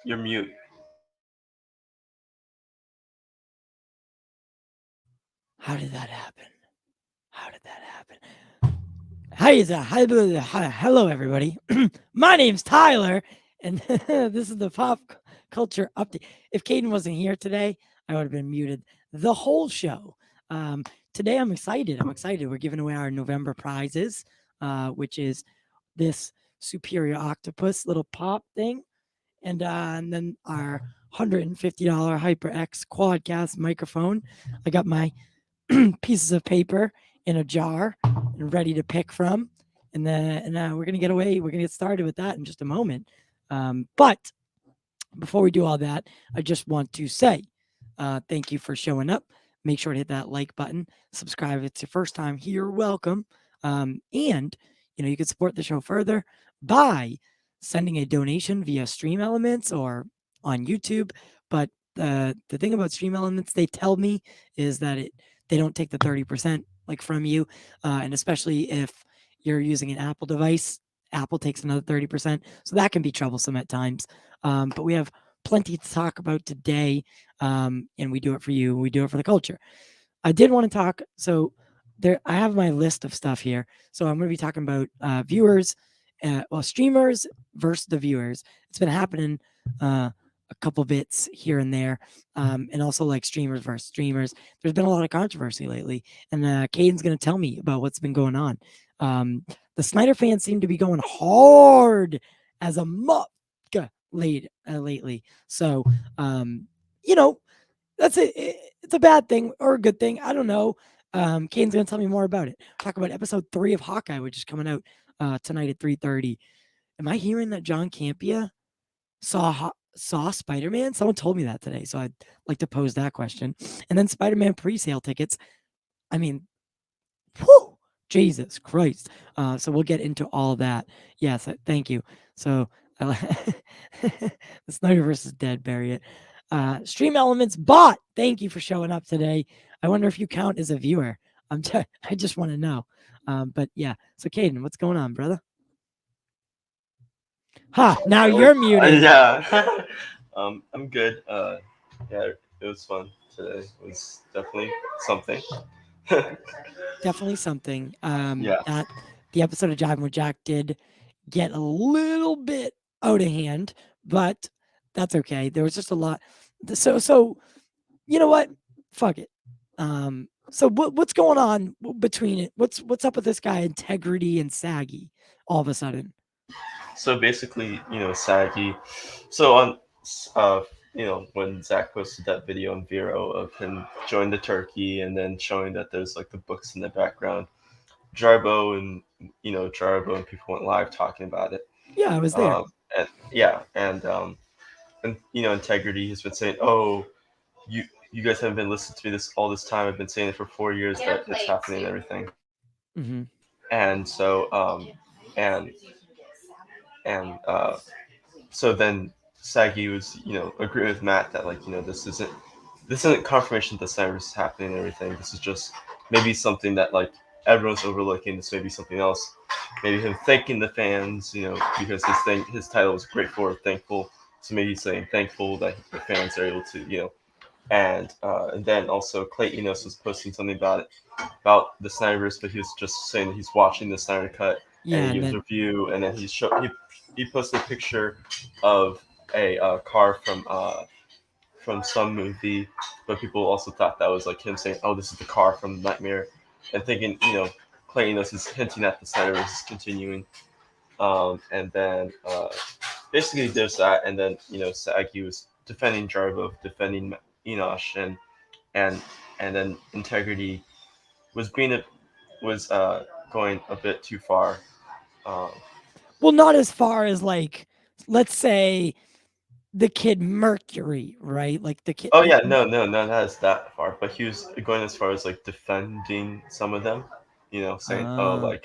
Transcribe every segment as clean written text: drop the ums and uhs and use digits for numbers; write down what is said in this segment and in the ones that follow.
You're mute. How did that happen? How did that happen? Hello, everybody. My name's Tyler, and this is the pop culture update. If Caden wasn't here today, I would have been muted the whole show. Today, I'm excited. We're giving away our November prizes, which is this superior octopus little pop thing, and then our $150 HyperX Quadcast microphone. I got my pieces of paper in a jar and ready to pick from. And we're gonna get away. We're gonna get started with that in just a moment. But before we do all that, I just want to say thank you for showing up. Make sure to hit that like button. Subscribe if it's your first time here. Welcome. And you can support the show further by sending a donation via Stream Elements or on YouTube. But the thing about Stream Elements, they tell me, is that they don't take the 30% like from you, and especially if you're using an Apple device, Apple takes another 30%, so that can be troublesome at times. But we have plenty to talk about today, and we do it for you. We do it for the culture. I did want to talk. So I have my list of stuff here. So I'm going to be talking about viewers, streamers versus the viewers. It's been happening a couple bits here and there, and also like streamers versus streamers. There's been a lot of controversy lately, and Caden's going to tell me about what's been going on. The Snyder fans seem to be going hard as a muck lately. So, that's it. It's a bad thing or a good thing. I don't know. Kane's going to tell me more about it. Talk about episode 3 of Hawkeye, which is coming out tonight at 3:30. Am I hearing that John Campea saw Spider-Man? Someone told me that today, so I'd like to pose that question. And then Spider-Man pre-sale tickets. I mean, whew, Jesus Christ. So we'll get into all that. Yes, thank you. So the Snyderverse is dead, bury it. Stream Elements bot, thank you for showing up today. I wonder if you count as a viewer. I just want to know. But yeah, so Caden, what's going on, brother? Now you're muted. Yeah. I'm good. Yeah, it was fun today. It was definitely something. Definitely something. Yeah. That the episode of Jiving with Jack did get a little bit out of hand, but that's okay. There was just a lot. So you know what? Fuck it. So what's going on between it? What's up with this guy Integrity and Saggy all of a sudden? So basically, Saggy. So on, uh, when Zack posted that video on Vero of him joining the turkey and then showing that there's like the books in the background, Jarbo and people went live talking about it. Yeah, I was there. And yeah, and Integrity has been saying, "Oh, you you guys haven't been listening to me this all this time. I've been saying it for 4 years that it's happening and everything." Mm-hmm. And so and and so then Saggy was agreeing with Matt that like this isn't confirmation that Cyrus is happening and everything. This is just maybe something that like everyone's overlooking. This may be something else. Maybe him thanking the fans, because his title was grateful or thankful. So maybe he's saying thankful that the fans are able to, and then also Clay Enos was posting something about the Snyderverse, but he was just saying that he's watching the Snyder Cut Yeah, and he gives a review, and then he posted a picture of a car from some movie, but people also thought that was like him saying, "Oh, this is the car from Nightmare," and thinking, Clay Enos is hinting at the Snyderverse is continuing, and then basically there's that, and then Sagi was defending Jarbo, defending Enosh, and and then Integrity was going a bit too far. Um, well, not as far as like, let's say the kid Mercury, right? Like the kid. oh yeah, no, not as that far, but he was going as far as like defending some of them, saying, oh,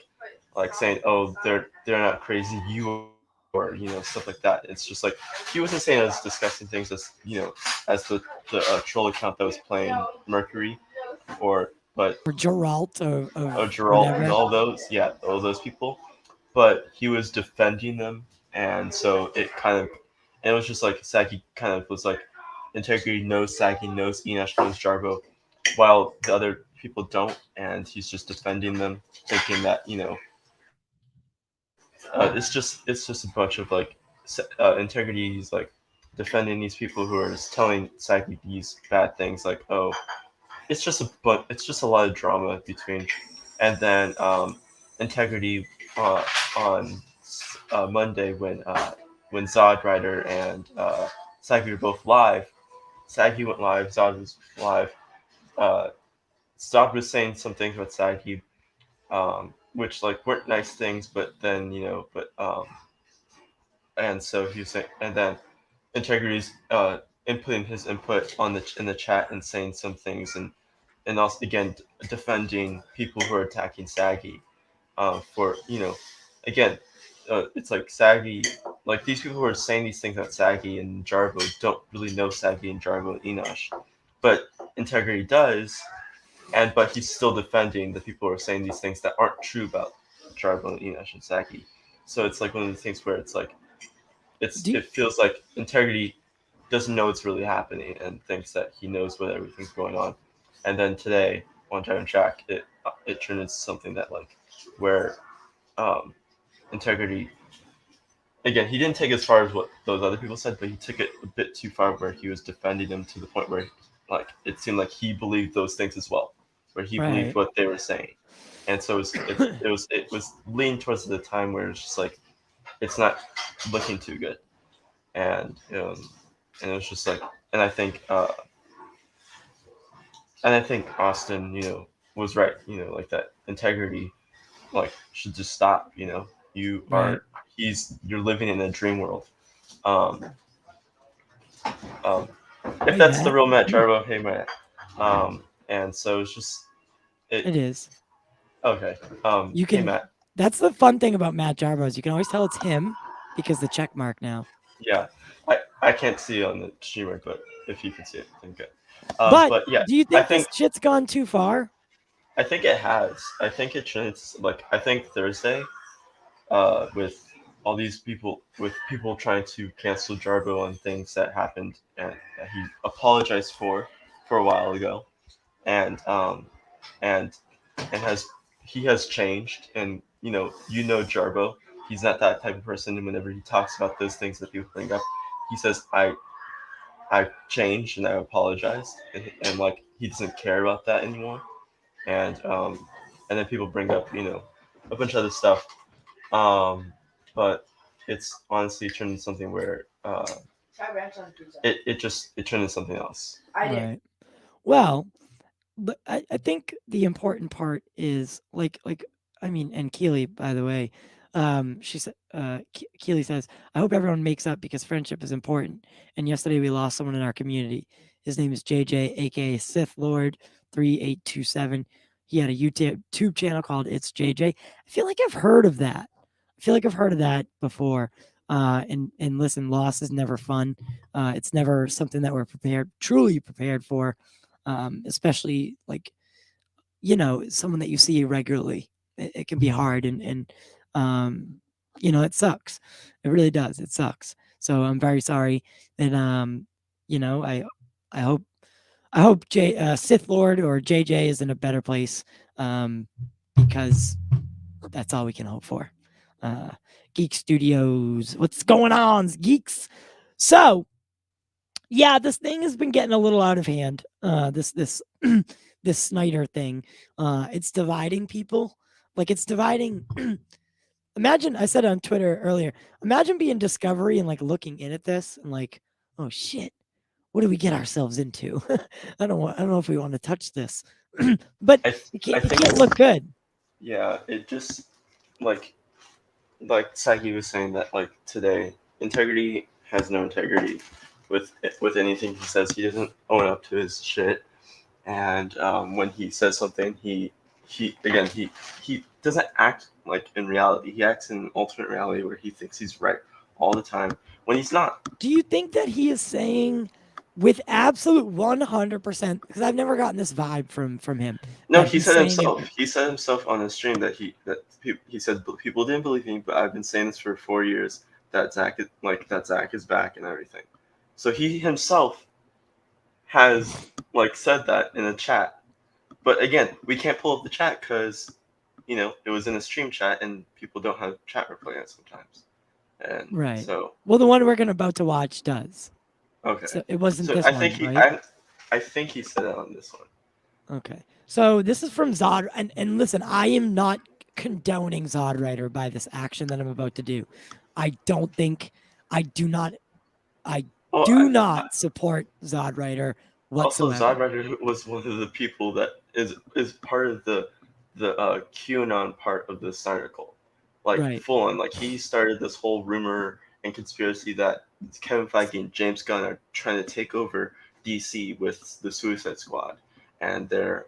like saying, oh, they're not crazy, you are, stuff like that. It's just like he wasn't saying as disgusting things as the troll account that was playing Mercury, but or Geralt or of Geralt and whatever. all those people, but he was defending them, and so it kind of And it was just like Sagi kind of was like, Integrity knows Sagi, knows Enosh, knows Jarbo, while the other people don't, and he's just defending them, thinking that it's just a bunch of like Integrity. He's like defending these people who are just telling Sagi these bad things, like, oh, it's just a lot of drama between, and then Integrity on Monday when Zod Rider and Sagi were both live. Sagi went live. Zod was live. Uh, Zod was saying some things about Sagi, which like weren't nice things, but then and so he was saying, and then Integrity's inputting his input on the in the chat and saying some things, and also again defending people who are attacking Sagi, for again, it's like Sagi, like these people who are saying these things about Sagi and Jarbo don't really know Sagi and Jarbo and Enosh, but Integrity does, and but he's still defending the people who are saying these things that aren't true about Jarbo and Enosh and Sagi. So it's like one of the things where it's like it feels like Integrity doesn't know what's really happening and thinks that he knows what everything's going on. And then today on Giant Jack, it turned into something that like where Integrity, again, he didn't take as far as what those other people said, but he took it a bit too far where he was defending them to the point where like it seemed like he believed those things as well, where he believed what they were saying. And so it was leaning towards the time where it's just like it's not looking too good. And it was just like, and I think Austin, was right, like that Integrity, like should just stop. You are you're living in a dream world. Um, if that's the real Matt Jarbo, hey Matt. And so it's just it is okay. You can. Hey Matt. That's the fun thing about Matt Jarbo is you can always tell it's him because the check mark now. Yeah, I can't see it on the streamer, but if you can see it, then good. But yeah, do you think this shit's gone too far? I think it has. I think it should. Like I think Thursday, with all these people, with people trying to cancel Jarbo on things that happened and that he apologized for a while ago, and and has he has changed, and Jarbo, he's not that type of person, and whenever he talks about those things that people bring up, he says I changed and I apologized, and like he doesn't care about that anymore, and then people bring up a bunch of other stuff, but it's honestly turned into something where it turned into something else. Right. Well, but I think the important part is and Keely, by the way, she said, Keely says, I hope everyone makes up because friendship is important. And yesterday we lost someone in our community. His name is JJ, aka Sith Lord 3827. He had a YouTube channel called It's JJ. I feel like I've heard of that. Before. And listen, loss is never fun. It's never something that we're truly prepared for. Especially like someone that you see regularly. It can be hard and it sucks. It really does. It sucks. So I'm very sorry. And I hope Sith Lord or JJ is in a better place, because that's all we can hope for. Geek Studios, what's going on, geeks? So yeah, this thing has been getting a little out of hand. This this Snyder thing. It's dividing people. Like it's dividing. Imagine, I said on Twitter earlier, imagine being Discovery and like looking in at this and like, oh shit, what do we get ourselves into? I don't know if we want to touch this, but it can't look good. Yeah, it just like Sagi was saying that like today, Integrity has no integrity with anything he says. He doesn't own up to his shit, and when he says something, he doesn't act like in reality. He acts in an alternate reality where he thinks he's right all the time when he's not. Do you think that he is saying with absolute 100%? Because I've never gotten this vibe from him. No, he said himself. He said himself on his stream that he said people didn't believe me, but I've been saying this for 4 years. that Zack is back and everything. So he himself has like said that in a chat. But again, we can't pull up the chat because it was in a stream chat and people don't have chat replay sometimes. And Right. so Well, the one we're about to watch does. okay. So it wasn't So this I one, think right? I think he said that on this one. Okay. So this is from Zod. And listen, I am not condoning Zod Rider by this action that I'm about to do. I don't think, I do not, I Oh, do not support Zod Rider also whatsoever. Zod Rider was one of the people that is part of the QAnon part of the Snyder cult. Like Right. full on. Like he started this whole rumor and conspiracy that Kevin Feige and James Gunn are trying to take over DC with the Suicide Squad, and that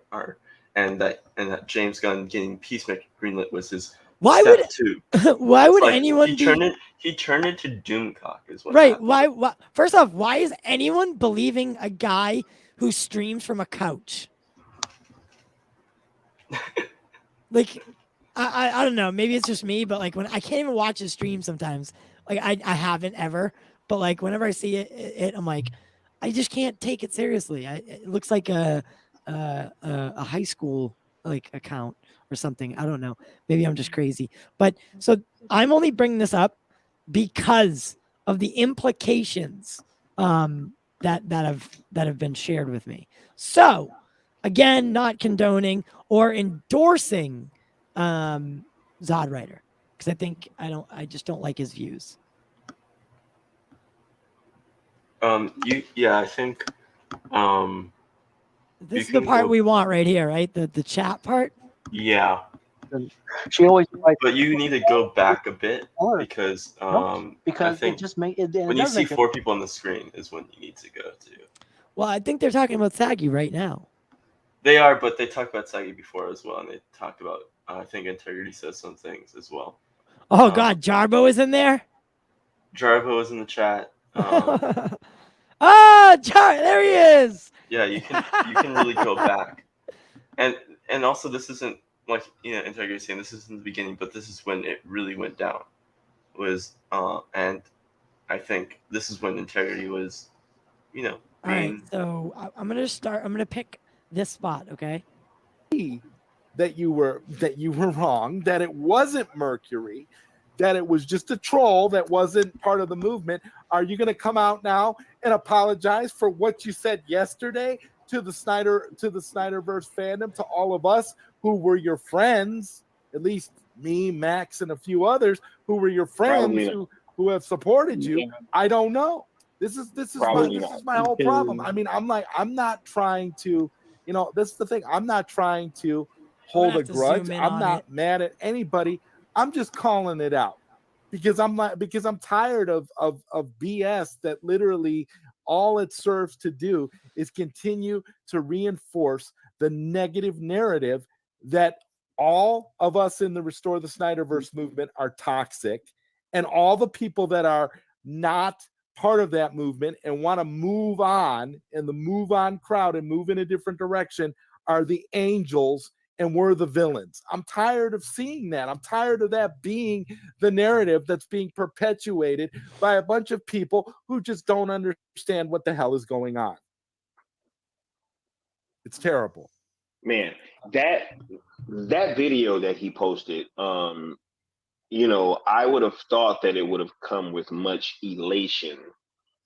James Gunn getting Peacemaker greenlit was his Why step would two. why It's would like anyone be he turned into Doomcock is what right? happened. Why? First off, why is anyone believing a guy who streams from a couch? Like, I don't know. Maybe it's just me, but like when I can't even watch his stream sometimes. Like I haven't ever, but like whenever I see it I'm like, I just can't take it seriously. It looks like a high school like account or something. I don't know. Maybe I'm just crazy. But so I'm only bringing this up because of the implications that have been shared with me. So again, not condoning or endorsing Zod Rider because I just don't like his views. I think this is the part we want right here, right? The chat part. Yeah. She always like, but you need to go back a bit because because I think it just make it. When you see 4 people on the screen is when you need to go to. Well, I think they're talking about Saggy right now. They are, but they talked about Saggy before as well, and they talked about I think Integrity says some things as well. Oh God, Jarbo is in there. Jarbo is in the chat. There he is. Yeah, you can really go back, and also this isn't like Integrity saying this isn't the beginning, but this is when it really went down. And I think this is when Integrity was, All right, so I'm gonna pick this spot, okay? That you were wrong, that it wasn't Mercury, that it was just a troll that wasn't part of the movement. Are you going to come out now and apologize for what you said yesterday to the Snyderverse fandom, to all of us who were your friends, at least me, Max, and a few others who were your friends who have supported you? I don't know. This is my whole problem. I mean, I'm not trying to, this is the thing. I'm not trying to hold a grudge. I'm not mad at anybody. I'm just calling it out because I'm tired of BS that literally all it serves to do is continue to reinforce the negative narrative that all of us in the Restore the Snyderverse movement are toxic, and all the people that are not part of that movement and want to move on, and the move on crowd and move in a different direction are the angels and we're the villains. I'm tired of seeing that. I'm tired of that being the narrative that's being perpetuated by a bunch of people who just don't understand what the hell is going on. It's terrible. Man, that video that he posted, I would have thought that it would have come with much elation,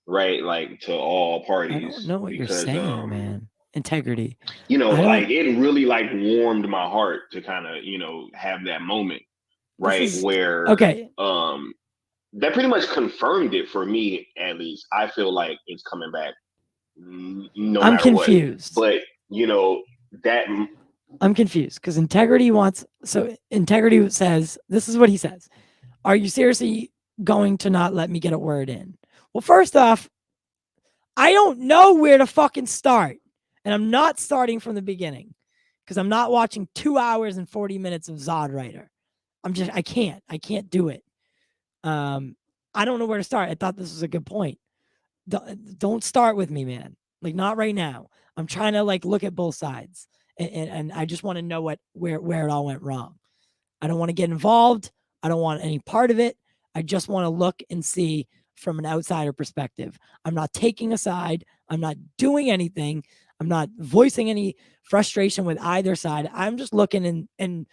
right? Like to all parties. I don't know what you're saying, man. Integrity. Like it really like warmed my heart to kind of, have that moment, right? Where that pretty much confirmed it for me, at least. I feel like it's coming back no I'm matter confused. what. But that I'm confused because Integrity says, this is what he says. Are you seriously going to not let me get a word in? Well, first off, I don't know where to fucking start. And I'm not starting from the beginning because I'm not watching 2 hours and 40 minutes of Zod Rider. I can't do it. I don't know where to start. I thought this was a good point. Don't start with me, man. Like not right now. I'm trying to like look at both sides and I just want to know where it all went wrong. I don't want to get involved. I don't want any part of it. I just want to look and see from an outsider perspective. I'm not taking a side. I'm not doing anything. I'm not voicing any frustration with either side. I'm just looking and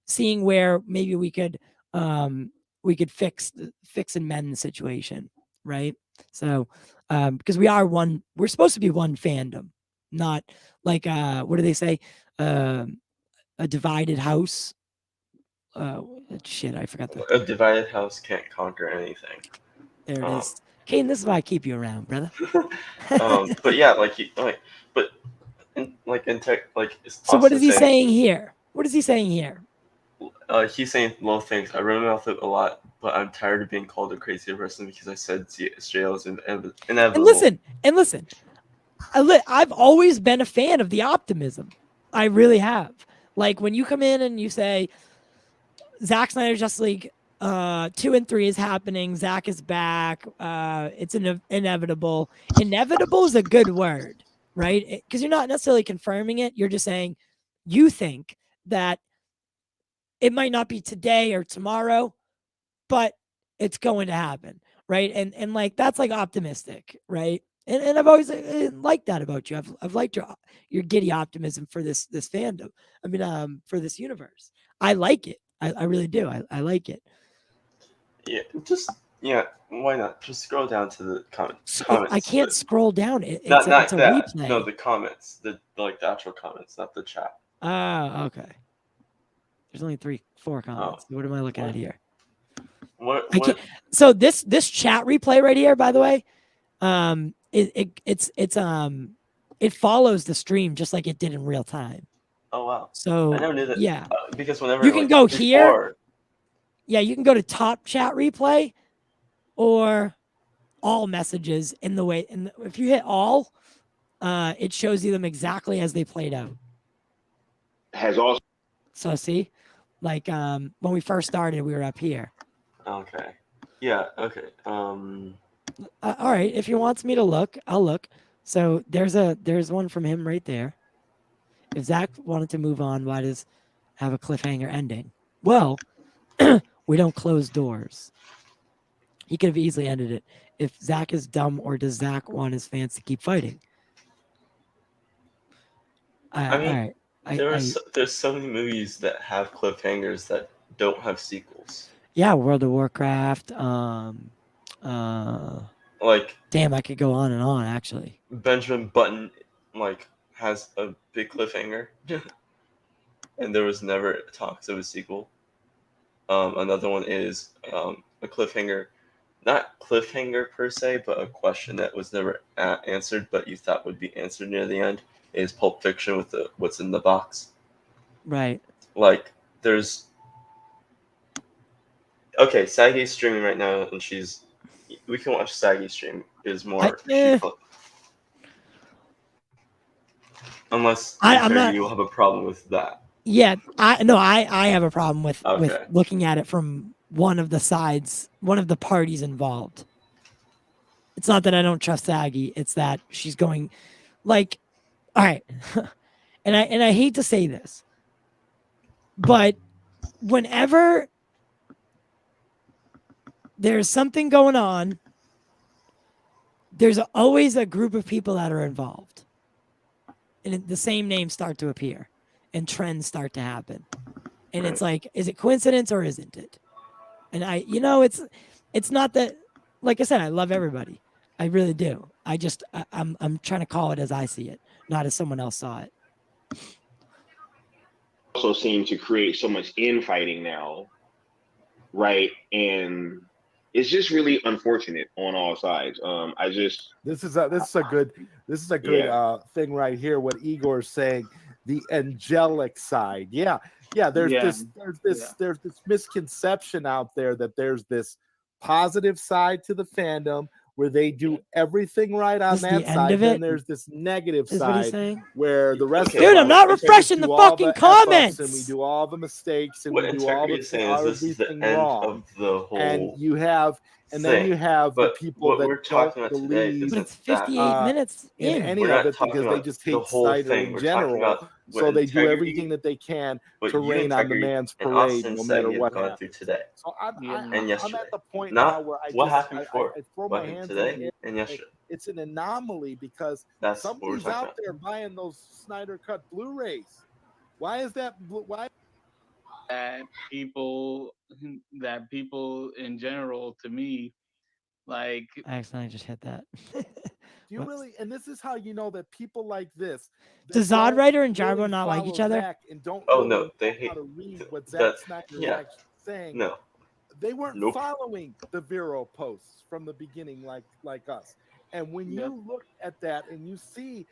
seeing where maybe we could fix and mend the situation, right? So because we're supposed to be one fandom, not like what do they say? A divided house. Shit, I forgot A divided house can't conquer anything. There it is. Kane, this is why I keep you around, brother. But yeah, so what is he saying here? What is he saying here? He's saying low things. I run my mouth a lot, but I'm tired of being called a crazy person because I said jail is inevitable. And listen. I've always been a fan of the optimism. I really have. Like when you come in and you say, Zack Snyder Justice League 2 and 3 is happening. Zack is back. It's inevitable. Inevitable is a good word, right? Because you're not necessarily confirming it. You're just saying you think that it might not be today or tomorrow, but it's going to happen, right? And like that's like optimistic, right? And I've always liked that about you. I've liked your giddy optimism for this fandom. I mean, for this universe. I like it. I really do. I like it. Yeah, why not? Just scroll down to the comments. I can't scroll down. It's not a that. replay. No, the comments. The actual comments, not the chat. Okay. There's only 4 comments. What am I looking at here? What? So this chat replay right here, by the way, it follows the stream just like it did in real time. Oh wow. So I never knew that. Yeah. Because whenever you can go here. Yeah, you can go to top chat replay or all messages in the way. And if you hit all, it shows you them exactly as they played out. Has also. So see, like when we first started, we were up here. Okay. Yeah. Okay. All right. If he wants me to look, I'll look. So there's one from him right there. If Zack wanted to move on, why does have a cliffhanger ending? Well, we don't close doors. He could have easily ended it. If Zack is dumb, or does Zack want his fans to keep fighting? I mean, all right. There's so many movies that have cliffhangers that don't have sequels. Yeah, World of Warcraft. Like, damn, I could go on and on. Actually, Benjamin Button has a big cliffhanger, and there was never talks of a sequel. Another one is a cliffhanger, not cliffhanger per se, but a question that was never answered, but you thought would be answered near the end. Is Pulp Fiction with the what's in the box? Right. Like, there's. Okay, Saggy's streaming right now, and we can watch Saggy stream. Is more. Unless you'll have a problem with that. Yeah, I have a problem with looking at it from one of the sides, one of the parties involved. It's not that I don't trust Saggy, it's that she's going like, all right. and I hate to say this, but whenever there's something going on, there's always a group of people that are involved. And the same names start to appear and trends start to happen. And it's like, is it coincidence or isn't it? And it's not that, like I said, I love everybody. I really do. I'm trying to call it as I see it, not as someone else saw it. Also seem to create so much infighting now, right? And it's just really unfortunate on all sides. This is a good thing right here. What Igor's saying, the angelic side. There's this misconception out there that there's this positive side to the fandom where they do everything right on that side. Then there's this negative side where the rest. Dude, I'm not refreshing the fucking comments. And we do all the mistakes and what we do all everything wrong. Of the whole... And you have And then you have the people what that we're don't talking about today believe But it's 58 minutes in in. any We're of not it talking because they about just the hate whole Snyder thing. in We're talking general. about So what they do integrity, everything that they can what to you rain on the integrity man's and parade, Austin no and matter Saggy what have gone happens. through today So and I'm yesterday. at the point Not now where what happened I before. throw What my happened hands in the today air. and yesterday. It's an anomaly because That's what we're somebody's talking out about. there buying those Snyder Cut Blu-rays. Why is that? Why? That people in general, to me, like, I accidentally just hit that. Do you really? And this is how you know that people like this. Does Zod Rider and Jarbo not like each other? Zack and don't Oh really no, know they hate how to read what Zack that. Snyder is Yeah, actually saying. no, They weren't nope. following the Vero posts from the beginning like us. And when you look at that and you see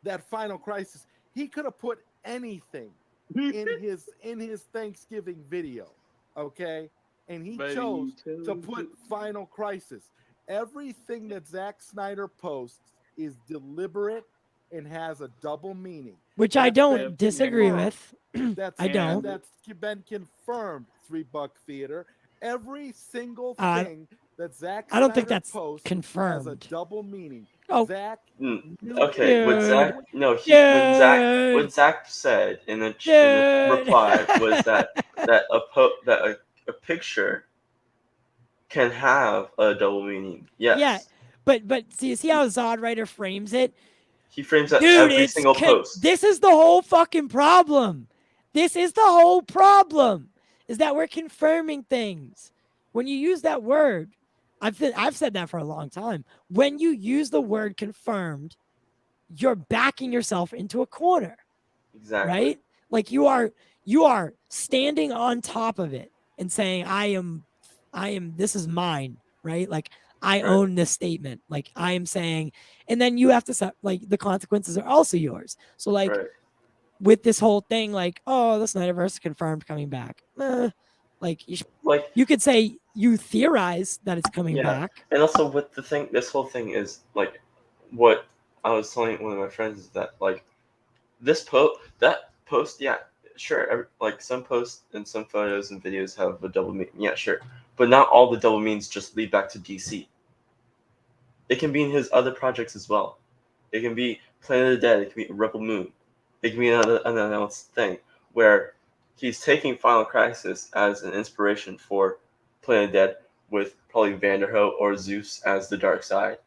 that final crisis, he could have put anything in his Thanksgiving video, okay? And he chose to put final crisis. Everything that Zack Snyder posts is deliberate and has a double meaning. Which I don't disagree with. I don't. That's been confirmed, $3 Theater. Every single thing that Zack Snyder I don't think that's posts confirmed. has a double meaning. Oh, Zach. Okay, what Zack? No, what Zack said in the reply was that a picture can have a double meaning. Yes. Yeah, but see how Zod Rider frames it? He frames up every single post. This is the whole fucking problem. This is the whole problem. Is that we're confirming things. When you use that word, I've said that for a long time. When you use the word confirmed, you're backing yourself into a corner. Exactly. Right? Like you are standing on top of it and saying, I am this is mine, right? Like I own this statement. Like I am saying, and then you have to like the consequences are also yours. So like with this whole thing, like, oh, the Snyderverse confirmed coming back. Like you could say you theorize that it's coming back. And also with this whole thing is like what I was telling one of my friends is that like that post, yeah, sure, like some posts and some photos and videos have a double meaning, yeah, sure, but not all the double meanings just lead back to DC. It can be in his other projects as well. It can be Planet of the Dead. It can be Rebel Moon. It can be another unannounced thing where he's taking Final Crisis as an inspiration for Planet of the Dead with probably Vanderhoe or Zeus as the dark side.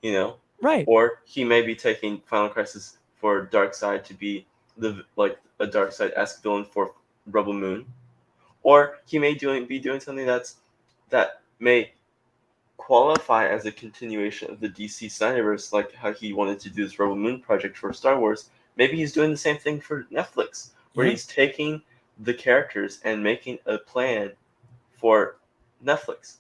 You know? Right. Or he may be taking Final Crisis for Darkseid to be a Darkseid-esque villain for Rebel Moon. Or he may be doing something that may qualify as a continuation of the DC Snyderverse, like how he wanted to do this Rebel Moon project for Star Wars. Maybe he's doing the same thing for Netflix, where he's taking the characters and making a plan for Netflix.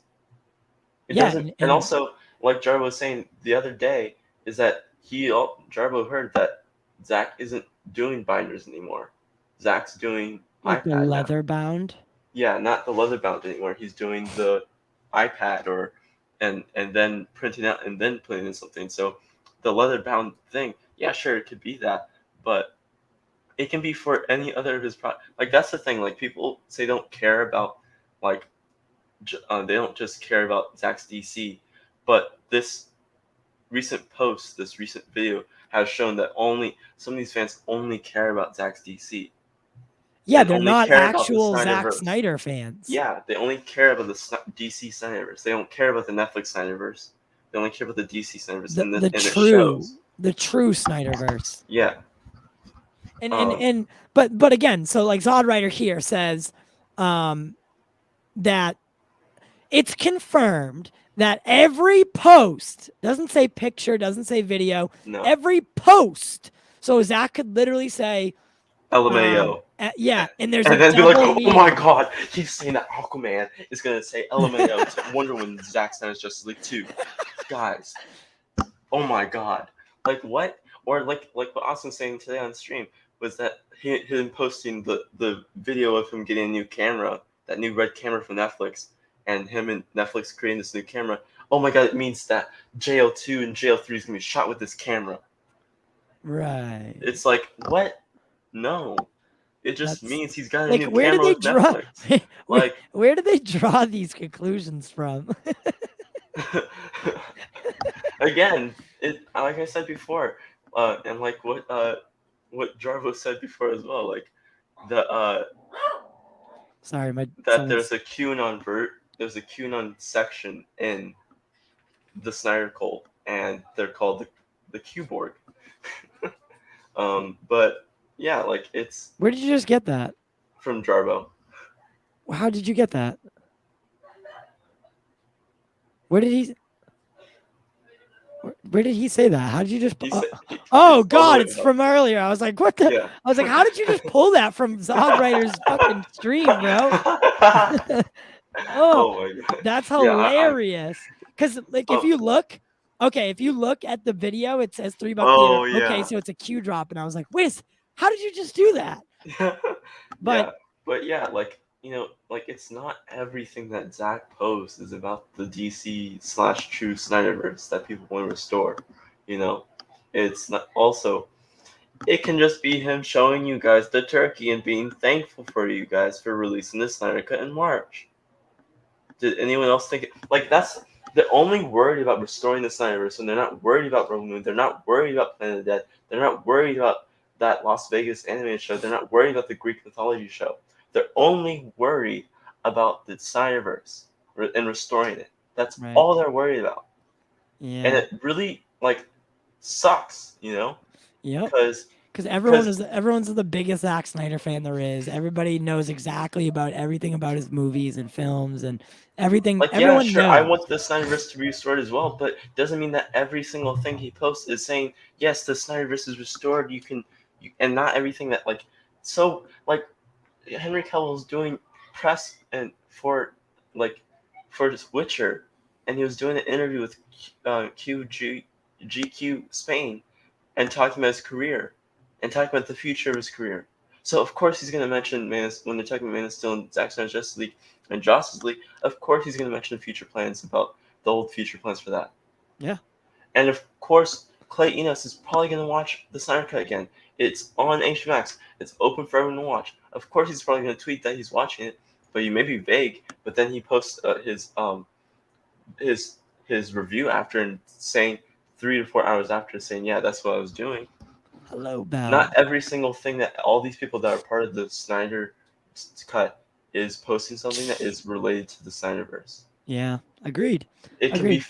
And also, like Jarbo was saying the other day, is that Jarbo heard that Zack isn't doing binders anymore. Zack's doing like iPad the leather bound. Yeah, not the leather bound anymore. He's doing the iPad and then printing out and then putting in something. So the leather bound thing, yeah, sure, it could be that, but it can be for any other of his like that's the thing. Like people say don't care about like they don't just care about Zack's DC, but this recent video has shown that some of these fans only care about Zack's DC. Yeah, they're not actual Zack Snyder fans. Yeah, they only care about the DC Snyderverse. They don't care about the Netflix Snyderverse. They only care about the DC Snyderverse. The true Snyderverse. Yeah. But again, so like Zod Rider here says that it's confirmed that every post doesn't say picture, doesn't say video. No. Every post. So Zack could literally say LMAO. Yeah, and there's and a then be like, oh meaning. my god, he's saying that Aquaman is gonna say LMAO to Wonder Woman, Zack Snyder's Justice League 2. Guys, oh my god, like what? Or like what Austin's saying today on stream was that him posting the video of him getting a new camera, that new red camera from Netflix, and him and Netflix creating this new camera. Oh my god, it means that JL2 and JL3 is gonna be shot with this camera. Right. It's like, what? No. It just means he's got a like, new where did camera they with draw? Netflix. Like, where did they draw these conclusions from? again, like I said before, and like what Jarvo said before as well, like the Sorry, that there's a QAnon section in the Snyder Cult, and they're called the Q-Borg. But yeah, like it's Where did you just get that? from Jarvo. How did you get that? Where did he say that? How did you just? Oh God, it's from earlier. I was like, what the? Yeah. I was like, how did you just pull that from Zog Rider's fucking stream, bro? Oh my God. That's hilarious. Because like, if you look at the video, it says $3 Oh, theater. Okay, yeah. so it's a Q drop, and I was like, wait, how did you just do that? But yeah, like, like it's not everything that Zack posts is about the DC/True Snyderverse that people want to restore. It's not. Also, it can just be him showing you guys the turkey and being thankful for you guys for releasing the Snyder Cut in March. Did anyone else think like that's they're only worried about restoring the Snyderverse, and they're not worried about Roman Moon. They're not worried about Planet of the Dead. They're not worried about that Las Vegas animated show. They're not worried about the Greek mythology show. They're only worried about the Snyderverse and restoring it. That's all they're worried about. Yeah. And it really sucks, Yep. Because everyone's the biggest Zack Snyder fan there is. Everybody knows exactly about everything about his movies and films and everything. Like, everyone yeah, sure, knows. I want the Snyderverse to be restored as well, but doesn't mean that every single thing he posts is saying, yes, the Snyderverse is restored. And not everything that Henry Cavill's doing press and for his Witcher, and he was doing an interview with GQ Spain, and talking about his career, and talking about the future of his career. So of course he's going to mention when they're talking about Man of Steel and Zack Snyder's Justice League and Justice League. Of course he's going to mention future plans about the old future plans for that. Yeah. And of course Clay Enos is probably going to watch the Snyder Cut again. It's on HBO Max. It's open for everyone to watch. Of course he's probably going to tweet that he's watching it, but you may be vague. But then he posts his review after and saying 3 to 4 hours after saying, yeah, that's what I was doing. Hello, Bell. Not every single thing that all these people that are part of the Snyder Cut is posting something that is related to the Snyderverse. Yeah, agreed. It can be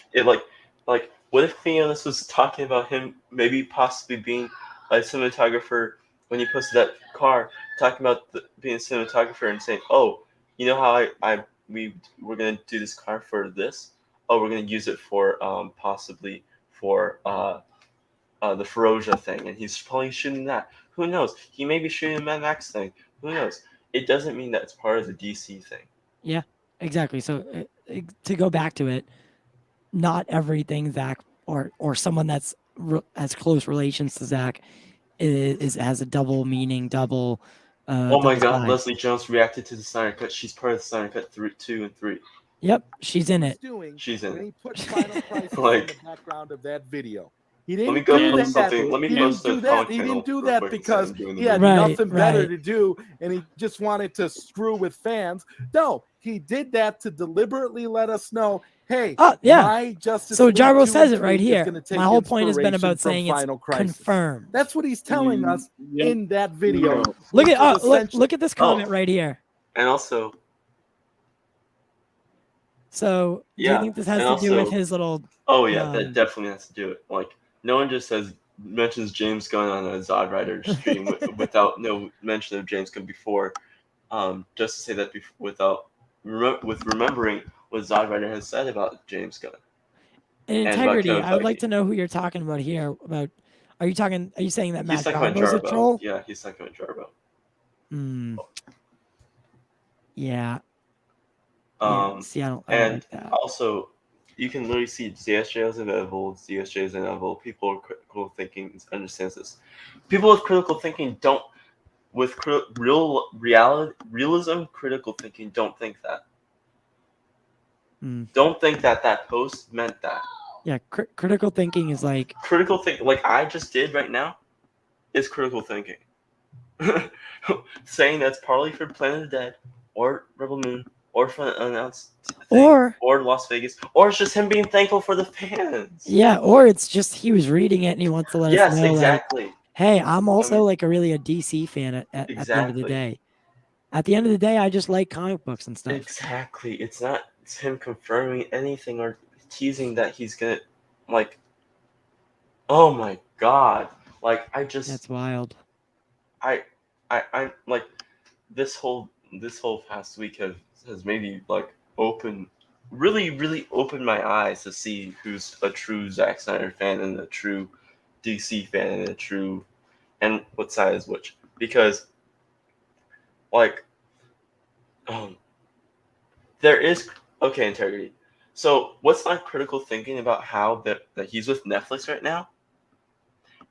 what if Theonis was talking about him maybe possibly being a cinematographer when he posted that car, talking about being a cinematographer and saying, oh, you know how we're gonna do this car for this? Oh, we're gonna use it for possibly for the Feroja thing, and he's probably shooting that. Who knows? He may be shooting the Mad Max thing. Who knows? It doesn't mean that it's part of the DC thing. Yeah, exactly. So to go back to it, not everything Zack or someone that's has close relations to Zack has a double meaning, double. Oh my God! side. Leslie Jones reacted to the Snyder Cut. She's part of the Snyder Cut 2 and 3. Yep, she's in it. She's in it. He put Final Crisis in Like, the background of that video. He didn't let me go do post that. something. Let me He post didn't do a that. comic He channel didn't do real that quick because instead of doing he the had video. nothing better to do, and he just wanted to screw with fans. No, he did that to deliberately let us know, hey, my Justice So League Jarbo 2 says and it right 3 is here. gonna take My whole point has been inspiration about from saying it's Final Crisis. confirmed. That's what he's telling us in that video. Look at this comment right here. And also, so do you think this has to do with his little? Oh yeah, that definitely has to do it. Like, no one just mentions James Gunn on a Zod Rider stream without no mention of James Gunn before. Just to say that without remembering what Zod Rider has said about James Gunn. And integrity. I would like to know who you're talking about here. Are you saying that Matt Jarbo's a troll? Yeah, he's talking about Jarbo. Yeah. See, I don't like that. Also, you can literally see ZSJ is inevitable. ZSJ is inevitable. People with critical thinking understands this. People with critical thinking don't, with realism, critical thinking don't think that. Don't think that post meant that. Yeah, critical thinking is like critical think like I just did right now is critical thinking. saying that's probably for Planet of the Dead or Rebel Moon or for an unannounced thing, or Las Vegas, or it's just him being thankful for the fans. Yeah, or it's just he was reading it and he wants to let us know, exactly. like, hey, I'm also like a DC fan at the end of the day. At the end of the day, I just like comic books and stuff. Exactly. It's not him confirming anything or teasing that he's gonna, like, oh my god. Like, That's wild. I'm like, this whole past week has made me like really opened my eyes to see who's a true Zack Snyder fan and a true DC fan and what side is which, because like there is integrity. So what's my critical thinking about how that he's with Netflix right now,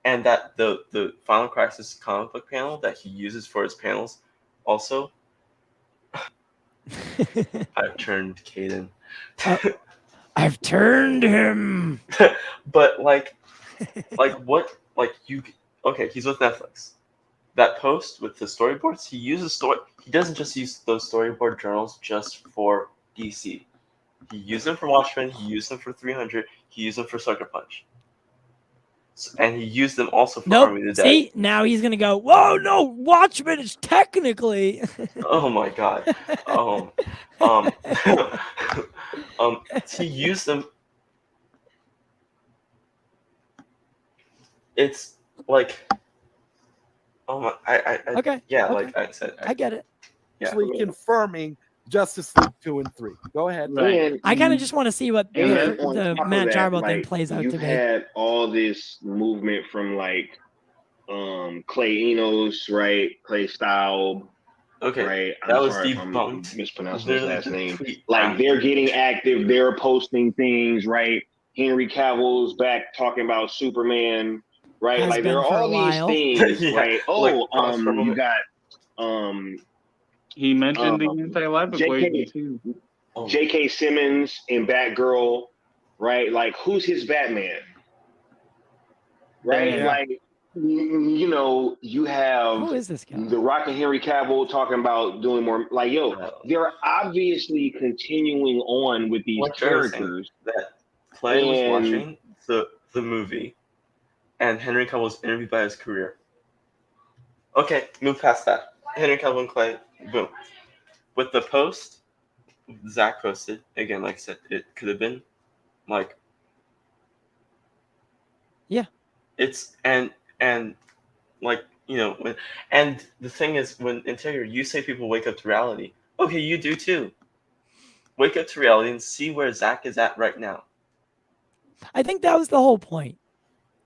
and that the Final Crisis comic book panel that he uses for his panels also. I've turned Caden. I've turned him. But like what? Like you? Okay, he's with Netflix. That post with the storyboards, he uses He doesn't just use those storyboard journals just for DC. He used them for Watchmen. He used them for 300. He used them for Sucker Punch. And he used them also for Army of the Dead. See, now he's gonna go, whoa, no, Watchmen is technically. Oh my god. He used them. It's like, oh my, okay. Like I said, I get it. Actually confirming Justice League 2 and 3. Go ahead. Right. I kind of just want to see what the Matt Jarbo thing plays out you've to be. had all this movement from like Clay Enos, right? Clay Staub. Okay. Right. That was sorry if I'm debunked. mispronouncing his last name. Like they're getting active, they're posting things, right? Henry Cavill's back talking about Superman, right? Like there are all these things, right? You got he mentioned the anti-life equation too. J.K. Simmons in Batgirl, right? Like, who's his Batman? Right? Yeah. Like, you know, you have Who is this guy? The Rock and Henry Cavill talking about doing more. Like, they're obviously continuing on with these characters. That Clay was watching the movie, and Henry Cavill was interviewed by his career. Okay, move past that. Henry Cavill and Clay, boom. With the post Zack posted, again, like I said, it could have been like, yeah, it's and like, you know, and the thing is, when Interior, you say people wake up to reality. Okay, you do too. Wake up to reality and see where Zack is at right now. I think that was the whole point.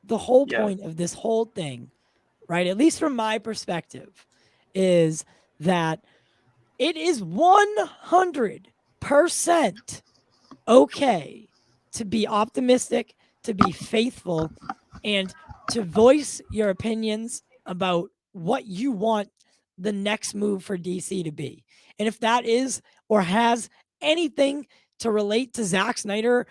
The whole point of this whole thing, right? At least from my perspective, is that it is 100% okay to be optimistic, to be faithful, and to voice your opinions about what you want the next move for DC to be. And if that is or has anything to relate to Zack Snyder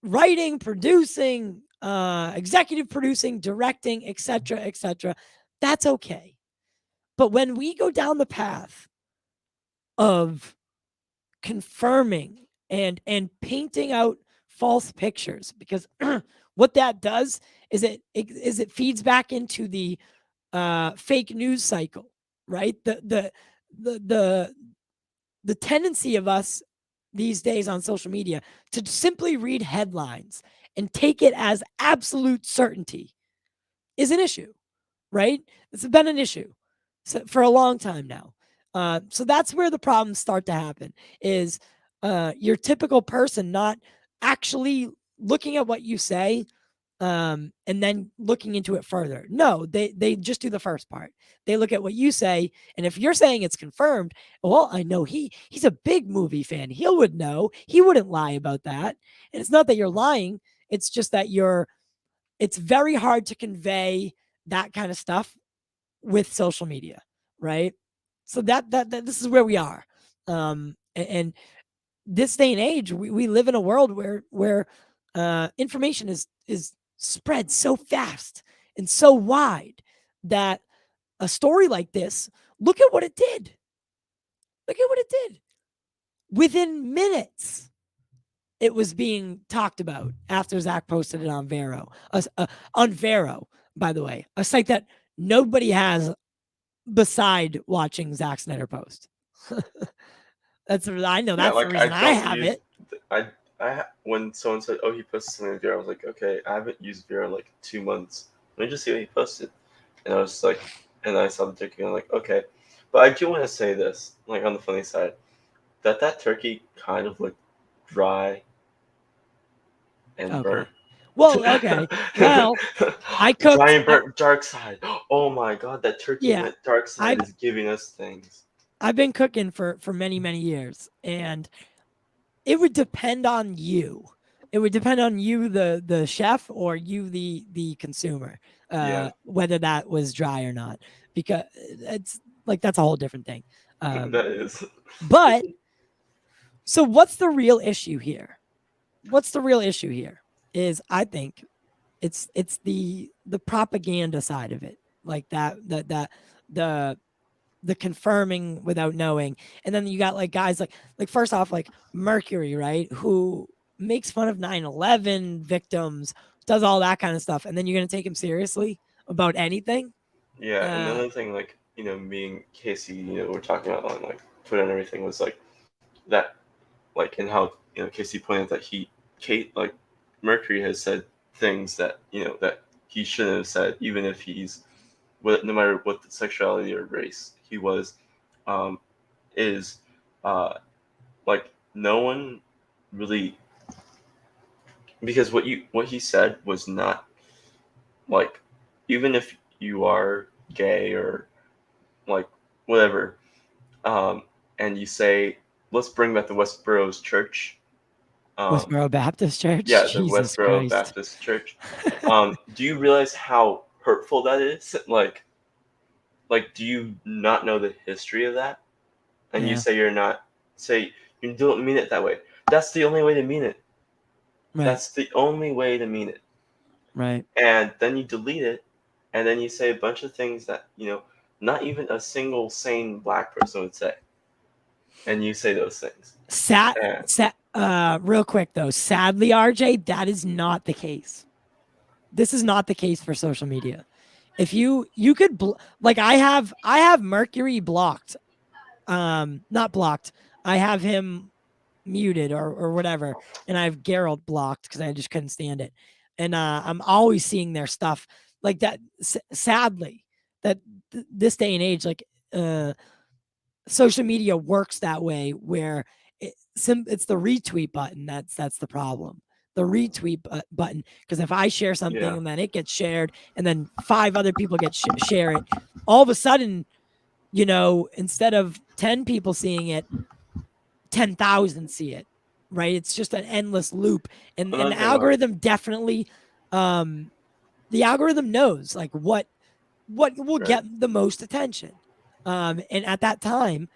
writing, producing, executive producing, directing, etc., that's okay. But when we go down the path of confirming and painting out false pictures, because what that does is it feeds back into the fake news cycle, right? The tendency of us these days on social media to simply read headlines and take it as absolute certainty is an issue, right? It's been an issue for a long time now. So that's where the problems start to happen, is your typical person not actually looking at what you say and then looking into it further. No, they just do the first part. They look at what you say, and if you're saying it's confirmed, well, I know he's a big movie fan. He would know. He wouldn't lie about that. And it's not that you're lying. It's just that it's very hard to convey that kind of stuff with social media, right? So that this is where we are. And this day and age, we live in a world where information is spread so fast and so wide that a story like this, look at what it did. Look at what it did. Within minutes, it was being talked about after Zack posted it on Vero. On Vero, by the way, a site that nobody has beside watching Zack Snyder post. That's I know that's the reason I have it. When someone said, "Oh, he posted something on Vero," I was like, "Okay, I haven't used Vero in like 2 months. Let me just see what he posted." And I was like, and I saw the turkey, and I'm like, okay. But I do want to say this, like on the funny side, that turkey kind of looked dry and burnt. Well, okay. Well, I cooked. Dry and burnt dark side. Oh my god, that turkey went dark side is giving us things. I've been cooking for many, many years, and it would depend on you. It would depend on you, the chef, or you, the consumer, whether that was dry or not, because it's like that's a whole different thing. That is. But so what's the real issue here? What's the real issue here? Is I think it's the propaganda side of it, like the confirming without knowing. And then you got like guys like first off, like Mercury, right? Who makes fun of 9/11 victims, does all that kind of stuff. And then you're going to take him seriously about anything. Yeah. And another thing, like, me and Casey, we're talking about on like Twitter and everything was like that, like, and how, Casey pointed that Mercury has said things that, that he shouldn't have said, even if he's, no matter what the sexuality or race he was, like no one really, because what he said was not like, even if you are gay or like whatever, and you say, let's bring back the Westboro's church. Westboro Baptist Church? Yeah, the Jesus Westboro Christ. Baptist Church. Do you realize how hurtful that is? Like, do you not know the history of that? And you say you don't mean it that way. That's the only way to mean it. Right. That's the only way to mean it. Right. And then you delete it, and then you say a bunch of things that, not even a single sane black person would say. And you say those things. Real quick though, sadly, RJ, that is not the case. This is not the case for social media. If you could I have Mercury blocked, not blocked. I have him muted or whatever, and I have Geralt blocked because I just couldn't stand it. And I'm always seeing their stuff like that. Sadly, that this day and age, like social media works that way, where it's the retweet button. That's the problem. The retweet button, because if I share something and then it gets shared and then 5 other people get share it, all of a sudden, instead of 10 people seeing it, 10,000 see it, right? It's just an endless loop, and the algorithm definitely, the algorithm knows like what will get the most attention, and at that time,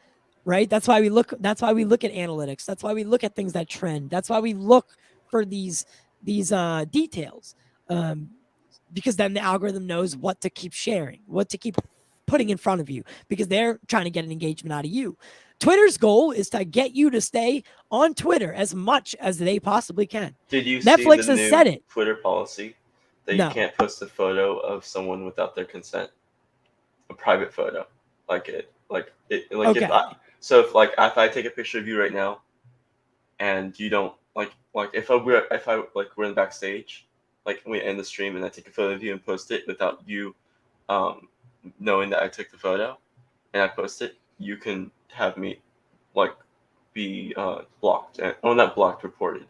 right? That's why we look at analytics. That's why we look at things that trend. That's why we look for these details, because then the algorithm knows what to keep sharing, what to keep putting in front of you, because they're trying to get an engagement out of you. Twitter's goal is to get you to stay on Twitter as much as they possibly can. Did you Netflix see the has said it. Twitter policy that you can't post a photo of someone without their consent? A private photo, okay. If I take a picture of you right now, and you don't if we're in backstage, like we end the stream and I take a photo of you and post it without you knowing that I took the photo and I post it, you can have me be blocked, not blocked, reported,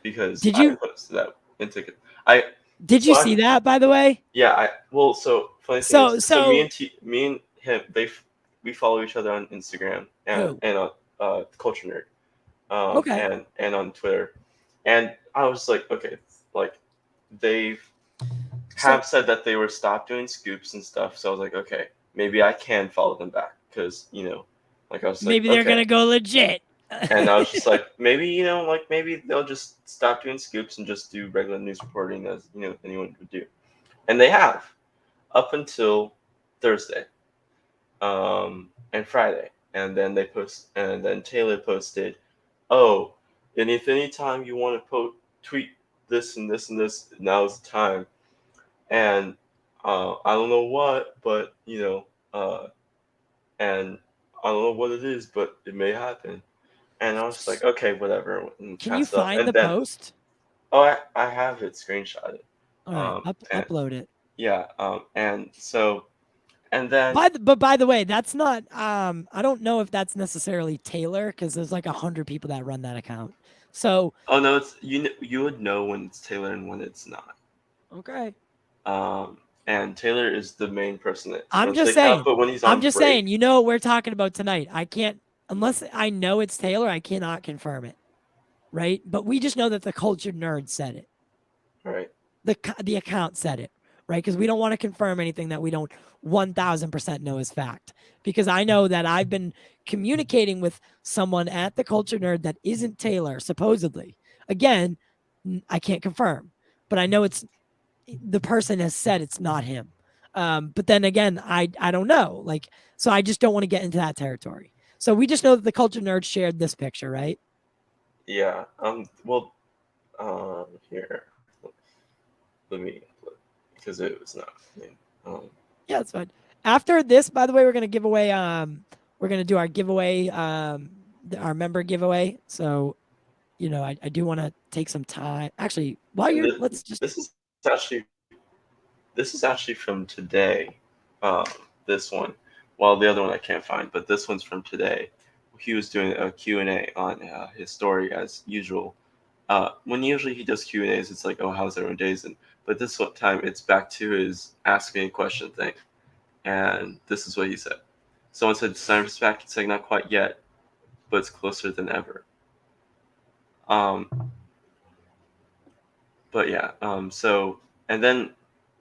because I posted that and took it. Did you see that, by the way? Yeah, me and him, we follow each other on Instagram and on Culture Nerd, and on Twitter, and I was like, okay, they have said that they were stopped doing scoops and stuff, so I was like, okay, maybe I can follow them back, because I was maybe they're gonna go legit. And I was just like, maybe maybe they'll just stop doing scoops and just do regular news reporting as anyone would do, and they have up until Thursday, and Friday, and then Taylor posted, "Oh, and if anytime you want to tweet this and this and this, now's the time." And I don't know what, but and I don't know what it is, but it may happen. And I was like, okay, whatever. And Can you passed up. find And the then, post? oh, I have it screenshotted. All right, And, upload it. yeah. And so, and then. But by the way, that's not. I don't know if that's necessarily Taylor, because there's like 100 people that run that account. So. Oh no, it's you would know when it's Taylor and when it's not. Okay. And Taylor is the main person that. I'm just saying. But when he's on I'm just break, saying. You know what we're talking about tonight. I can't, unless I know it's Taylor, I cannot confirm it. Right. But we just know that the cultured nerd said it. Right. The account said it. Right. Because we don't want to confirm anything that we don't 1000% know is fact. Because I know that I've been communicating with someone at the cultured nerd that isn't Taylor, supposedly. Again, I can't confirm, but I know it's the person has said it's not him. But then again, I don't know. Like, so I just don't want to get into that territory. So we just know that the culture nerd shared this picture, right? Yeah. Well. Here. Let me, because it was not. Yeah, that's fine. After this, by the way, we're gonna give away. We're gonna do our giveaway. Our member giveaway. So, I do want to take some time. Actually, while you're, let's just. This is actually from today. This one, well, the other one I can't find, but this one's from today. He was doing a Q&A on his story as usual. When usually he does Q&As, it's like, oh, how's everyone days? But this time it's back to his ask me a question thing. And this is what he said. Someone said, Snyder's back. It's like, not quite yet, but it's closer than ever. But yeah, so, and then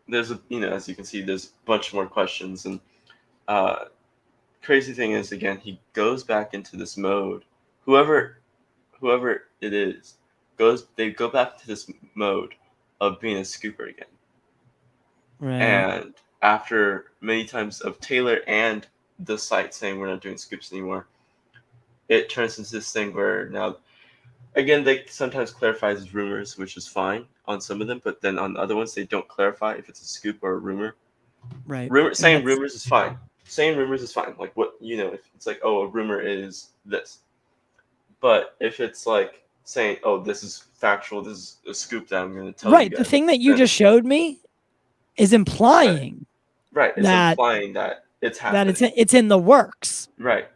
there's as you can see, there's a bunch more questions. And crazy thing is, again, he goes back into this mode. Whoever it is, they go back to this mode of being a scooper again. Right. And after many times of Taylor and the site saying we're not doing scoops anymore, it turns into this thing where now, again, they sometimes clarify as rumors, which is fine on some of them, but then on other ones they don't clarify if it's a scoop or a rumor. Right. Saying rumors is fine. Saying rumors is fine. Like, what, if it's like, oh, a rumor is this. But if it's like saying, oh, this is factual, this is a scoop that I'm going to tell you guys. Right. The thing that you just showed me is implying. Right. It's implying that it's happening. That it's in the works. Right.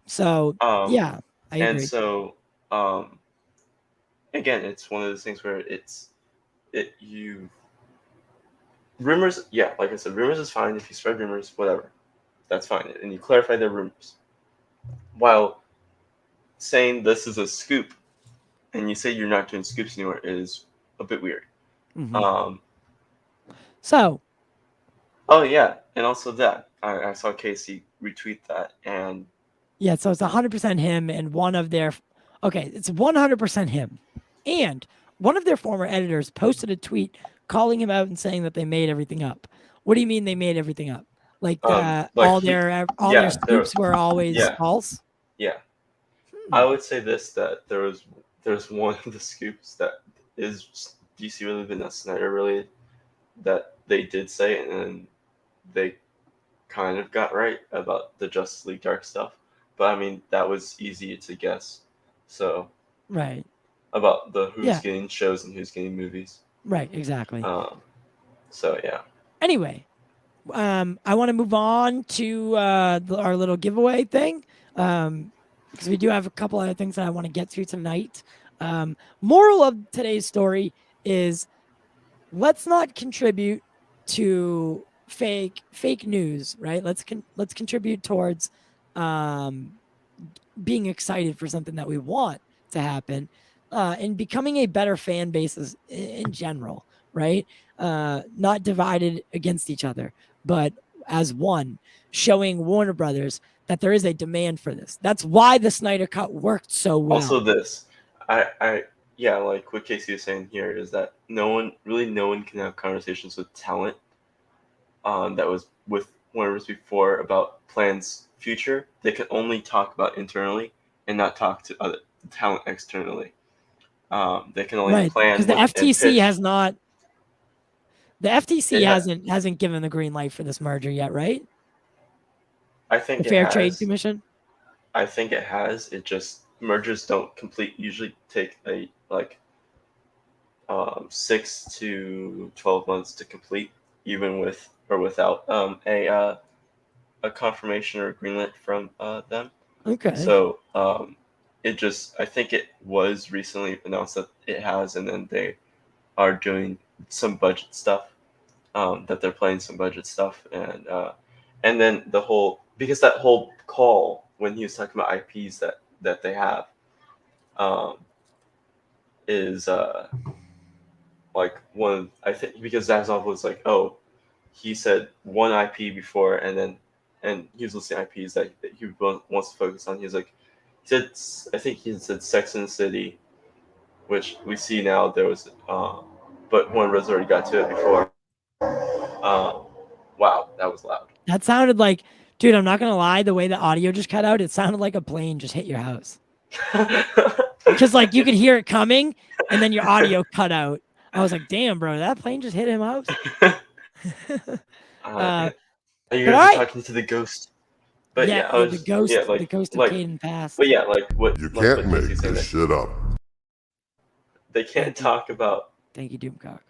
So, yeah, I agree. And so, again, it's one of those things where rumors, yeah, like I said, rumors is fine. If you spread rumors, whatever, that's fine. And you clarify their rumors. While saying this is a scoop and you say you're not doing scoops anymore is a bit weird. Mm-hmm. So. Oh, yeah. And also that. I saw Casey retweet that. And. Yeah, so it's 100% him and one of their. Okay, it's 100% him. And one of their former editors posted a tweet calling him out and saying that they made everything up. What do you mean they made everything up? Like all their scoops were always false? Yeah. I would say this, that there's one of the scoops that is DC related, not Snyder related, that they did say, and then they kind of got right about the Justice League Dark stuff. But I mean, that was easy to guess. So right. About the who's getting shows and who's getting movies. Right, exactly. So yeah. Anyway, I want to move on to our little giveaway thing. Because we do have a couple other things that I want to get to tonight. Moral of today's story is let's not contribute to fake news, right? Let's contribute towards being excited for something that we want to happen, and becoming a better fan base in general, right? Not divided against each other, but as one, showing Warner Brothers that there is a demand for this. That's why the Snyder Cut worked so well. Also this, yeah, like what Casey is saying here is that no one can have conversations with talent that was with Warner before about plans future, they can only talk about internally and not talk to other talent externally. They can only plan because the FTC has not. The FTC It ha- hasn't given the green light for this merger yet, right? I think The it Fair has. Trade Commission. I think it has. It just mergers don't usually take a 6 to 12 months to complete, even with or without a confirmation or agreement from them. Okay. So I think it was recently announced that it has, and then they are doing some budget stuff. That they're playing some budget stuff, and then because that whole call when he was talking about IPs that they have, is like one. I think because Zazzov was like, oh, he said one IP before, and he was listing IPs that he wants to focus on. He was like, I think he said Sex and the City, which we see now. There was, but Warner Bros. Already got to it before. Wow, that was loud. That sounded like, dude, I'm not gonna lie, the way the audio just cut out, it sounded like a plane just hit your house. Because like you could hear it coming, and then your audio cut out. I was like, damn, bro, that plane just hit him house. You're talking to the ghost. But yeah, I was the ghost, like, the ghost of Caden passed. But yeah, like what You like can't what make Casey this said, shit up. they can't talk about Thank you, Doomcock.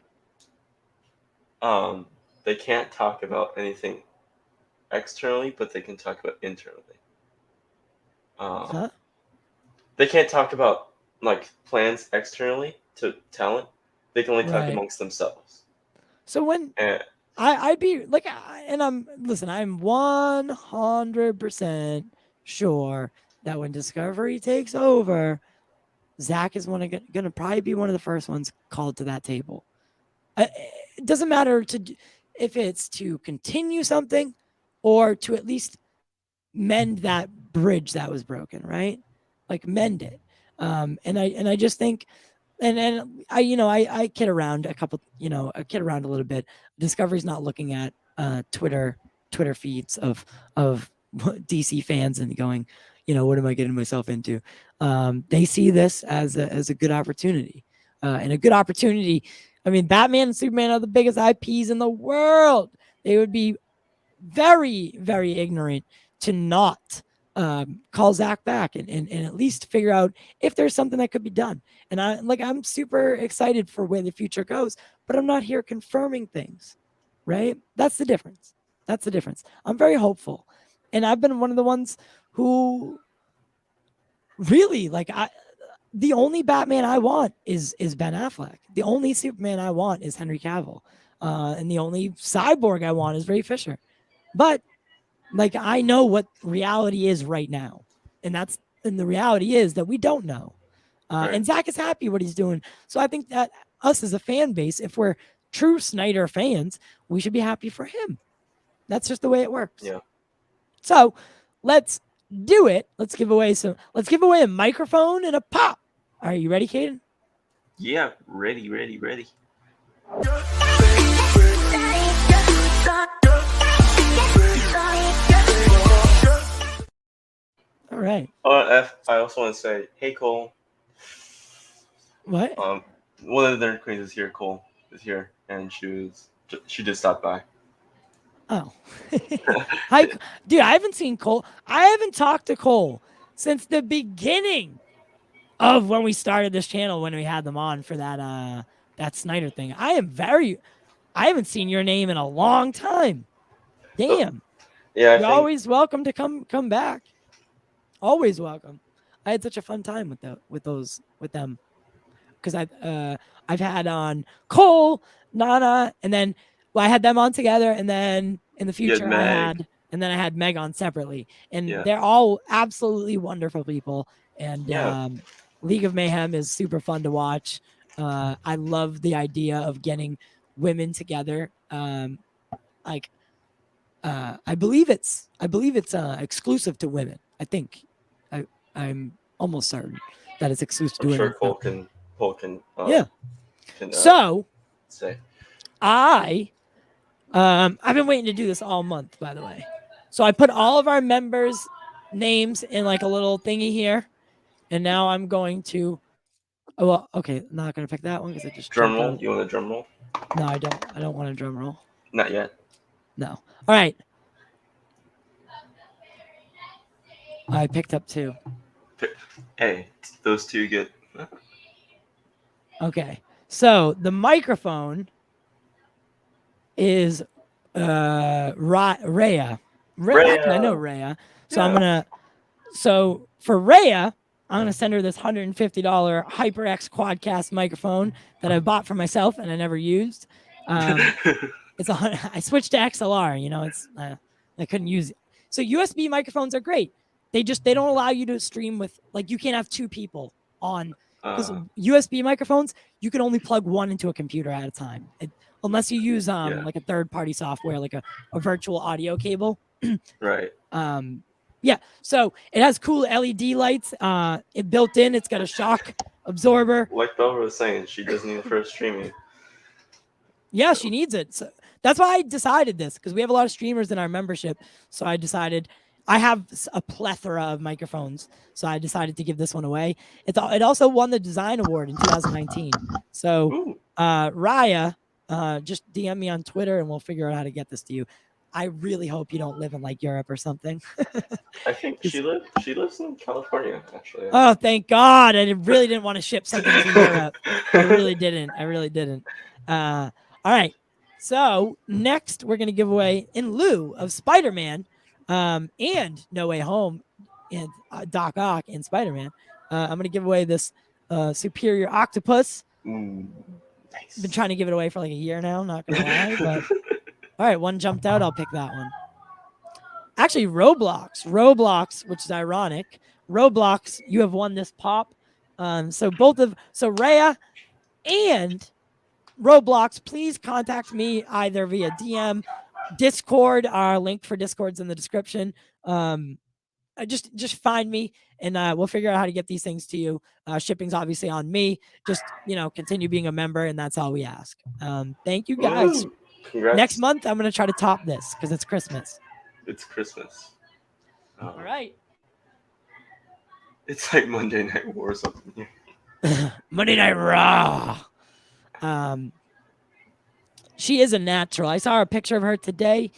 they can't talk about anything externally, but they can talk about internally. Huh? They can't talk about like plans externally to talent. They can only talk Right. amongst themselves. So when And I'd be like, and I'm 100% sure that when Discovery takes over, Zack is gonna probably be one of the first ones called to that table. It doesn't matter if it's to continue something or to at least mend that bridge that was broken, right? Like mend it. And I just think, and I kid around I kid around a little bit. Discovery's not looking at Twitter feeds of DC fans and going, what am I getting myself into? They see this as a good opportunity, and a good opportunity. I mean, Batman and Superman are the biggest IPs in the world. They would be very, very ignorant to not call Zack back and at least figure out if there's something that could be done. And I'm super excited for where the future goes, but I'm not here confirming things, right? That's the difference. I'm very hopeful. And I've been one of the ones who really the only Batman I want is Ben Affleck. The only Superman I want is Henry Cavill. And the only cyborg I want is Ray Fisher. But I know what reality is right now. And the reality is that we don't know. Right. And Zack is happy what he's doing. So I think that us as a fan base, if we're true Snyder fans, we should be happy for him. That's just the way it works. Yeah. So let's do it. Let's give away a microphone and a pop. Are you ready, Caden? Yeah, ready. All right. I also want to say, hey Cole. What? One of the Nerd Queens is here. Cole is here, and she just stopped by. Oh, hi, dude! I haven't seen Cole. I haven't talked to Cole since the beginning of when we started this channel. When we had them on for that Snyder thing. I haven't seen your name in a long time. Damn. Yeah, you're always welcome to come back. Always welcome. I had such a fun time with them, because I've had on Cole, Nana, and then I had them on together, and then in the future I had Meg on separately, and they're all absolutely wonderful people. And League of Mayhem is super fun to watch. I love the idea of getting women together. I believe it's exclusive to women. I think I'm almost certain that it's exclusive to women. Cole can yeah. So say I I've been waiting to do this all month, by the way. So I put all of our members' names in like a little thingy here, and now I'm going to. Oh, well, okay, I'm not gonna pick that one because I just Drum roll. You want a drum roll? No, I don't. I don't want a drum roll. Not yet. No. All right. I picked up 2. Hey, those 2 get. Okay. So the microphone is Rhea. Rhea. I know Rhea. So Yeah. I'm gonna. So for Rhea, I'm gonna send her this $150 HyperX Quadcast microphone that I bought for myself and I never used. It's I switched to XLR. You know, it's I couldn't use it. So USB microphones are great. They don't allow you to stream with, like, you can't have 2 people on, because USB microphones, you can only plug one into a computer at a time, unless you use like a third-party software, like a virtual audio cable. Right. Yeah. So it has cool LED lights. It built in. It's got a shock absorber. Like Bella was saying, she doesn't need it for streaming. Yeah, she needs it. So that's why I decided this, because we have a lot of streamers in our membership. So I decided I have a plethora of microphones. So I decided to give this one away. It also won the design award in 2019. So Raya, just DM me on Twitter and we'll figure out how to get this to you. I really hope you don't live in like Europe or something. I think she lives in California, actually. Oh, thank God. I really didn't want to ship something to Europe. I really didn't. All right. So next we're going to give away, in lieu of Spider-Man and No Way Home and Doc Ock and Spider-Man, I'm going to give away this Superior Octopus. Nice. Been trying to give it away for like a year now, not going to lie, but all right, one jumped out. I'll pick that one. Actually, Roblox, which is ironic. Roblox, you have won this pop. So Rhea and Roblox, please contact me either via DM, Discord. Our link for Discord's in the description. Just find me and we'll figure out how to get these things to you. Shipping's obviously on me. Just continue being a member, and that's all we ask. Thank you guys. Woo! Congrats. Next month, I'm gonna try to top this because it's Christmas. It's Christmas. All right. It's like Monday Night War or something. Monday Night Raw. She is a natural. I saw a picture of her today.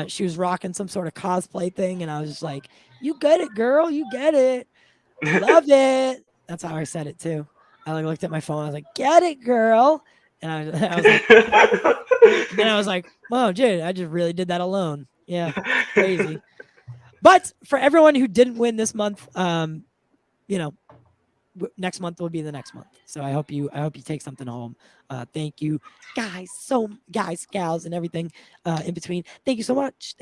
She was rocking some sort of cosplay thing, and I was just like, "You get it, girl. You get it. Love it." That's how I said it too. I looked at my phone. I was like, "Get it, girl." And I was like, then I was like, "Oh, dude, I just really did that alone." Yeah, crazy. But for everyone who didn't win this month, next month will be the next month. So I hope you take something home. Thank you, guys, gals, and everything in between. Thank you so much.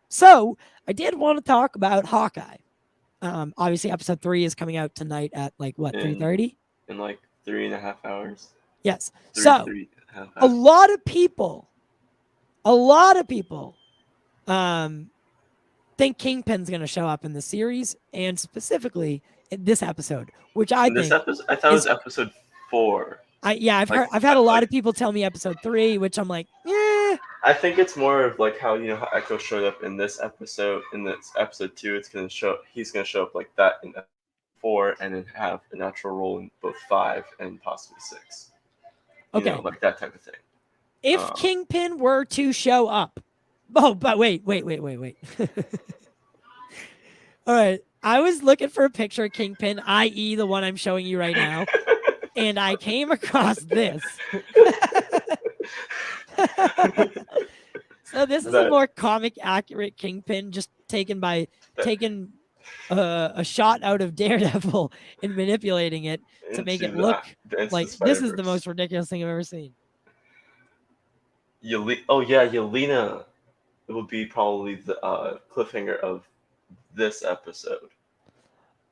So I did want to talk about Hawkeye. Obviously, episode 3 is coming out tonight at 3:30. In 3.5 hours. Yes. So a lot of people think Kingpin's going to show up in the series, and specifically in this episode, which I thought it was episode 4. I've had a lot of people tell me episode 3, which I'm like, yeah. I think it's more of how how Echo showed up in this episode. In this episode 2, he's gonna show up like that in episode 4, and then have a natural role in both 5 and possibly 6. Okay, like that type of thing. If Kingpin were to show up, but wait. All right, I was looking for a picture of Kingpin, i.e. the one I'm showing you right now, and I came across this. So this is a more comic accurate Kingpin, just taken a shot out of Daredevil and manipulating it to make it look like this is the most ridiculous thing I've ever seen. Yelena. It will be probably the cliffhanger of this episode.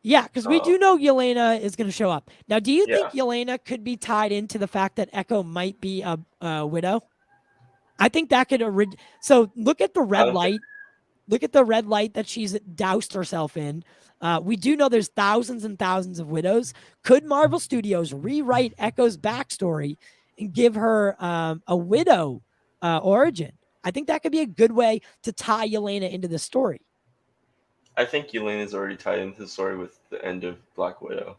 Yeah, because we do know Yelena is going to show up. Now, do you think Yelena could be tied into the fact that Echo might be a widow? I think that could... So look at the red light. Look at the red light that she's doused herself in. We do know there's thousands and thousands of widows. Could Marvel Studios rewrite Echo's backstory and give her a widow origin. I think that could be a good way to tie Yelena into the story. I think Yelena's already tied into the story with the end of Black Widow.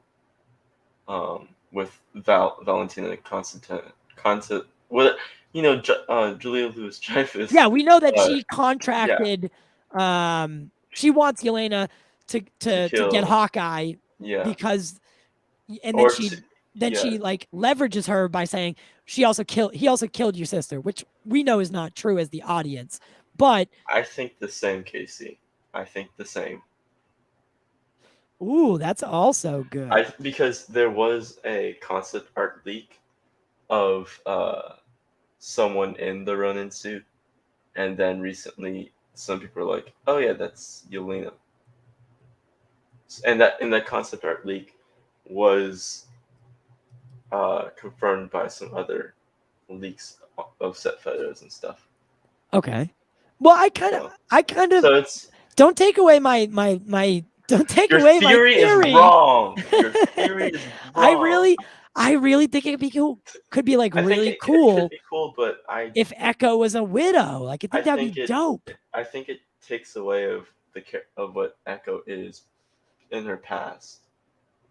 With Valentina Julia Louis-Dreyfus. Yeah, we know that she contracted. She wants Yelena to get Hawkeye. Yeah. Because, and then she like leverages her by saying he also killed your sister, which we know is not true as the audience. But I think the same, Casey. I think the same. Ooh, that's also good. Because there was a concept art leak of someone in the Ronin suit, and then recently some people were like, "Oh yeah, that's Yelena," and that concept art leak was confirmed by some other leaks of set photos and stuff. Okay. Well, I kind of. So it's don't take away my. Don't take away my theory. Is wrong. Your theory is wrong. I really think it'd be cool. Could be like really cool. It could be cool, but if Echo was a widow, like I think that'd be dope. I think it takes away of what Echo is in her past,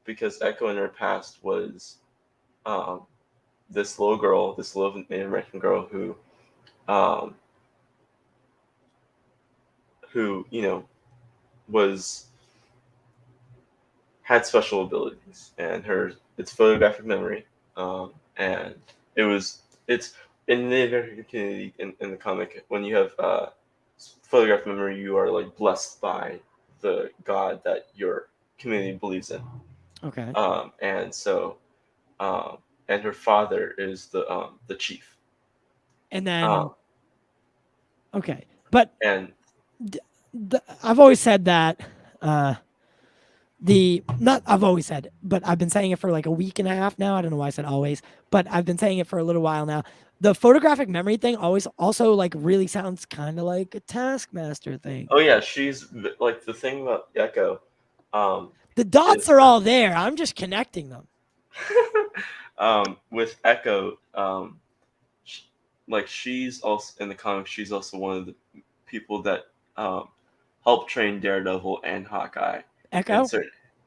because Echo in her past was this little girl, this little Native American girl who had special abilities, and it's photographic memory, and it's in the Native American community in the comic, when you have photographic memory, you are like blessed by the god that your community believes in. Okay. And so, and her father is the chief. And then, okay, but and I've always said that. I've always said, but I've been saying it for like a week and a half now. I don't know why I said always, but I've been saying it for a little while now. The photographic memory thing also like really sounds kind of like a Taskmaster thing. Oh yeah, she's like the thing about Echo. The dots are all there. I'm just connecting them. With Echo, she's also in the comics. She's also one of the people that helped train Daredevil and Hawkeye. Echo?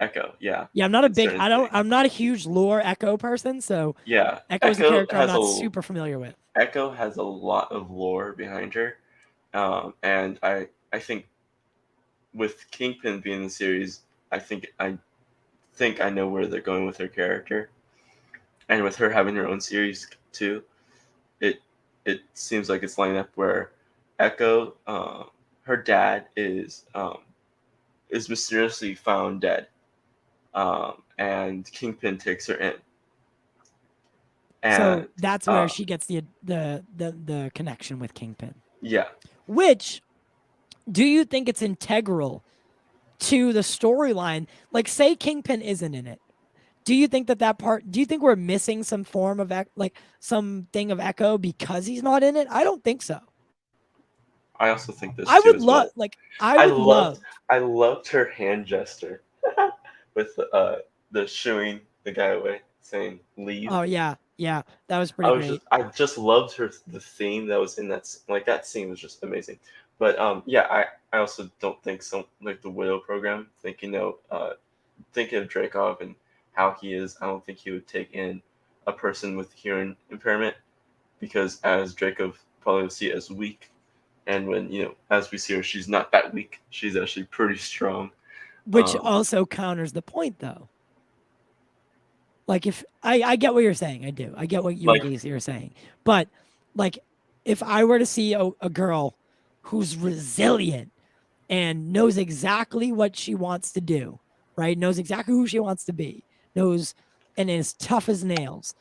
Echo, yeah. Yeah, I'm not a huge lore Echo person, so yeah. Echo's a character I'm not super familiar with. Echo has a lot of lore behind her. And I think with Kingpin being in the series, I think I know where they're going with her character. And with her having her own series too, it seems like it's lining up where Echo, her dad is mysteriously found dead, and Kingpin takes her in. And, so that's where she gets the connection with Kingpin. Yeah. Which, do you think it's integral to the storyline? Like, say Kingpin isn't in it. Do you think that part? Do you think we're missing some form of something of Echo because he's not in it? I don't think so. I also think this. I loved her hand gesture with the shooing the guy away, saying "leave." Oh yeah, that was pretty great. I just loved the theme that was in that. Like, that scene was just amazing. But I also don't think like the Widow program. Thinking of Dreykov and how he is, I don't think he would take in a person with hearing impairment, because as Dreykov probably would see it as weak. And when, as we see her, she's not that weak. She's actually pretty strong. Which also counters the point, though. Like, if I get what you're saying, I do. I get what you're saying. But, like, if I were to see a girl who's resilient and knows exactly what she wants to do, right? Knows exactly who she wants to be, and is tough as nails,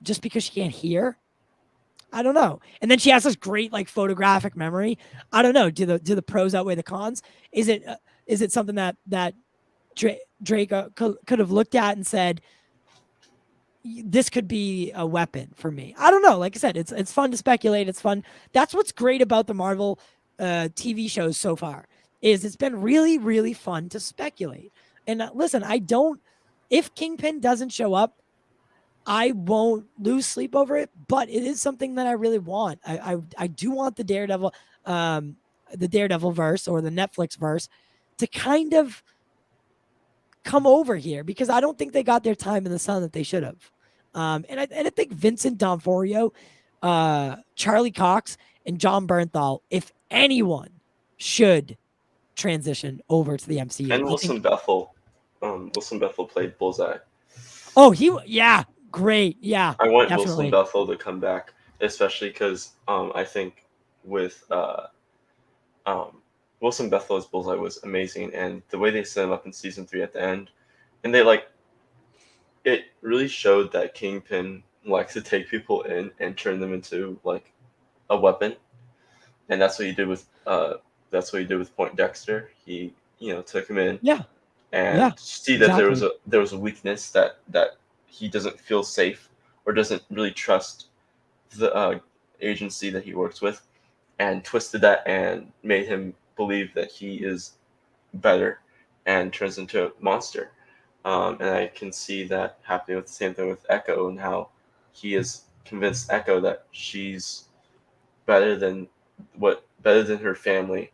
just because she can't hear, I don't know. And then she has this great like photographic memory. I don't know. Do the pros outweigh the cons? Is it something that Drake could have looked at and said, this could be a weapon for me? I don't know. Like I said, it's fun to speculate. It's fun. That's what's great about the Marvel TV shows so far, is it's been really, really fun to speculate. And listen, if Kingpin doesn't show up, I won't lose sleep over it, but it is something that I really want. I do want the Daredevil verse or the Netflix verse to kind of come over here because I don't think they got their time in the sun that they should have. And I think Vincent D'Onofrio, Charlie Cox, and John Bernthal, if anyone, should transition over to the MCU. And Wilson Bethel. Wilson Bethel played Bullseye. Oh, great. Yeah, I want definitely. Wilson Bethel to come back, especially because I think with Wilson Bethel as Bullseye was amazing, and the way they set him up in season 3 at the end, and they it really showed that Kingpin likes to take people in and turn them into like a weapon, and that's what he did with Point Dexter. He took him in, and see that there was a weakness that he doesn't feel safe or doesn't really trust the agency that he works with, and twisted that and made him believe that he is better and turns into a monster. And I can see that happening with the same thing with Echo and how he has convinced Echo that she's better than her family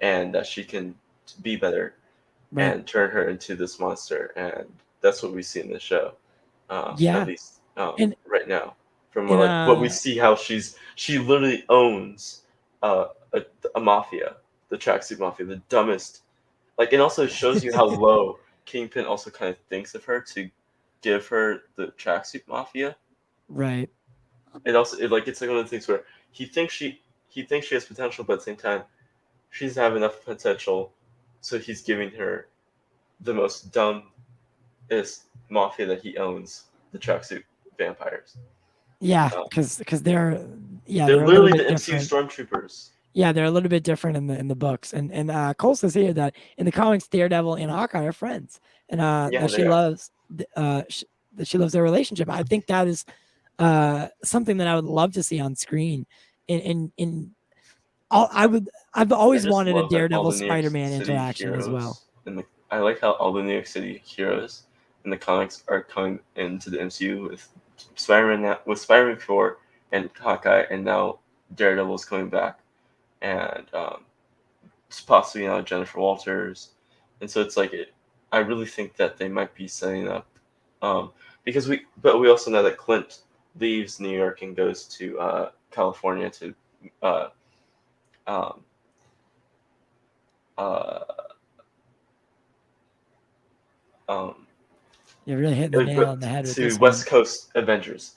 and that she can be better and turn her into this monster. And that's what we see in the show. At least right now. From what we see, how she literally owns a mafia, the tracksuit mafia, the dumbest. It also shows you how low Kingpin also kind of thinks of her to give her the tracksuit mafia. Right. It also it's like one of the things where he thinks she has potential, but at the same time, she doesn't have enough potential, so he's giving her the most dumbest mafia that he owns, the tracksuit vampires. Yeah, because they're literally the MCU stormtroopers. Yeah, they're a little bit different in the books. And Cole says here that in the comics, Daredevil and Hawkeye are friends, and that she loves their relationship. I think that is something that I would love to see on screen. I've always wanted a Daredevil Spider-Man interaction as well. I like how all the New York City heroes in the comics are coming into the MCU with Spider-Man 4 and Hawkeye, and now Daredevil's coming back, and it's possibly now Jennifer Walters, and so it's I really think that they might be setting up, because we also know that Clint leaves New York and goes to California to You're really hitting the nail on the head with this West Coast Avengers,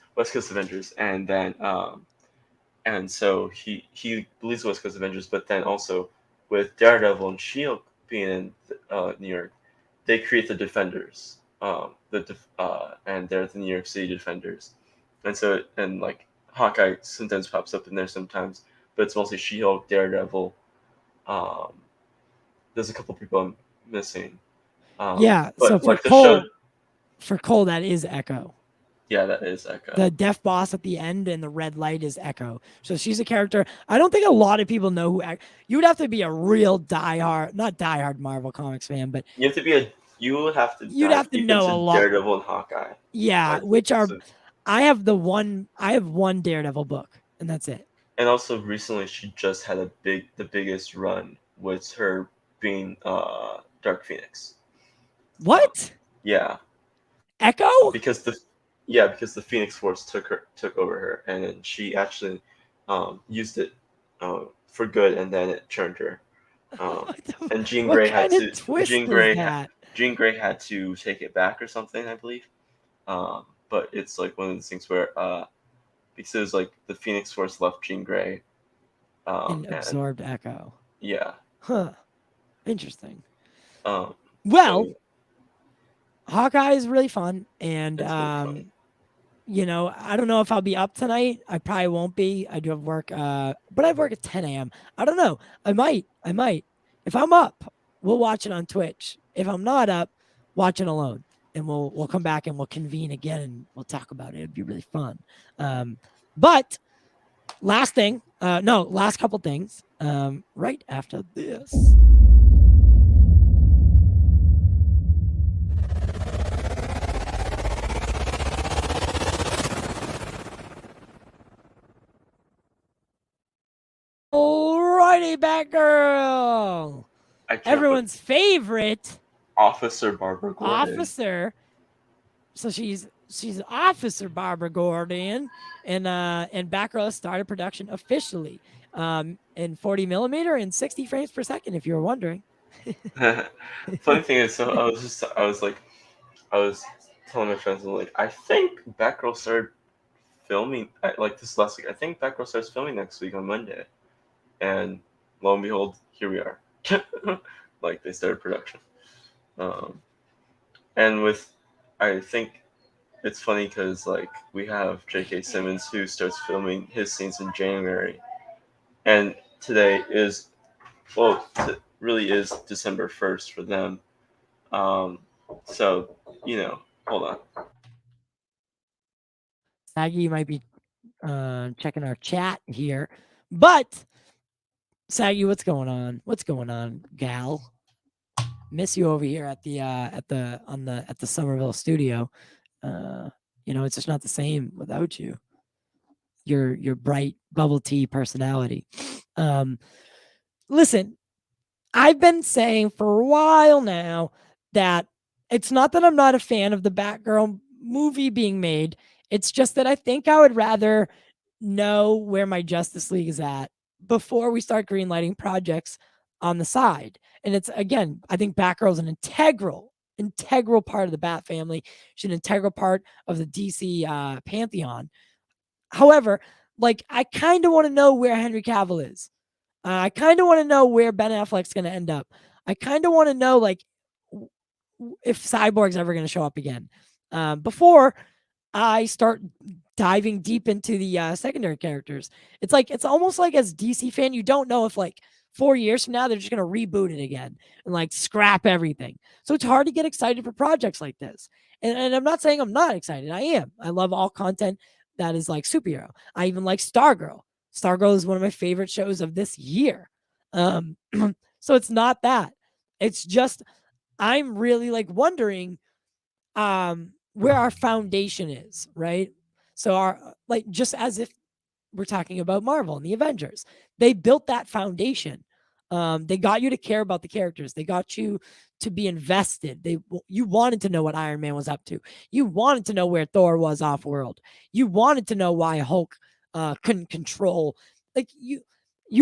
and then and so he believes West Coast Avengers, but then also with Daredevil and Shield being in New York, they create the Defenders, and they're the New York City Defenders, and so Hawkeye sometimes pops up in there sometimes, but it's mostly She-Hulk, Daredevil. There's a couple people I'm missing. So for Cole, that is Echo. Yeah, that is Echo. The deaf boss at the end and the red light is Echo. So she's a character. I don't think a lot of people know who. You would have to be a real not diehard Marvel Comics fan, but you'd have to know a lot. Daredevil and Hawkeye. Yeah, I have one Daredevil book, and that's it. And also recently, she just had the biggest run with her being Dark Phoenix. What? Yeah. Echo? Because the Phoenix Force took over her, and then she actually used it for good, and then it turned her. And Jean Grey had to take it back or something, I believe. But it's one of those things where because the Phoenix Force left Jean Grey and absorbed Echo. Yeah. Huh. Interesting. Well, Hawkeye is really fun, and I don't know if I'll be up tonight. I probably won't be. I do have work, but I have work at 10 a.m. I don't know. I might. If I'm up, we'll watch it on Twitch. If I'm not up, watch it alone, and we'll come back and we'll convene again and we'll talk about it. It'd be really fun. But last couple things. Right after this. Friday, Batgirl. Everyone's favorite Officer Barbara Gordon. officer. So she's Officer Barbara Gordon, and Batgirl has started production officially in 40 millimeter and 60 frames per second. If you were wondering. Funny thing is, so I was telling my friends, like, I think Batgirl started filming like this last week. I think Batgirl starts filming next week on Monday, and lo and behold, here we are. Like, they started production, and I think it's funny because like we have J.K. Simmons who starts filming his scenes in January, and today is really is December 1st for them. So hold on. Saggy, you might be checking our chat here, but Saggy, what's going on? What's going on, gal? Miss you over here at the Somerville studio. It's just not the same without you. Your bright bubble tea personality. Listen, I've been saying for a while now that it's not that I'm not a fan of the Batgirl movie being made. It's just that I think I would rather know where my Justice League is at before we start greenlighting projects on the side. And it's, again, I think Batgirl is an integral part of the Bat family. She's an integral part of the DC pantheon. However, like, I kind of want to know where Henry Cavill is. I kind of want to know where Ben Affleck's going to end up. I kind of want to know, like, if Cyborg's ever going to show up again before I start diving deep into the secondary characters. It's almost like, as DC fan, you don't know if like 4 years from now they're just going to reboot it again and like scrap everything. So it's hard to get excited for projects like this. And I'm not saying I'm not excited. I am. I love all content that is like superhero. I even like Stargirl. Stargirl is one of my favorite shows of this year. So it's not that. It's just I'm really like wondering where our foundation is, right? So our, like, just as if we're talking about Marvel and the Avengers, they built that foundation. They got you to care about the characters. They got you to be invested. You wanted to know what Iron Man was up to. You wanted to know where Thor was off world. You wanted to know why Hulk couldn't control. Like, you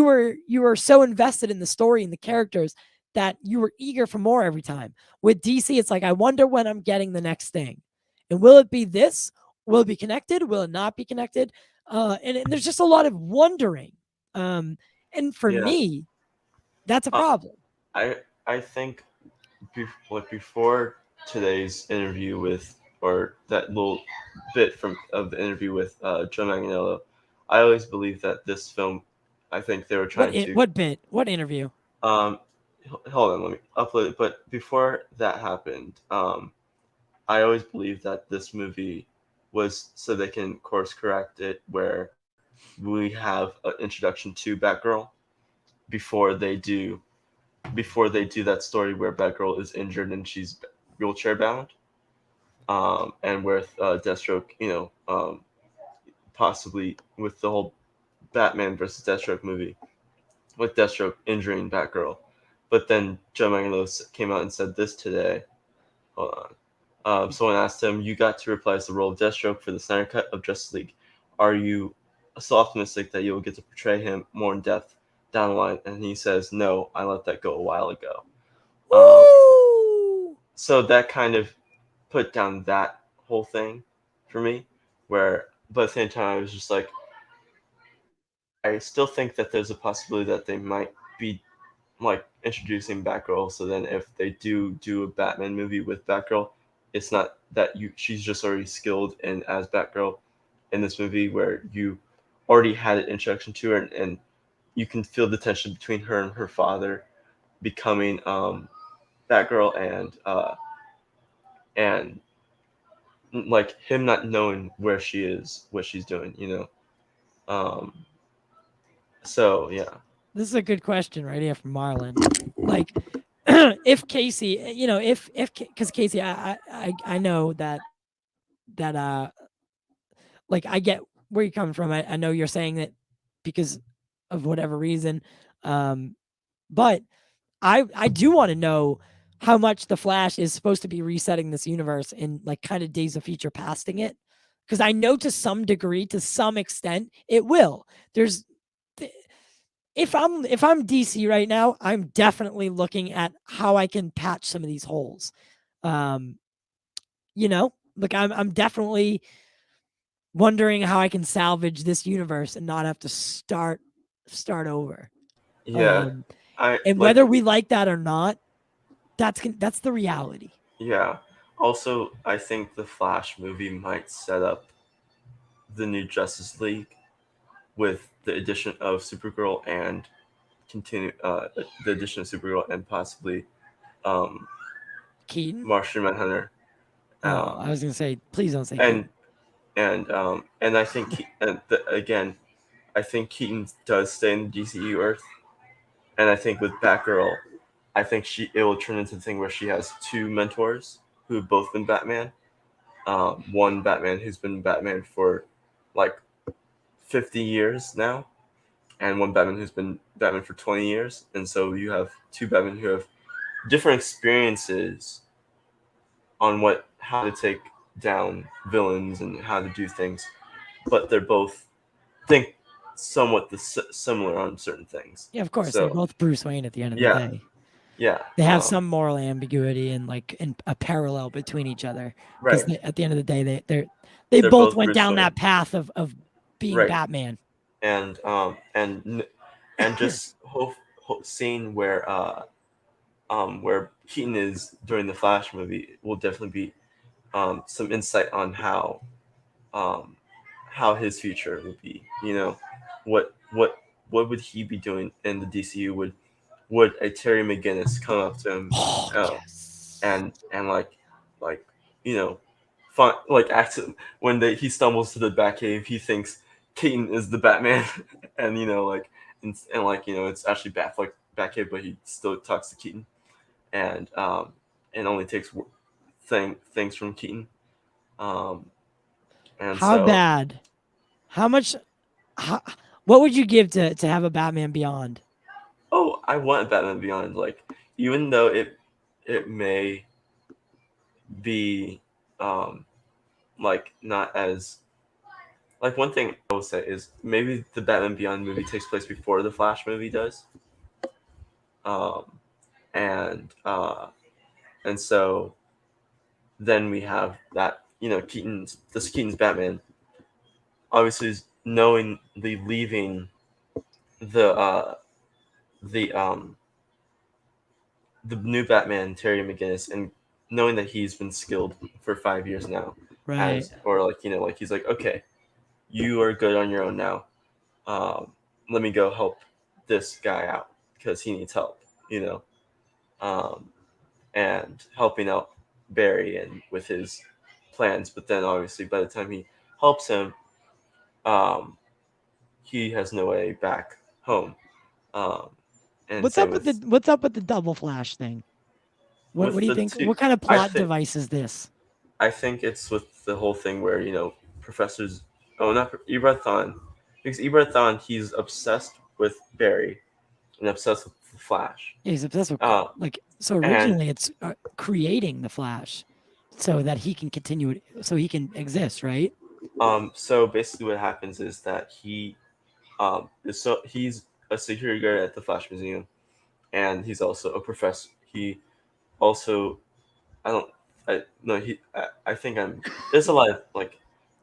were so invested in the story and the characters that you were eager for more every time. With DC, it's like, I wonder when I'm getting the next thing. And will it be this? Will it be connected? Will it not be connected? And there's just a lot of wondering. And for me, that's a problem. I think before today's interview or that little bit of the interview with Joe Manganiello, I always believed that this film, I think they were trying to... What bit? What interview? Hold on, let me upload it. But before that happened, I always believed that this movie was so they can course correct it, where we have an introduction to Batgirl before they do that story where Batgirl is injured and she's wheelchair bound, and with Deathstroke, possibly with the whole Batman versus Deathstroke movie, with Deathstroke injuring Batgirl. But then Joe Manganiello came out and said this today. Hold on. Someone asked him, "You got to reprise the role of Deathstroke for the Snyder Cut of Justice League. Are you so optimistic that you'll get to portray him more in depth down the line?" And he says, "No, I let that go a while ago." So that kind of put down that whole thing for me, but at the same time, I was just like, I still think that there's a possibility that they might be like introducing Batgirl. So then if they do a Batman movie with Batgirl, it's not that she's just already skilled in as Batgirl in this movie, where you already had an introduction to her, and you can feel the tension between her and her father becoming Batgirl, and like him not knowing where she is, what she's doing, so yeah. This is a good question right here from Marlon. Like, if Casey, because Casey, I know that like, I get where you're coming from. I know you're saying that because of whatever reason, But I do want to know how much the Flash is supposed to be resetting this universe in like kind of Days of Future Pasting it, because I know to some degree, to some extent, it will. There's if I'm DC right now, I'm definitely looking at how I can patch some of these holes. Like I'm definitely wondering how I can salvage this universe and not have to start over. Yeah, And whether we like that or not, that's the reality. Yeah. Also, I think the Flash movie might set up the new Justice League with the addition of Supergirl and the addition of Supergirl and possibly Keaton. Martian Manhunter. I was gonna say, please don't say. And I think again, I think Keaton does stay in the DCU Earth, and I think with Batgirl, I think it will turn into the thing where she has two mentors who have both been Batman. One Batman who's been Batman for like 50 years now, and one Batman who's been Batman for 20 years. And so you have two Batman who have different experiences on how to take down villains and how to do things, but they're both think somewhat similar on certain things. Yeah, of course. They're both Bruce Wayne at the end of the day. Yeah. They have some moral ambiguity and like a parallel between each other. Because at the end of the day, they both went down that path of being Batman. And just seeing where Keaton is during the Flash movie will definitely be some insight on how his future would be. What would he be doing in the DCU? Would a Terry McGinnis come up to him and accident when he stumbles to the Batcave, he thinks Keaton is the Batman, and it's actually Batcave, but he still talks to Keaton, and only takes things from Keaton. Bad? How much? What would you give to have a Batman Beyond? Oh, I want Batman Beyond. Like, even though it may be not as one thing I will say is maybe the Batman Beyond movie takes place before the Flash movie does. And so then we have that, Keaton's Batman obviously is knowingly leaving the new Batman, Terry McGinnis, and knowing that he's been skilled for 5 years now. Right. He's like, okay, you are good on your own now. Let me go help this guy out because he needs help, and helping out Barry and with his plans. But then obviously by the time he helps him, he has no way back home. And what's up with the double Flash thing? What do you think? What kind of plot device is this? I think it's with the whole thing where Professor's not Eberthon, because Eberthon, he's obsessed with Barry and obsessed with the Flash. Yeah, he's obsessed with so originally it's creating the Flash so that he can continue it, so he can exist, right? So basically what happens is that he's a security guard at the Flash Museum, and he's also a professor. He also there's a lot of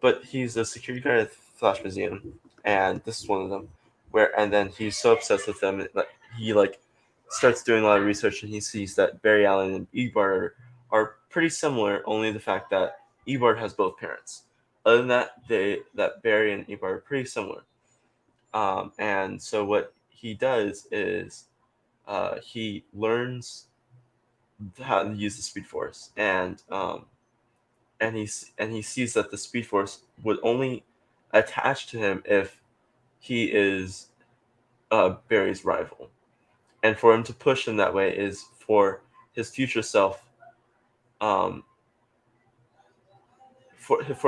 but he's a security guard at the Flash Museum, and this is one of them and then he's so obsessed with them that he starts doing a lot of research, and he sees that Barry Allen and Eobard are pretty similar, only the fact that Eobard has both parents. Other than that, Barry and Eobard are pretty similar. And so what he does is he learns how to use the Speed Force, and he sees that the Speed Force would only attach to him if he is Barry's rival, and for him to push him that way is for his future self, for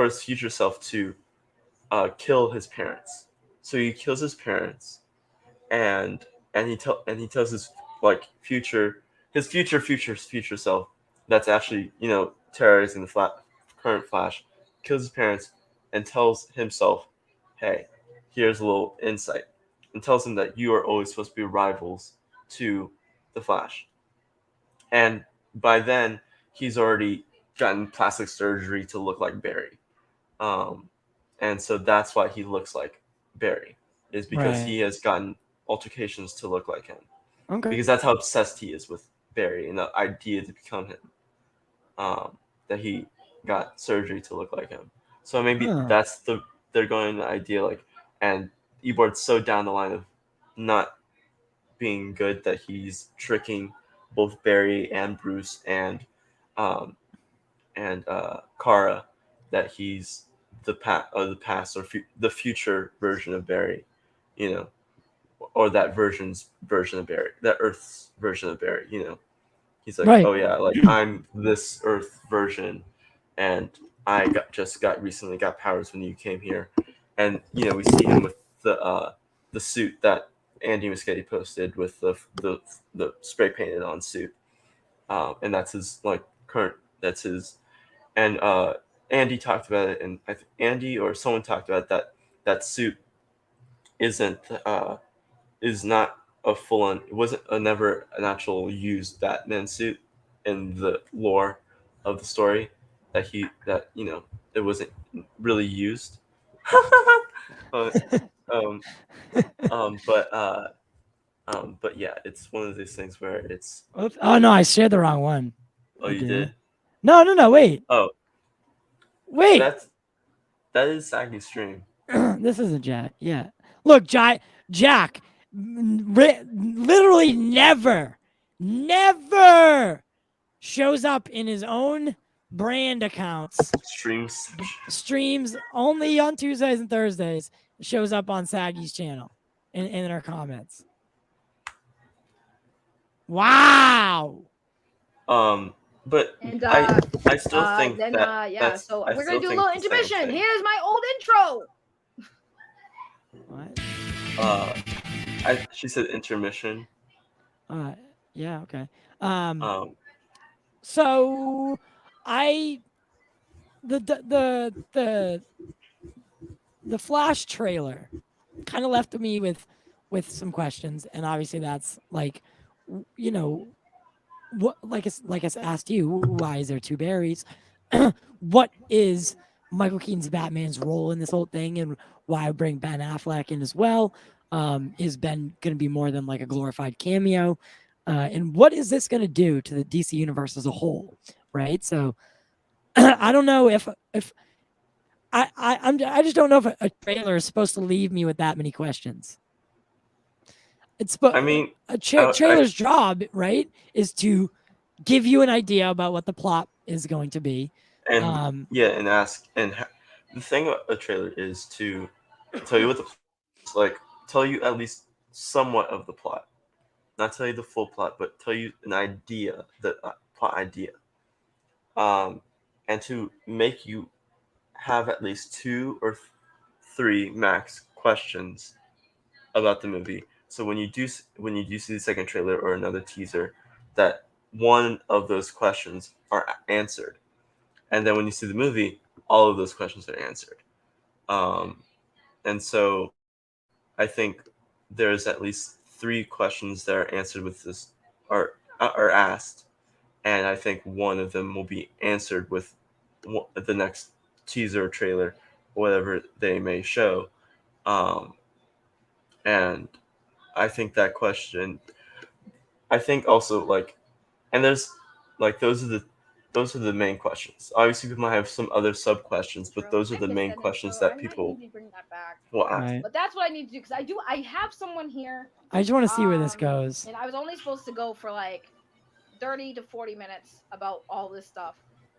his future self to kill his parents. So he kills his parents, and and he tells his like future self that's actually terrorizing the current Flash, kills his parents, and tells himself, hey, here's a little insight, and tells him that you are always supposed to be rivals to the Flash. And by then he's already gotten plastic surgery to look like Barry, and so that's why he looks like Barry, is because he has gotten altercations to look like him. Okay. Because that's how obsessed he is with Barry and the idea to become him. That he got surgery to look like him. So maybe they're going the idea like, and Ebort's so down the line of not being good that he's tricking both Barry and Bruce and Kara that he's the past or the future version of Barry, or that version of Barry, that Earth's version of Barry, He's like, oh yeah, like I'm this Earth version, and I recently got powers when you came here, and we see him with the suit that Andy Muschietti posted with the spray painted on suit, and that's his current. That's his, and Andy talked about it, and I think Andy or someone talked about that suit is not a full-on. It wasn't never an actual used Batman suit in the lore of the story. It wasn't really used. but yeah, it's one of these things where it's. Oh no, I shared the wrong one. Oh, you did? No, wait. Oh, wait. That is Zack's stream. This isn't Jack. Yeah, look, Jack. Literally never shows up in his own brand accounts. Streams only on Tuesdays and Thursdays. Shows up on Saggy's channel in our comments. Wow. But I still think that. So we're gonna do a little intermission. Here's my old intro. What? She said intermission. Yeah, okay. So the Flash trailer kind of left me with some questions, and obviously that's like, what, like I asked you, why is there two Barrys? What is Michael Keaton's Batman's role in this whole thing, and why bring Ben Affleck in as well? Is Ben going to be more than like a glorified cameo? And what is this going to do to the DC universe as a whole? Right. So I don't know if I just don't know if a trailer is supposed to leave me with that many questions. A trailer's job, right, is to give you an idea about what the plot is going to be. And and ask, and the thing about a trailer is to tell you what tell you at least somewhat of the plot. Not tell you the full plot, but tell you an idea, the plot idea. And to make you have at least 2 or 3 max questions about the movie. So when you do see the second trailer or another teaser, that one of those questions are answered. And then when you see the movie, all of those questions are answered. And so I think there's at least 3 questions that are answered with this, are asked, and I think one of them will be answered with the next teaser or trailer, whatever they may show. And I think that question, I think also and there's those are the main questions. Obviously, people might have some other sub questions, but those are the main questions that people will ask. Right. But that's what I need to do, because I have someone here. I just want to see where this goes. And I was only supposed to go for 30 to 40 minutes about all this stuff,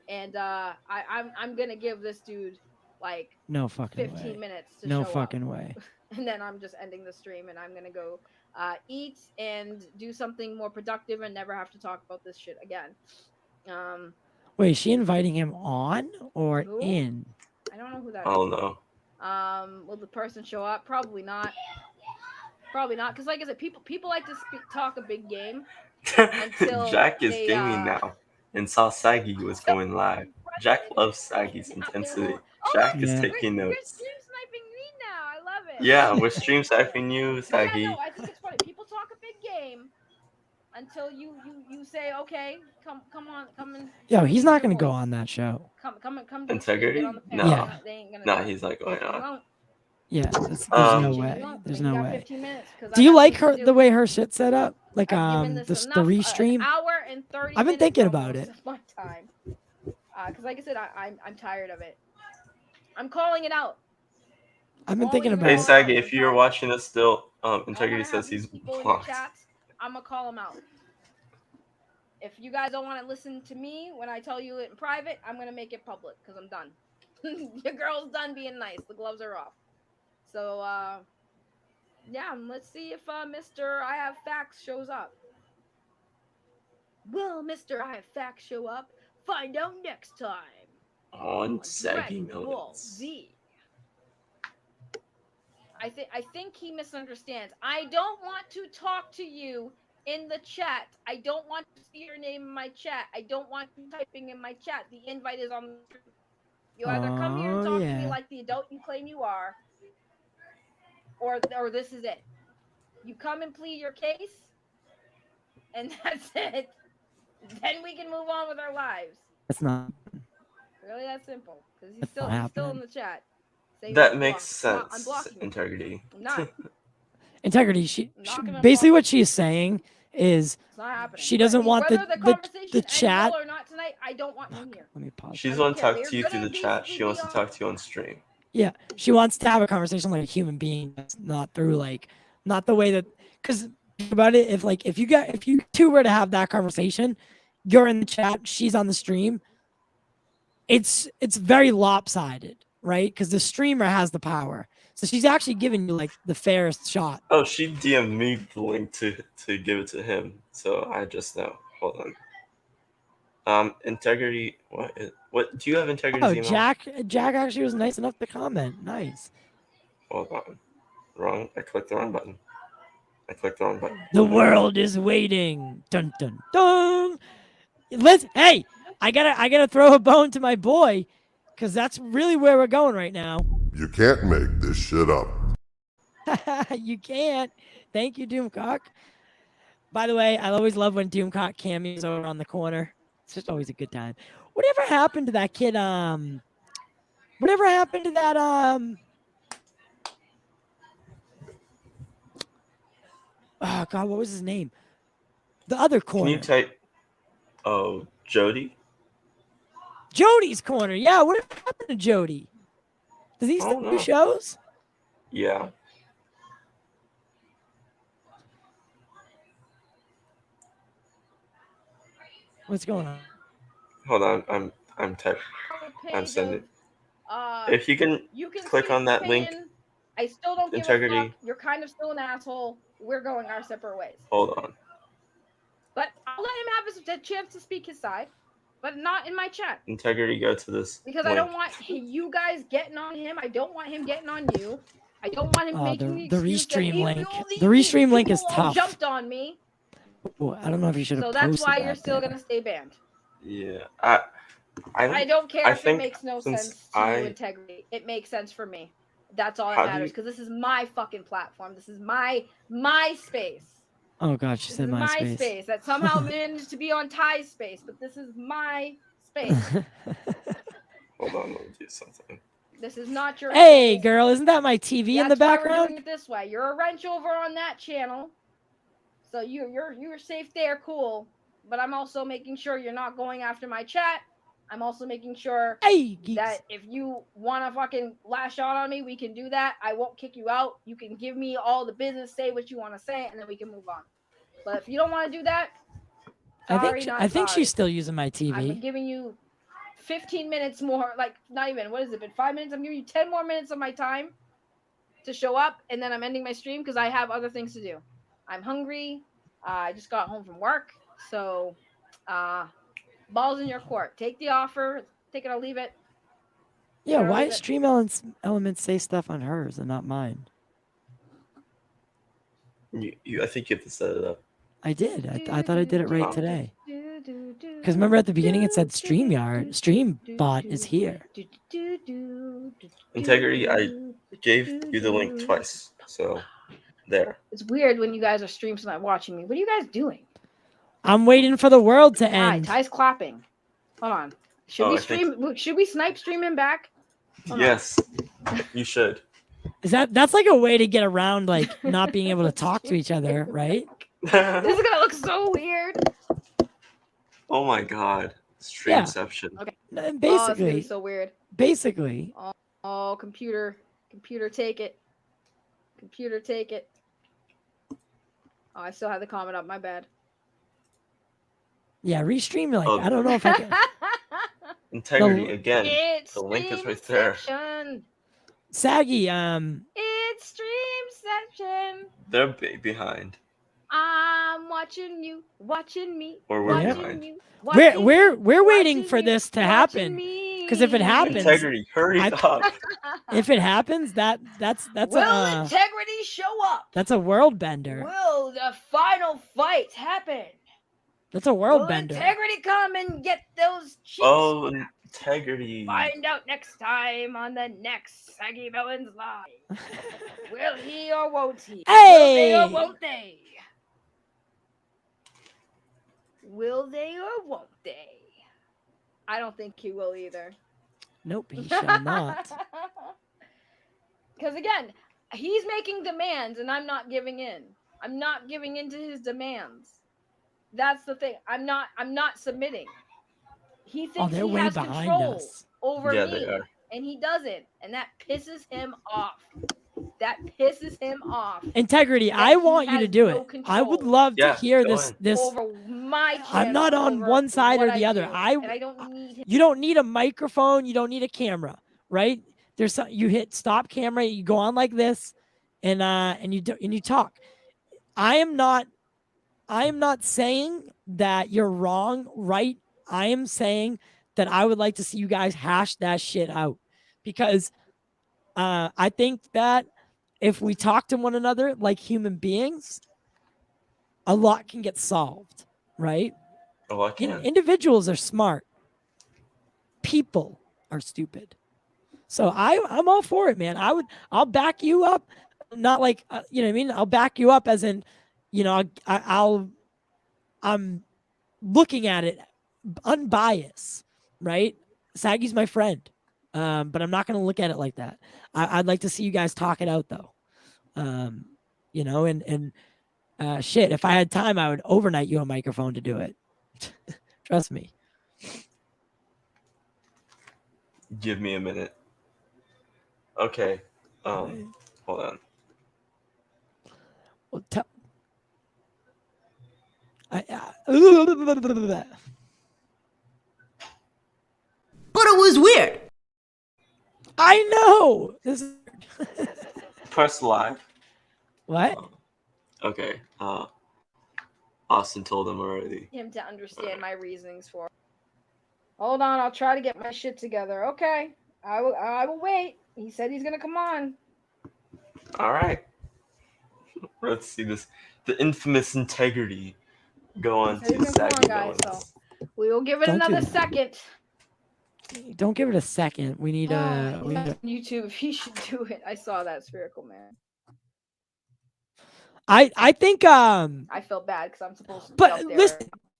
and I'm gonna give this dude no fucking 15 way. minutes to No show fucking up. way. And then I'm just ending the stream, and I'm gonna go eat and do something more productive and never have to talk about this shit again. Wait, is she inviting him on or Who? in? I don't know who that I is. don't know. Will the person show up? Probably not. Probably not, because like I said, people like to talk a big game until Jack is they, gaming now and saw Saggy was going live. Jack loves Saggy's intensity. Oh, Jack is Yeah. taking You're notes. stream sniping me now. I love it. Yeah, we're stream sniping you, Yeah, Saggy. no, I think it's funny. People talk a big game until you say, okay, come and. Yo, come he's use not your gonna go voice. on that show. Come do Integrity? get on the panel. No. Yeah. They ain't gonna. No, do it. he's not going If you on. won't, Yeah, there's no Um, way. There's you no got way. 15 minutes. Do you like her the way her shit's set up? Like I've given this the enough, restream? an hour and 30 I've been minutes thinking about almost it. of my time. Because like I said, I'm tired of it. I'm calling it out. I've been thinking about Hey, it. Saggy, if you're watching this still, Integrity I wanna says have he's these people in your blocked. chats, I'm gonna call them out. If you guys don't want to listen to me when I tell you it in private, I'm gonna make it public because I'm done. Your girl's done being nice. The gloves are off. So yeah, let's see if Mr. I Have Facts shows up. Will Mr. I Have Facts show up? Find out next time On Saggy Dragon Ball Millions. Z. I think he misunderstands. I don't want to talk to you in the chat. I don't want to see your name in my chat. I don't want you typing in my chat. The invite is on the screen. You either come here and talk to me like the adult you claim you are, or this is it. You come and plead your case, and that's it. Then we can move on with our lives. It's not. Really that simple. Because he's That's still not in happening. the chat. Saying That he's makes blocked. sense, I'm blocking him. Integrity. I'm not. Integrity. She Not gonna basically block what she's saying is It's not happening. she doesn't want whether the conversation chat. ends well or not tonight, I don't want him here. Let me pause. She's don't want to care. talk to They're you through gonna the chat. basically She wants be to talk to you on stream. Yeah, she wants to have a conversation like a human being, not through like, not the way that. Because think about it, if you two were to have that conversation, you're in the chat, she's on the stream. It's very lopsided, right? Because the streamer has the power, so she's actually giving you like the fairest shot. Oh, she DM'd me the link to give it to him, so I just know. Hold on. Integrity. What do you have? Integrity's email? Jack actually was nice enough to comment. Nice. Hold on. Wrong. I clicked the wrong button. The world is waiting. Dun dun dun. Hey, I gotta throw a bone to my boy, because that's really where we're going right now. You can't make this shit up. You can't. Thank you, Doomcock. By the way, I always love when Doomcock cameos over on the corner. It's just always a good time. Whatever happened to that kid? Whatever happened to that? Oh God, what was his name? The other corner. Can you type? Oh, Jody. Jody's corner. Yeah, what happened to Jody? Does he still do shows? Yeah. What's going on? Hold on, I'm typing. I'm sending. If you can click on that link. I still don't give Integrity. a fuck. You're kind of still an asshole. We're going our separate ways. Hold on. But I'll let him have a chance to speak his side, but not in my chat. Integrity, go to this. Because link. I don't want you guys getting on him. I don't want him getting on you. I don't want him making the excuse that restream link. The restream link is tough. Jumped on me. Well, I don't know if you should have. So that's posted why that you're still there. gonna stay banned. Yeah, I don't care if it makes no since sense to you, Integrity. It makes sense for me. That's all that matters, because this is my fucking platform. This is my space. Oh God, she said my space. Space that somehow managed to be on Ty's space, but this is my space. Hold on, let me do something. This is not your. Hey, space. girl, isn't that my TV in the That's why we're background? doing it this way. You're a wrench over on that channel, so you're safe there, cool. But I'm also making sure you're not going after my chat. I'm also making sure that if you want to fucking lash out on me, we can do that. I won't kick you out. You can give me all the business, say what you want to say, and then we can move on. But if you don't want to do that, I think she's still using my TV. I'm giving you 15 minutes more, like not even, what has it been, 5 minutes? I'm giving you 10 more minutes of my time to show up, and then I'm ending my stream because I have other things to do. I'm hungry. I just got home from work, so ball's in your court. Take the offer, take it or leave it. Yeah, why does Stream Elements say stuff on hers and not mine? I think you have to set it up. I did. I thought I did it right today. Because remember at the beginning it said Streambot is here. Integrity, I gave you the link twice. So, there. It's weird when you guys are streams not watching me. What are you guys doing? I'm waiting for the world to end. Ty's clapping. Hold on. Should we stream? Should we snipe streaming back? Yes, you should. That's like a way to get around like not being able to talk to each other, right? This is gonna look so weird. Oh my god, Streamception. Yeah. Okay. Basically, it's gonna be so weird. Basically. Oh, computer, take it. Computer, take it. Oh, I still have the comment up. My bad. Yeah, restream. Like I don't know if I can. Integrity again. The link is right there. Saggy, It's Streamception. They're behind. I'm watching you, watching me. Or we're behind. We're waiting for this to happen. Because if it happens, Integrity, hurry up. If it happens, that's will integrity show up? That's a world bender. Will the final fight happen? That's a world will bender. Integrity come and get those cheeks? Oh, Integrity. Find out next time on the next Saggy Villains Live. Will he or won't he? Hey! Will they or won't they? Will they or won't they? I don't think he will either. Nope, he shall not. Because again, he's making demands and I'm not giving in. I'm not giving in to his demands. That's the thing. I'm not submitting. He thinks he has control over me, and he doesn't, and that pisses him off. Integrity, I want you to do it. I would love to hear this. Over my channel, I'm not on one side or the other. I don't need him. You don't need a microphone. You don't need a camera, right? You hit stop camera. You go on like this, and you talk. I am not saying that you're wrong, right? I am saying that I would like to see you guys hash that shit out, because I think that if we talk to one another like human beings, a lot can get solved, right? A lot can. Individuals are smart. People are stupid. So I'm all for it, man. I'll back you up. Not like you know what I mean. I'll back you up as in, you know, I'm looking at it unbiased, right? Saggy's my friend, but I'm not going to look at it like that. I'd like to see you guys talk it out, though. You know, and shit, if I had time, I would overnight you a microphone to do it. Trust me. Give me a minute. Okay. Hold on. Well, but it was weird. I know. Press live. What? Okay. Austin told him already. Him to understand my reasonings for it. Hold on, I'll try to get my shit together. Okay. I will wait. He said he's gonna come on. All right. Let's see this. The infamous Integrity go on to Saggy guys, so we will give it another second. Don't give it a second. We need a YouTube. He should do it. I saw that, Spherical Man. I think I felt bad because I'm supposed to. But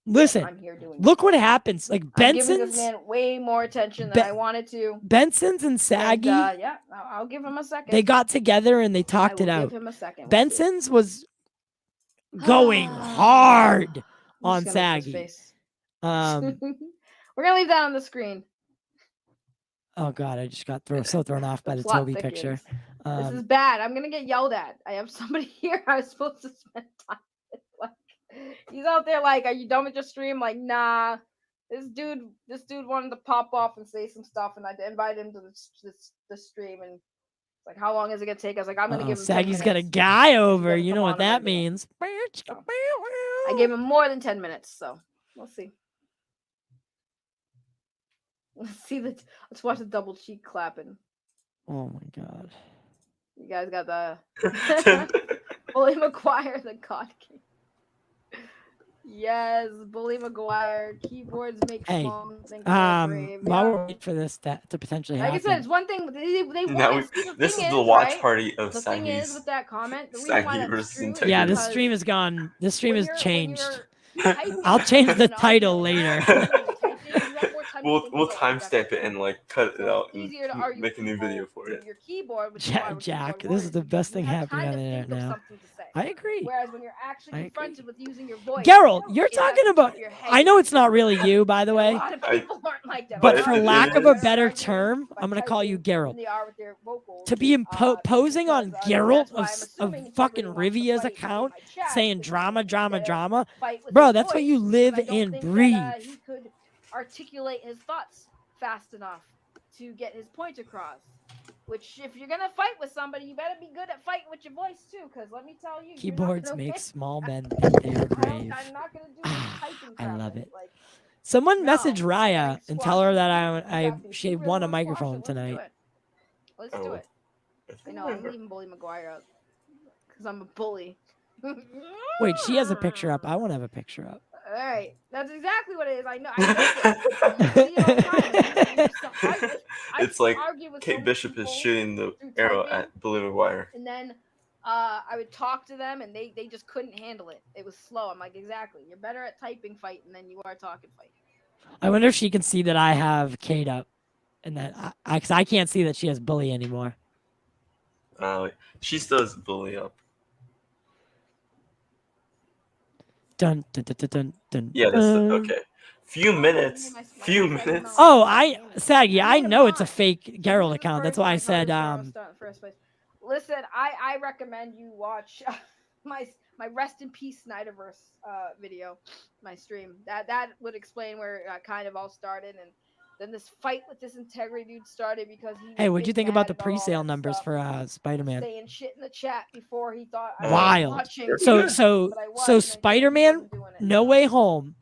listen. I'm here doing. Look what happens. Like Benson's. I'm giving this man way more attention than I wanted to. Benson's and Saggy. And, yeah, I'll give him a second. They got together and they talked it out. Give him a second. Benson's was going hard on Saggy. We're gonna leave that on the screen. Oh God, I just got so thrown off by the Toby picture. This is bad. I'm gonna get yelled at. I have somebody here I was supposed to spend time with. Like, he's out there like, are you done with your stream? Like, nah. This dude wanted to pop off and say some stuff, and I invited him to the stream. And it's like, how long is it gonna take? I was like, I'm gonna give him. Saggy's got a guy over. You know what that means? I gave him more than 10 minutes, so we'll see. Let's watch the double cheek clapping. Oh my God. You guys got the Bully McGuire, the God King. Yes, Bully McGuire. Keyboards make Hey, small things more brave. while Yeah. we're waiting for this to potentially Like I happen. said, it's one thing they Now want. See, the this thing is the is, watch right? party of The thing is Saggy's. with that comment, the reason why Saggy that's versus true is Integrity. Yeah, this because stream is gone. This stream when is you're- changed. when you're typing I'll change the an title argument, later. when you're typing, you have more time to think We'll about what you have to timestamp it and like cut it So out it's and easier to argue make a new people video for through it. your keyboard, which is why we're Jack, keyboard this is the warriors, best because thing you have happening time on the to internet think of now. something to say. I agree. Whereas when you're actually I agree. confronted with using your voice, Geralt, you're it's at talking the about. top of your head. I know it's not really you, by the A way. lot of people aren't like that. But A lot for of lack people of a are better arguing term, by I'm gonna call you typing Geralt. than they are with their vocals. To be posing on because, Geralt that's why I'm of assuming fucking Integrity wants Rivia's to fight in account, my chat saying with drama, me drama, instead of drama, fight with bro. his That's why voice, you because live I don't and think breathe. that, he could articulate his thoughts fast enough to get his point across. Which, if you're gonna fight with somebody, you better be good at fighting with your voice too. Because let me tell you, Keyboards you're not gonna make win. small men think they are brave. I'm not gonna do this typing I crap. love it. Like, Someone no, message Raya like, and squash tell her it. that Exactly. If she you really won a wanna squash microphone it, let's do tonight. it. Let's do it. I know, I'm leaving Bully McGuire out. Because I'm a bully. Wait, she has a picture up. I want to have a picture up. Alright, that's exactly what it is. I know. I know this. You see it all the time. It's like argue with so Kate many Bishop is people shooting the through arrow typing, at Bully McGuire. and then I would talk to them, and they just couldn't handle it. It was slow. I'm like, exactly. You're better at typing fighting than you are talking fighting. I wonder if she can see that I have Kate up, and that because I can't see that she has Bully anymore. She still has Bully up. Dun dun dun dun dun. dun Yeah, that's okay. Few minutes. Oh, Saggy, I know it's a fake Geralt account. That's why I said Listen, I recommend you watch my Rest in Peace Snyderverse video, my stream. That would explain where it kind of all started, and then this fight with this Integrity dude started because he. Hey, what'd you think about the all pre-sale that numbers stuff, for Spider-Man? saying shit in the chat before he thought I was Wild. watching. So Spider-Man No Way Home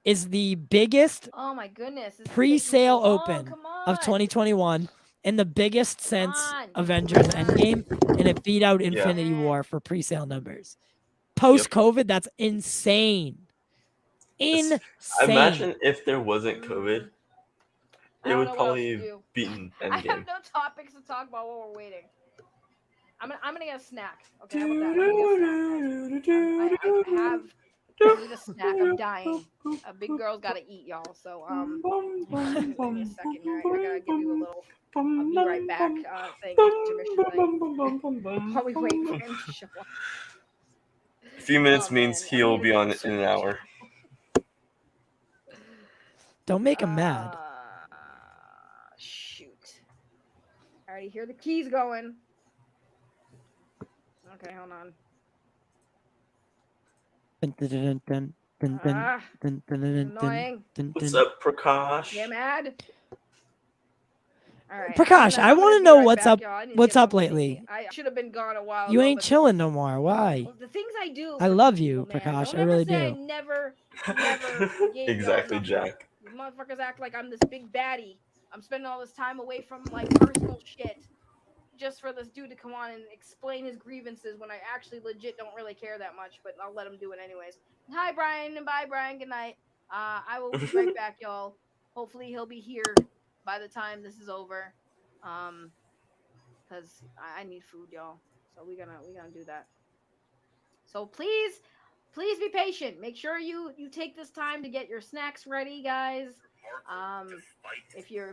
is the biggest Oh my goodness! pre-sale open of 2021 and the biggest since Avengers Endgame, and it beat out Infinity War for pre-sale numbers. Post-COVID, that's insane. Insane. Imagine if there wasn't COVID, it would probably have beaten I have Endgame. no topics to talk about while we're waiting. I'm gonna get a snack. Okay, how about that? I'm gonna get a snack. I need a snack. I'm dying. A big girl's gotta eat, y'all. So give me a second here. I gotta give you a little. I'll be right back. Thank you, intermission. While we wait for him to show up. A few minutes means he'll be on in an hour. Don't make him mad. Shoot. I already hear the keys going. Okay, hold on. Annoying. What's up, Prakash? You mad? All right. Prakash, I want to know what's up. What's up lately? I should have been gone a while. You ain't chilling no more. Why? Well, the things I do. I love you, Prakash. I really do. I never gave Exactly, y'all Jack. You motherfuckers act like I'm this big baddie. I'm spending all this time away from like personal shit just for this dude to come on and explain his grievances when I actually legit don't really care that much, but I'll let him do it anyways. Hi, Brian, and bye, Brian. Good night. I will be right back, y'all. Hopefully he'll be here by the time this is over. Because I need food, y'all. So we're gonna do that. So please be patient. Make sure you take this time to get your snacks ready, guys. If you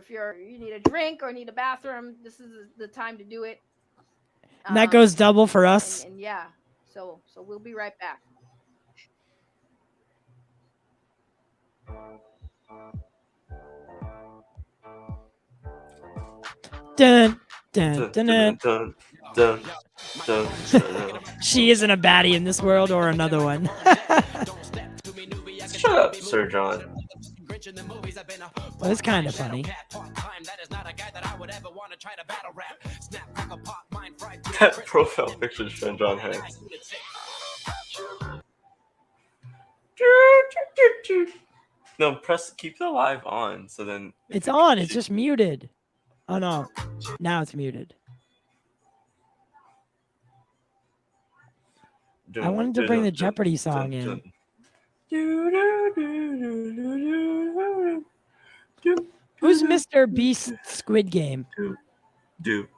need a drink or need a bathroom, this is the time to do it. And that goes double for us. And yeah, so we'll be right back. Dun, dun, dun, dun. Dun, dun, dun, dun. She isn't a baddie in this world or another one. Shut up, Sir John. Well, it's kind of funny. That profile picture is Sir John Hanks. No, keep the live on, so then... It's on, it's just muted. Oh no, now it's muted. I wanted to bring the Jeopardy song in. Who's Mr. Beast Squid Game? Dude.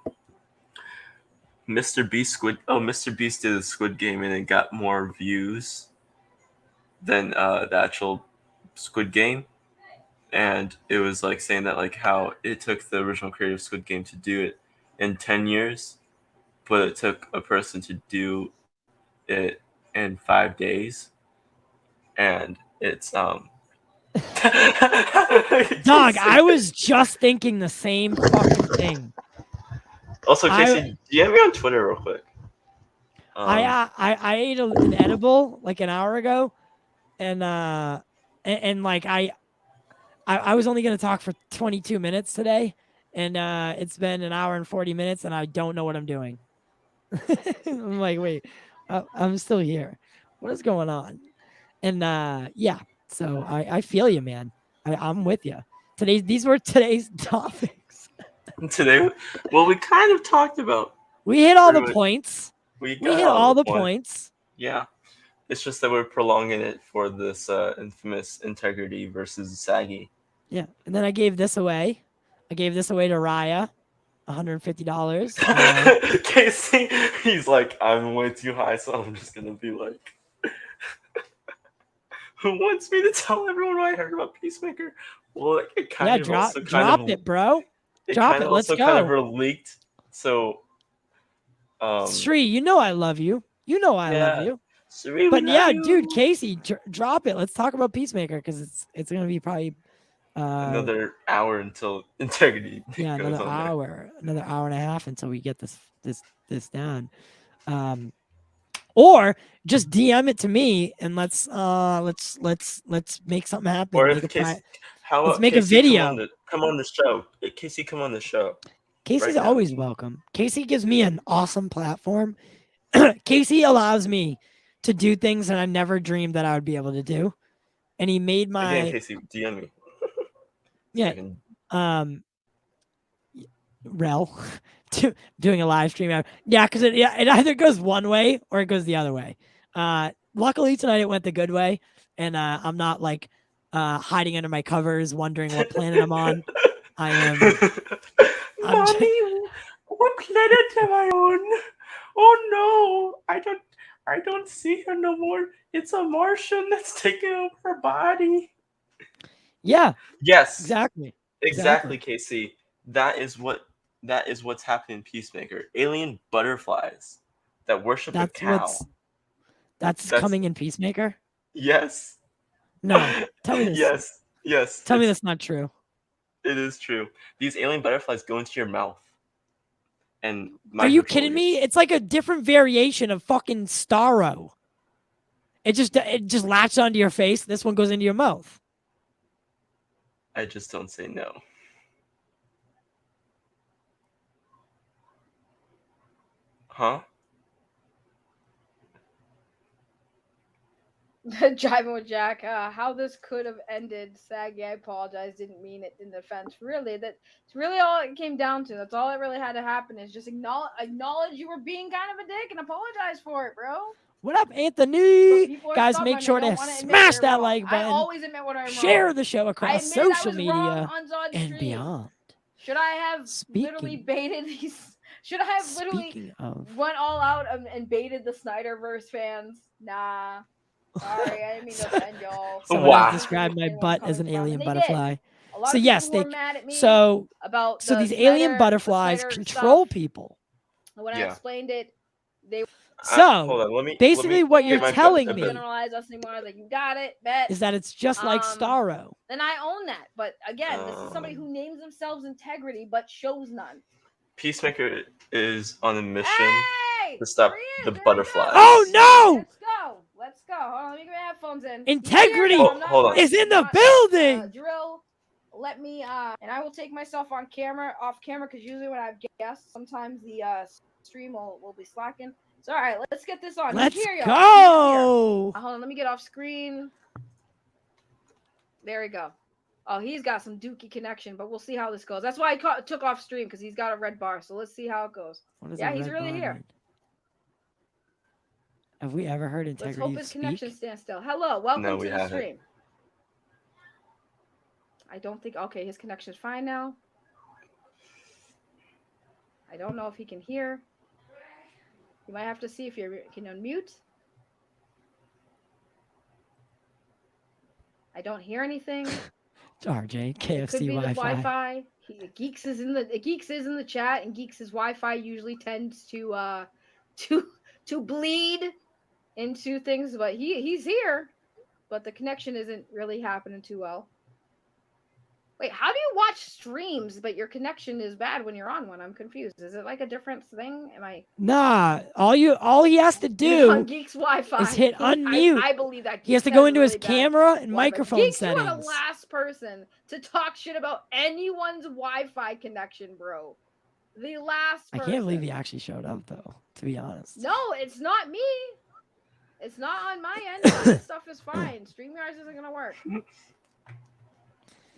Mr. Beast Mr. Beast did a Squid Game and it got more views than the actual Squid Game. And it was like saying that like how it took the original creator of Squid Game to do it in 10 years, but it took a person to do it in 5 days. And it's Dog, I was just thinking the same fucking thing. Also, Casey, DM me on Twitter real quick. I ate an edible like an hour ago, and like I was only gonna talk for 22 minutes today, and it's been an hour and 40 minutes, and I don't know what I'm doing. I'm like, wait, I'm still here. What is going on? And yeah, so I feel you, man. I'm with you. These were today's topics. Today, well, we kind of talked about. We hit all the points. We hit all the points. Yeah, it's just that we're prolonging it for this infamous integrity versus saggy. Yeah, and then I gave this away. I gave this away to Raya, $150. Casey, he's like, I'm way too high, so I'm just gonna be like, who wants me to tell everyone what I heard about Peacemaker? Well, it kind of drop it, bro. Drop it. Let's go. Kind of leaked. So, Sri, you know I love you. You know I love you. Sri, but yeah, dude, Casey, drop it. Let's talk about Peacemaker because it's gonna be probably another hour until integrity. Yeah, another hour and a half until we get this down. Or just DM it to me and let's make something happen. Or let's make Casey, a video. Come on the show. Casey, come on the show. Casey's always welcome. Casey gives me an awesome platform. Casey allows me to do things that I never dreamed that I would be able to do. And he made my Again, Casey, DM me. Yeah. Rel doing a live stream. Yeah, because it either goes one way or it goes the other way. Luckily tonight it went the good way, and I'm not like hiding under my covers wondering what planet I'm on. I am. Mommy, what planet am I on? Oh no, I don't see her no more. It's a Martian that's taking over her body. Yeah. Yes. Exactly, Casey. That is what's happening in Peacemaker. Alien butterflies that worship a cow. That's coming in Peacemaker? Yes. No. Tell me this. Yes. Tell me that's not true. It is true. These alien butterflies go into your mouth. And are you kidding me? It's like a different variation of fucking Starro. It just latches onto your face. This one goes into your mouth. I just don't say no. Huh? Driving with Jack. How this could have ended, Saggy. I apologize. Didn't mean it in defense. Really, that's really all it came down to. That's all that really had to happen is just acknowledge you were being kind of a dick and apologize for it, bro. What up, Anthony? Guys, make sure to smash that like button. I always admit when I'm wrong. Share the show across social media and beyond. Should I have literally baited these? Should I have literally went all out and baited the Snyderverse fans? Nah. Sorry, I didn't mean to offend y'all. Someone else described my butt as an alien butterfly. So yes, so these alien butterflies control people. When I explained it, they. So basically, what you're telling me generalize us anymore. Like you got it, bet is that it's just like Starro. Then I own that. But again, this is somebody who names themselves integrity but shows none. Peacemaker is on a mission to stop the butterflies. Oh no! Let's go. Hold on, let me get my headphones in. Integrity is in the building. Drill. Let me and I will take myself off camera because usually when I have guests, sometimes the stream will be slacking. So all right, let's get this on. Let's go. Hold on, let me get off screen. There we go. Oh, he's got some dookie connection, but we'll see how this goes. That's why I took off stream because he's got a red bar. So let's see how it goes. Yeah, he's really here. Have we ever heard Let's integrity hope his speak? connection stands still. Hello, welcome No, to we the haven't. stream. I don't think. Okay, his connection's fine now. I don't know if he can hear. You might have to see if you can unmute. I don't hear anything. RJ, It KFC could be the Wi-Fi. Wi-Fi. Geeks is in the chat, and Geeks' Wi-Fi usually tends to bleed into things, but he's here, but the connection isn't really happening too well. Wait, how do you watch streams but your connection is bad when you're on one? I'm confused. Is it like a different thing? Am I? Nah, all he has to He's on do Geeks Wi-Fi. is hit unmute. I believe that He has Geeks to go a into his really bad camera and Wi-Fi. microphone Geeks, settings. you are the last person to talk shit about anyone's Wi-Fi connection, bro. The last person. I can't believe he actually showed up, though, to be honest. No, it's not me. It's not on my end. My stuff is fine. StreamYard isn't gonna work.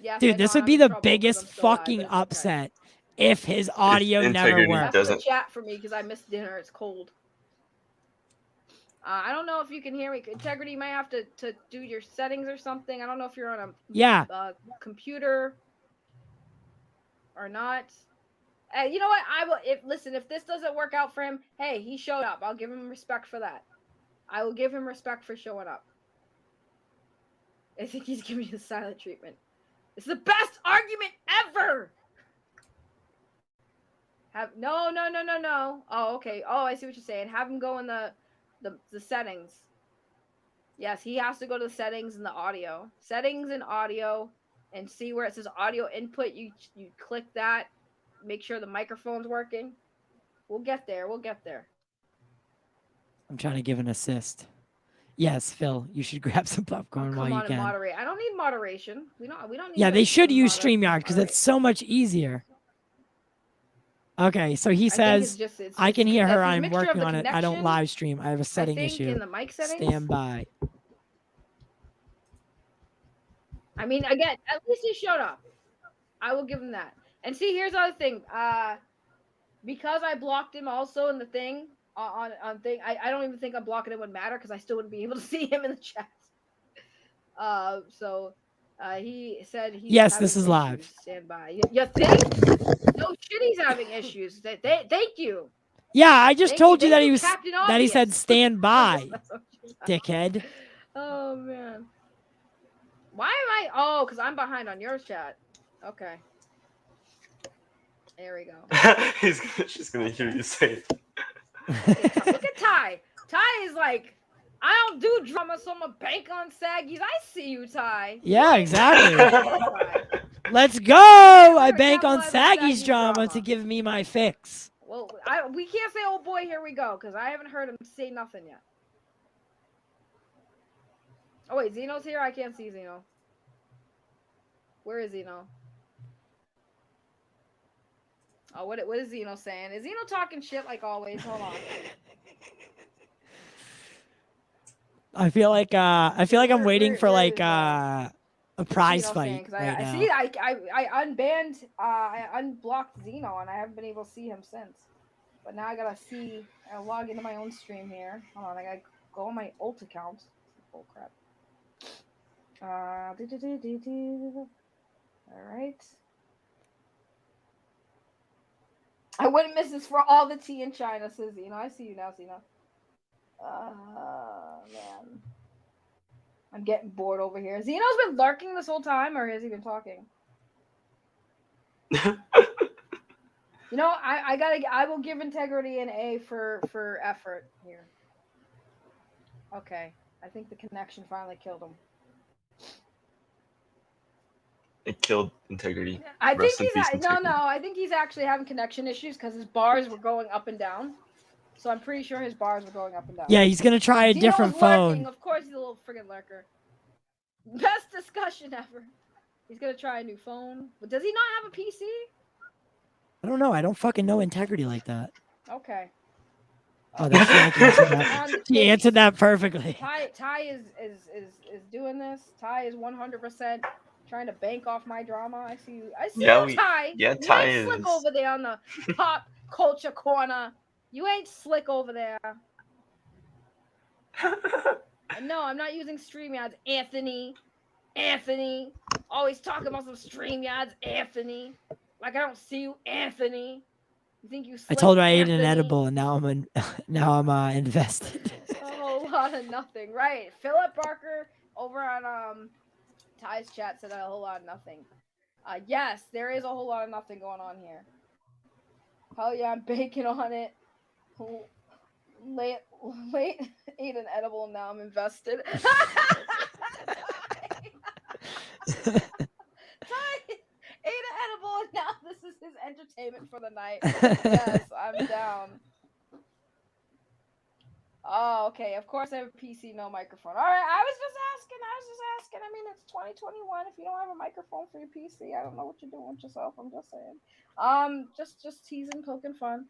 Yes, Dude, this would be the biggest fucking upset if his audio never integrity worked. That's the chat for me because I missed dinner. It's cold. I don't know if you can hear me. Integrity, you might have to do your settings or something. I don't know if you're on a computer or not. You know what? I will. Listen, if this doesn't work out for him, hey, he showed up. I'll give him respect for that. I will give him respect for showing up. I think he's giving you the silent treatment. It's the best argument ever. No. Oh, okay. Oh, I see what you're saying. Have him go in the settings. Yes, he has to go to the settings and the audio. Settings and audio, and see where it says audio input. You click that. Make sure the microphone's working. We'll get there. I'm trying to give an assist. Yes, Phil, you should grab some popcorn while you can. Moderate. I don't need moderation. We don't need. Yeah, they should use StreamYard because it's so much easier. Okay, so he says, I can hear her. I'm working on it. I don't live stream. I have a setting issue. In the mic settings. Stand by. I mean, again, at least he showed up. I will give him that. And see, here's the other thing. Because I blocked him also in the thing on thing. I don't even think I'm blocking it would matter because I still wouldn't be able to see him in the chat. He said he's yes, this is live. Stand by. You think? No shit, he's having issues. Thank you. Yeah, I just told you that he said stand by, dickhead. Oh man. Why am I? Oh, because I'm behind on your chat. Okay. There we go. She's gonna hear you say it. Look at Ty. Ty is like, I don't do drama, so I'm gonna bank on Saggies. I see you, Ty. Yeah, exactly. Let's go. I bank on Saggy's drama to give me my fix. Well, we can't say, oh boy, here we go, because I haven't heard him say nothing yet. Oh wait, Zeno's here? I can't see Zeno. Where is Zeno? Oh, what is Zeno saying? Is Zeno talking shit like always? Hold on. I feel like I'm waiting for like a prize fight right now. I see. I unbanned. I unblocked Zeno, and I haven't been able to see him since. But now I gotta see. I log into my own stream here. Hold on. I gotta go on my ult account. Oh crap. All right. I wouldn't miss this for all the tea in China, says Zeno. I see you now, Zeno. Man. I'm getting bored over here. Zeno's been lurking this whole time, or has he been talking? You know, I will give integrity an A for effort here. Okay. I think the connection finally killed him. It killed integrity. I think he's actually having connection issues because his bars were going up and down. So I'm pretty sure his bars were going up and down. Yeah, he's gonna try a different phone. Lurking. Of course, he's a little friggin' lurker. Best discussion ever. He's gonna try a new phone. But does he not have a PC? I don't know. I don't fucking know integrity like that. Okay. Oh, that's He answered that perfectly. Ty is doing this. Ty is 100% trying to bank off my drama. I see you. Ty. Yeah, Ty is slick over there on the pop culture corner. You ain't slick over there. No, I'm not using StreamYards, Anthony. Anthony. Always talking about some StreamYards, Anthony. Like I don't see you, Anthony. You think you I slick, told her I ate Anthony? an edible, and now I'm invested. A whole lot of nothing, right? Philip Barker over on Ty's chat said a whole lot of nothing. Yes, there is a whole lot of nothing going on here. Hell yeah, I'm baking on it. Late ate an edible and now I'm invested. Ty ate an edible and now this is his entertainment for the night. Yes, I'm down. Oh, okay. Of course I have a PC, no microphone. All right, I was just asking. I mean, it's 2021. If you don't have a microphone for your PC, I don't know what you're doing with yourself. I'm just saying. Just teasing, poking fun.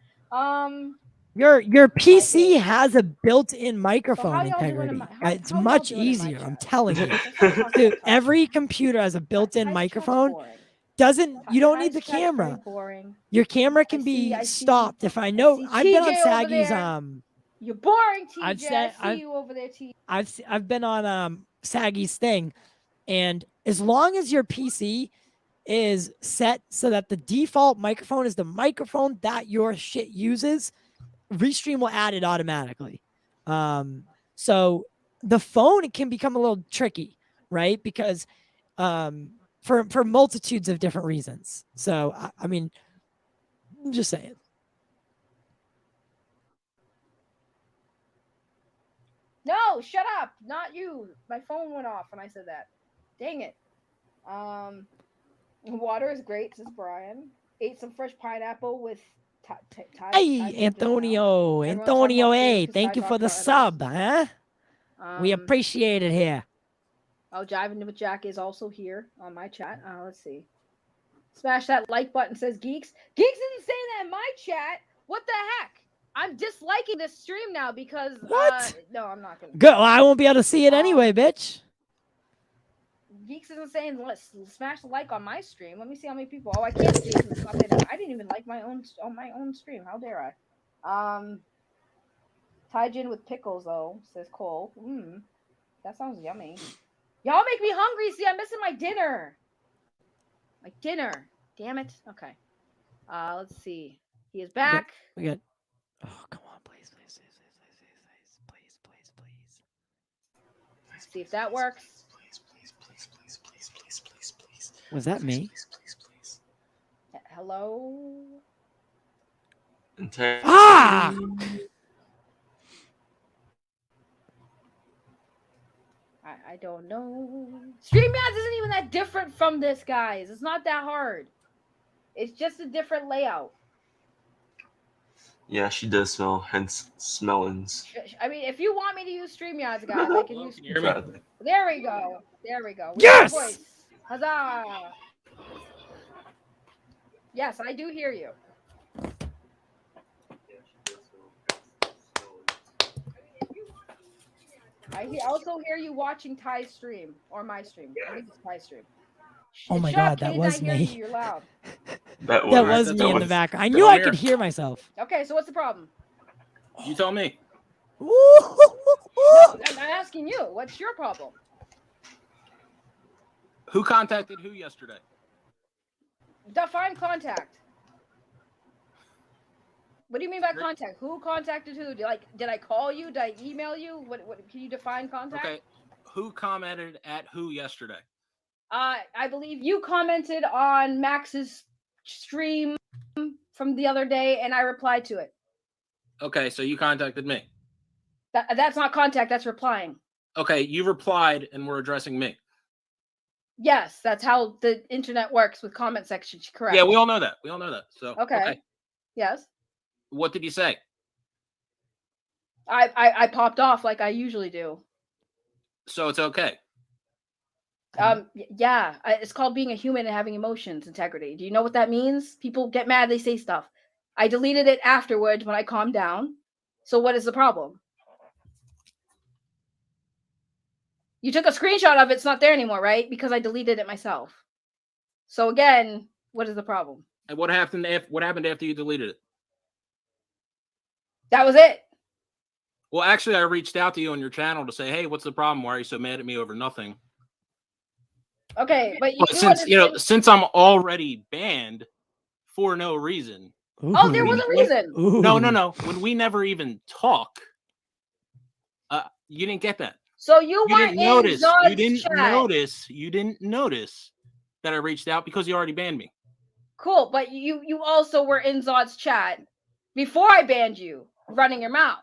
Your PC has a built-in microphone So integrity. It's much easier. I'm telling you, dude. Every computer has a built-in microphone. You don't need the camera. Your camera can be stopped. If I know, I've been on Saggy's. You're boring, TJ. I see you over there, TJ. I've been on Saggy's thing, and as long as your PC is set so that the default microphone is the microphone that your shit uses, Restream will add it automatically. So the phone, it can become a little tricky, right? Because for multitudes of different reasons. So I mean, I'm just saying. No, shut up. Not you. My phone went off when I said that. Dang it. Water is great, says Brian. Ate some fresh pineapple with Hey, Antonio. Antonio, hey, thank you for the sub, huh? We appreciate it here. Oh, Jiving with Jack is also here on my chat. Let's see. Smash that like button, says Geeks. Geeks isn't saying that in my chat. What the heck? I'm disliking this stream now because what? No, I'm not gonna. Good. Well, I won't be able to see it anyway, bitch. Geeks isn't saying let's smash the like on my stream. Let me see how many people. Oh, I can't see it. It's not there. I didn't even like my own stream. How dare I? Taijin with pickles though, says Cole. That sounds yummy. Y'all make me hungry. See, I'm missing my dinner. My dinner. Damn it. Okay. Let's see. He is back. We got. Oh, come on, please. Let's see if that works. Please. Was that me? Hello? Ah! I don't know. StreamYards isn't even that different from this, guys. It's not that hard. It's just a different layout. Yeah, she does smell, hence smellings. I mean, if you want me to use StreamYards, guys, I can use. There we go. Yes! Huzzah! Yes, I do hear you. I also hear you watching Ty's stream or my stream. I think it's Ty's stream. Oh my God, that was me. You're loud. That was me in the background. I knew I could hear myself. Okay, so what's the problem? You tell me. No, I'm asking you. What's your problem? Who contacted who yesterday? Define contact. What do you mean by contact? Who contacted who? Did I call you? Did I email you? What can you define contact? Okay. Who commented at who yesterday? I believe you commented on Max's stream from the other day, and I replied to it. Okay, so you contacted me. That's not contact. That's replying. Okay, you replied, and we're addressing me. Yes, that's how the internet works with comment sections. Correct. Yeah, we all know that. So okay. Yes. What did you say? I popped off like I usually do. So it's okay. Yeah, it's called being a human and having emotions, integrity. Do you know what that means? People get mad, they say stuff. I deleted it afterwards when I calmed down. So what is the problem? You took a screenshot of it, it's not there anymore, right? Because I deleted it myself. So again, what is the problem? And what happened after you deleted it? That was it. Well, actually, I reached out to you on your channel to say, hey, what's the problem? Why are you so mad at me over nothing? Okay, but since I'm already banned for no reason. Oh, there was a reason. No. When we never even talk, you didn't get that. So you weren't didn't notice. in Zod's You didn't chat. notice. You didn't notice that I reached out because you already banned me. Cool, but you also were in Zod's chat before I banned you, running your mouth.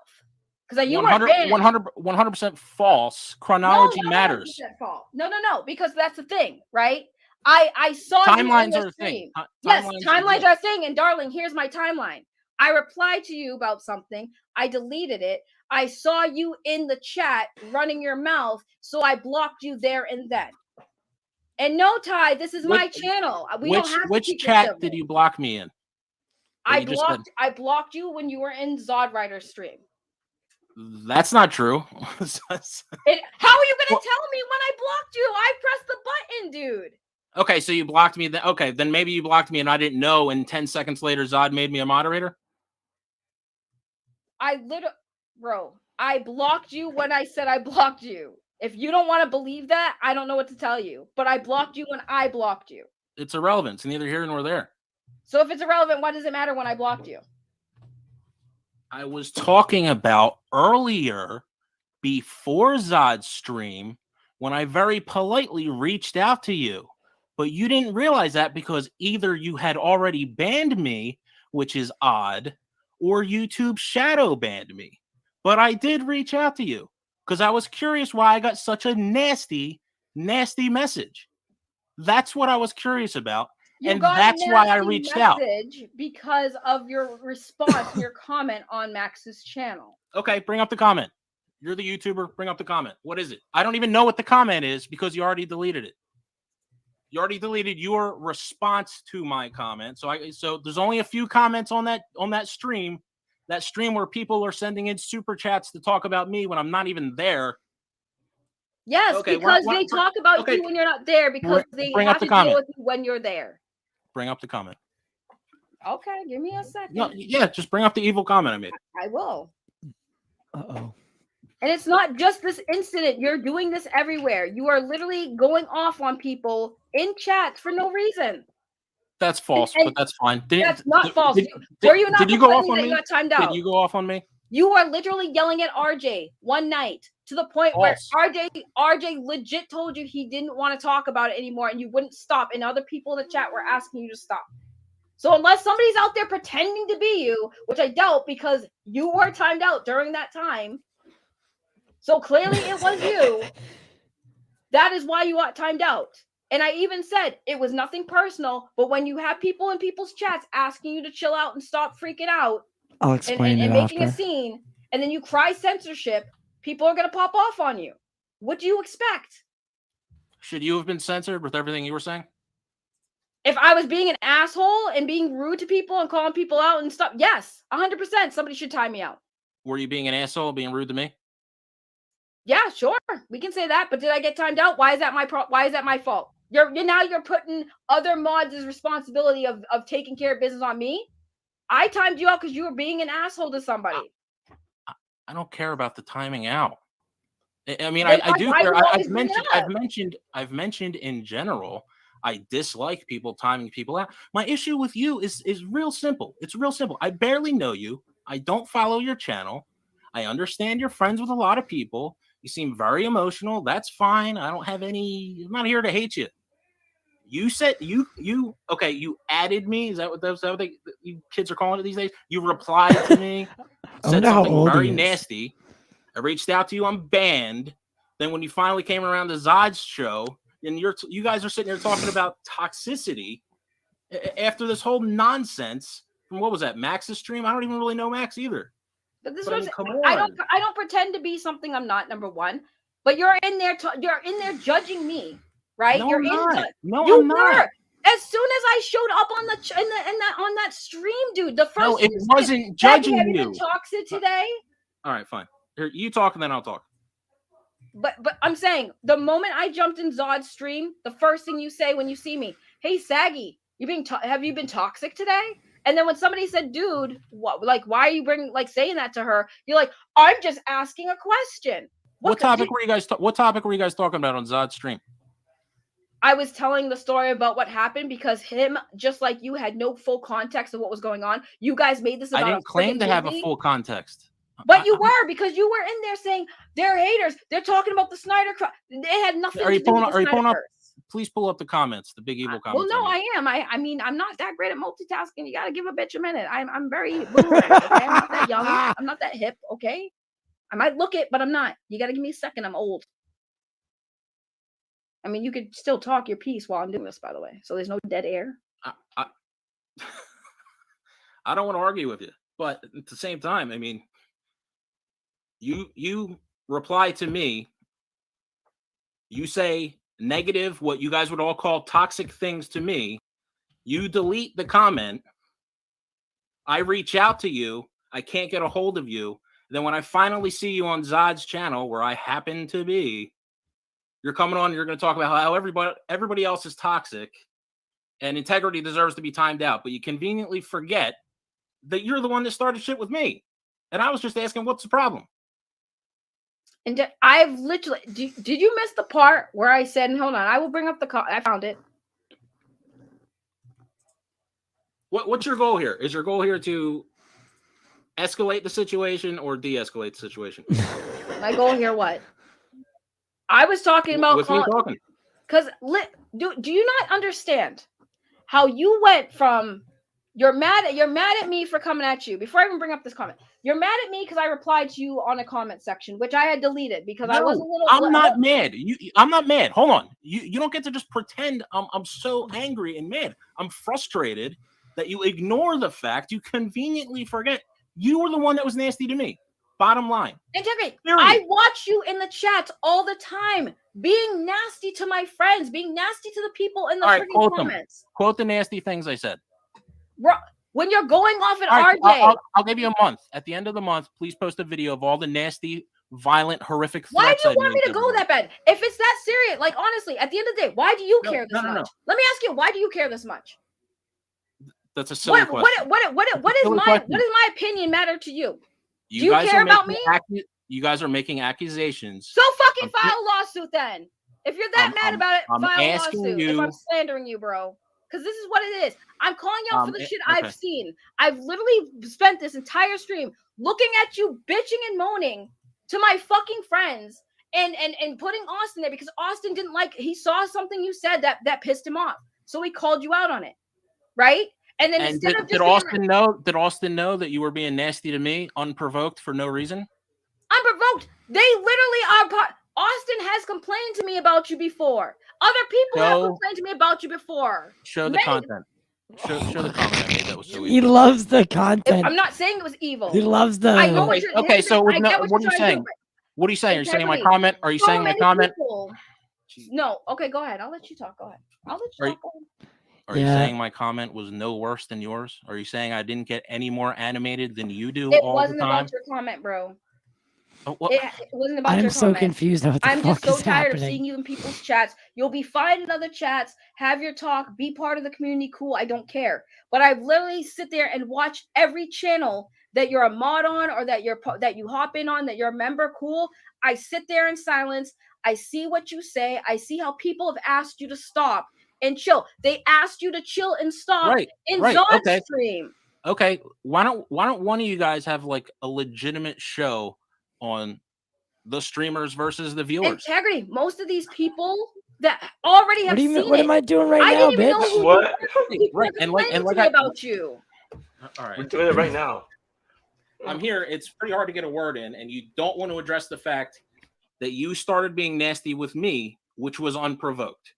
Because you were banned. 100% false. Chronology matters. No, because that's the thing, right? I saw timelines you in are the a stream. thing. Yes, timelines are a thing. And darling, here's my timeline. I replied to you about something. I deleted it. I saw you in the chat running your mouth, so I blocked you there and then. And no, Ty, this is my channel. Which chat did you block me in? I blocked you when you were in Zod Rider's stream. That's not true. How are you gonna tell me when I blocked you? I pressed the button, dude. Okay, so you blocked me. Okay, then maybe you blocked me and I didn't know. And 10 seconds later, Zod made me a moderator. Bro, I blocked you when I said I blocked you. If you don't want to believe that, I don't know what to tell you. But I blocked you when I blocked you. It's irrelevant. It's neither here nor there. So if it's irrelevant, why does it matter when I blocked you? I was talking about earlier, before Zod's stream, when I very politely reached out to you. But you didn't realize that because either you had already banned me, which is odd, or YouTube shadow banned me. But I did reach out to you because I was curious why I got such a nasty, nasty message. That's what I was curious about. And that's why I reached out. Because of your response, your comment on Max's channel. Okay, bring up the comment. You're the YouTuber. Bring up the comment. What is it? I don't even know what the comment is because you already deleted it. You already deleted your response to my comment. So there's only a few comments on that stream. That stream where people are sending in super chats to talk about me when I'm not even there. Yes, okay, because they talk about you when you're not there because they have to deal with you when you're there. Bring up the comment. Okay, give me a second. No, yeah, just bring up the evil comment I made. I will. Uh-oh. And it's not just this incident. You're doing this everywhere. You are literally going off on people in chats for no reason. That's false, but that's fine. That's not false. Were you not? Did you go off on me? You got timed out? Did you go off on me? You are literally yelling at RJ one night to the point where RJ legit told you he didn't want to talk about it anymore, and you wouldn't stop. And other people in the chat were asking you to stop. So unless somebody's out there pretending to be you, which I doubt because you were timed out during that time, so clearly it was you. That is why you got timed out. And I even said it was nothing personal, but when you have people in people's chats asking you to chill out and stop freaking out, I'll explain and it making after. a scene, and then you cry censorship, people are gonna pop off on you. What do you expect? Should you have been censored with everything you were saying? If I was being an asshole and being rude to people and calling people out and stuff, yes, 100%. Somebody should time me out. Were you being an asshole, being rude to me? Yeah, sure, we can say that. But did I get timed out? Why is that my fault? You're putting other mods' responsibility of taking care of business on me. I timed you out because you were being an asshole to somebody. I don't care about the timing out. I mean, I do care. I've mentioned in general, I dislike people timing people out. My issue with you is real simple. It's real simple. I barely know you. I don't follow your channel. I understand you're friends with a lot of people. You seem very emotional. That's fine. I'm not here to hate you. You said you added me. Is that what you kids are calling it these days? You replied to me, said something very nasty. I reached out to you. I'm banned. Then when you finally came around to Zod's show, and you guys are sitting here talking about toxicity after this whole nonsense from what was that, Max's stream? I don't even really know Max either. But this was I don't pretend to be something I'm not. Number one, but you're in there judging me. Right? No, you're I'm in not. No, you I'm were. not. As soon as I showed up on on that stream, dude, the first no, it wasn't judging have you. Have you been toxic today? All right, fine. Here, you talk and then I'll talk. But I'm saying the moment I jumped in Zod's stream, the first thing you say when you see me, hey Saggy, have you been toxic today? And then when somebody said, dude, what, like, why are you saying that to her? You're like, I'm just asking a question. What topic were you guys talking about on Zod's stream? I was telling the story about what happened because him, just like you, had no full context of what was going on. You guys made this about I didn't claim to have a full context. But you were, because you were in there saying they're haters. They're talking about the Snyder. They had nothing to do with the Snyderverse. Please pull up the comments, the big evil comments. Well, no, I am. I mean, I'm not that great at multitasking. You got to give a bitch a minute. I'm very boomerang, okay? I'm not that young. I'm not that hip, okay? I might look it, but I'm not. You got to give me a second. I'm old. I mean, you could still talk your piece while I'm doing this, by the way. So there's no dead air. I don't want to argue with you, but at the same time, I mean, you reply to me. You say negative, what you guys would all call toxic things to me. You delete the comment. I reach out to you. I can't get a hold of you. Then when I finally see you on Zod's channel, where I happen to be, you're coming on and you're going to talk about how everybody else is toxic and integrity deserves to be timed out. But you conveniently forget that you're the one that started shit with me. And I was just asking, what's the problem? And I've literally, did you miss the part where I said, hold on, I will bring up I found it. What's your goal here? Is your goal here to escalate the situation or de-escalate the situation? My goal here, what? I was talking about because do you not understand how you went from you're mad at me for coming at you before I even bring up this comment. You're mad at me because I replied to you on a comment section, which I had deleted because I was a little. I'm not mad. I'm not mad. Hold on. You don't get to just pretend I'm so angry and mad. I'm frustrated that you ignore the fact you conveniently forget you were the one that was nasty to me. Bottom line. Integrity. I watch you in the chats all the time, being nasty to my friends, being nasty to the people in the freaking comments. Quote the nasty things I said. When you're going off at RJ. I'll give you a month. At the end of the month, please post a video of all the nasty, violent, horrific threats. Why do you want me to go that bad? If it's that serious, like honestly, at the end of the day, why do you care this much? Let me ask you, why do you care this much? That's a silly question. What does my opinion matter to you? Do you care about me? You guys are making accusations. So fucking file a lawsuit then. If you're that mad about it, file a lawsuit. If I'm slandering you, bro. Because this is what it is. I'm calling you out for the shit I've seen. I've literally spent this entire stream looking at you bitching and moaning to my fucking friends and putting Austin there because Austin didn't like, he saw something you said that pissed him off. So he called you out on it. Right? And then instead of did Austin know that you were being nasty to me unprovoked for no reason? Unprovoked. They literally are Austin has complained to me about you before. Other people have complained to me about you before. Show the content. Show the comment I made. That was so He loves the content. I'm not saying it was evil. He loves the. I know what you're, okay, so what are you saying? What are you saying? Are you saying my comment? Are you saying my comment? No. Okay, go ahead. I'll let you talk. Go ahead. I'll let you talk. Are you saying my comment was no worse than yours? Are you saying I didn't get any more animated than you do all the time? It wasn't about your comment, bro. It wasn't about your comment. I'm so confused. I'm just so tired of seeing you in people's chats. You'll be fine in other chats. Have your talk. Be part of the community. Cool. I don't care. But I've literally sit there and watch every channel that you're a mod on or that you hop in on, that you're a member. Cool. I sit there in silence. I see what you say. I see how people have asked you to stop and chill. They asked you to chill and stop in Zod's stream. Okay. Why don't one of you guys have like a legitimate show on the streamers versus the viewers? Integrity. Most of these people that already have seen what am I doing right now, didn't even bitch? know What? And about you. All right. We're doing it right now. I'm here. It's pretty hard to get a word in, and you don't want to address the fact that you started being nasty with me, which was unprovoked.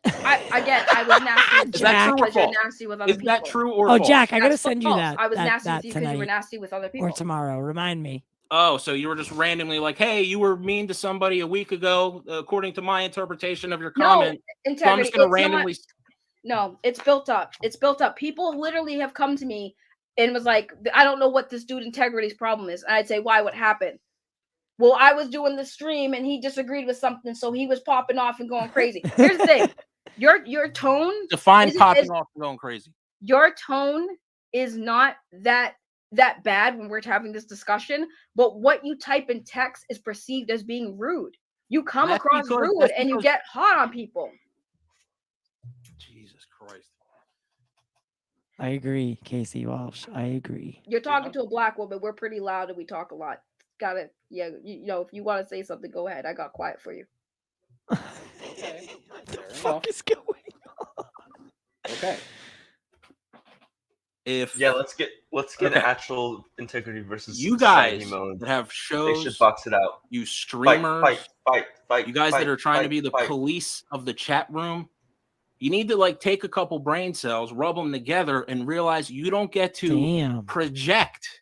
I was nasty. Is that true or false? Nasty with other Is that people. true or false? Jack, I gotta send you that. I was nasty that with you because you were nasty with other people. Or tomorrow. Remind me. Oh, so you were just randomly like, hey, you were mean to somebody a week ago, according to my interpretation of your comment. No, so I'm just going to randomly. No, it's built up. It's built up. People literally have come to me and was like, I don't know what this dude Integrity's problem is. And I'd say, why? What happened? Well, I was doing the stream and he disagreed with something, so he was popping off and going crazy. Here's the thing. Your tone. Define popping off and going crazy. Your tone is not that bad when we're having this discussion, but what you type in text is perceived as being rude. You come across rude and you get hot on people. Jesus Christ. I agree, Casey Walsh. I agree. You're talking to a black woman. We're pretty loud and we talk a lot. Gotta, yeah, you know, if you want to say something, go ahead. I got quiet for you. Okay. What the fuck is going on? Okay. Let's get actual integrity versus you guys mode. that have shows. They should box it out. You streamers, fight. You guys that are trying to be the police of the chat room. You need to like take a couple brain cells, rub them together, and realize you don't get to project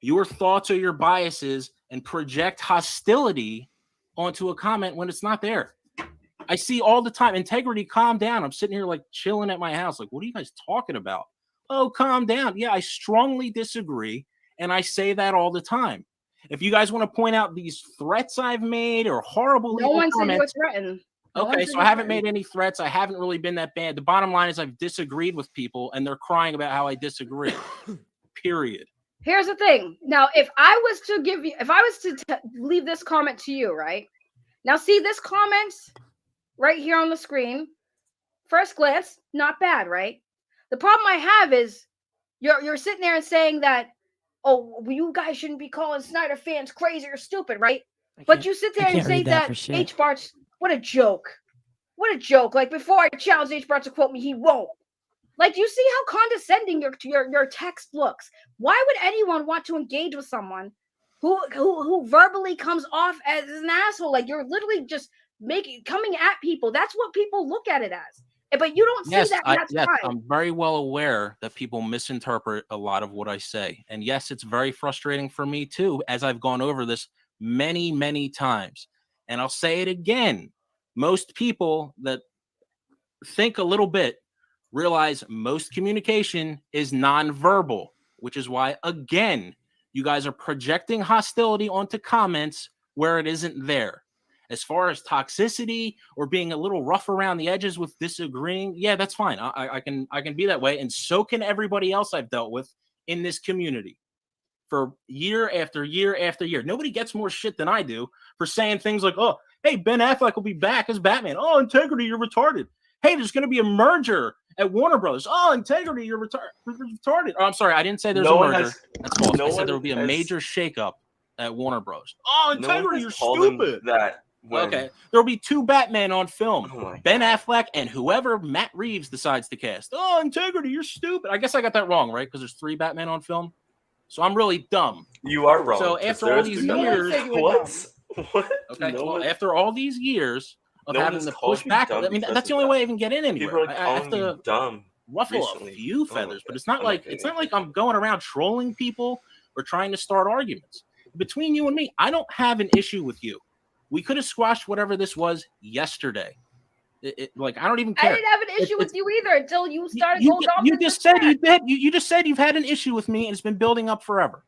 your thoughts or your biases and project hostility onto a comment when it's not there. I see all the time. Integrity, calm down. I'm sitting here like chilling at my house. Like, what are you guys talking about? Oh, calm down. Yeah, I strongly disagree. And I say that all the time. If you guys want to point out these threats I've made or horrible no one said you were threatened. Okay, so I haven't made any threats. I haven't really been that bad. The bottom line is I've disagreed with people and they're crying about how I disagree. Period. Here's the thing. Now, if I was to leave this comment to you, right? Now, see this comment right here on the screen. First glance, not bad, right? The problem I have is you're sitting there and saying that, oh, well, you guys shouldn't be calling Snyder fans crazy or stupid, right? But you sit there and say that H-Bart's, what a joke. What a joke. Like, before I challenge H-Bart to quote me, he won't. Like, you see how condescending your text looks. Why would anyone want to engage with someone who verbally comes off as an asshole? Like, you're literally just coming at people. That's what people look at it as. But you don't see that. That's fine. I'm very well aware that people misinterpret a lot of what I say. And yes, it's very frustrating for me too, as I've gone over this many, many times. And I'll say it again. Most people that think a little bit realize most communication is nonverbal, which is why, again, you guys are projecting hostility onto comments where it isn't there. As far as toxicity or being a little rough around the edges with disagreeing, yeah, that's fine. I can be that way, and so can everybody else I've dealt with in this community for year after year after year. Nobody gets more shit than I do for saying things like, oh, hey, Ben Affleck will be back as Batman. Oh, Integrity, you're retarded. Hey, there's going to be a merger at Warner Brothers. Oh, Integrity, you're retarded. Oh, I'm sorry, I didn't say there's a merger. That's false. I said there will be a major shakeup at Warner Bros. Oh, Integrity, you're stupid. Okay, there'll be 2 Batman on film. Ben Affleck and whoever Matt Reeves decides to cast. Oh, Integrity, you're stupid. I guess I got that wrong, right? Because there's 3 Batman on film. So I'm really dumb. You are wrong. So after all these years, what? Okay, well, after all these years of having to push back, I mean, that's the only way I even get in anywhere. I have to ruffle a few feathers, but it's not like I'm going around trolling people or trying to start arguments. Between you and me, I don't have an issue with you. We could have squashed whatever this was yesterday. Like, I don't even care. I didn't have an issue with you either until you started going off. You just said you did. You just said you've had an issue with me and it's been building up forever.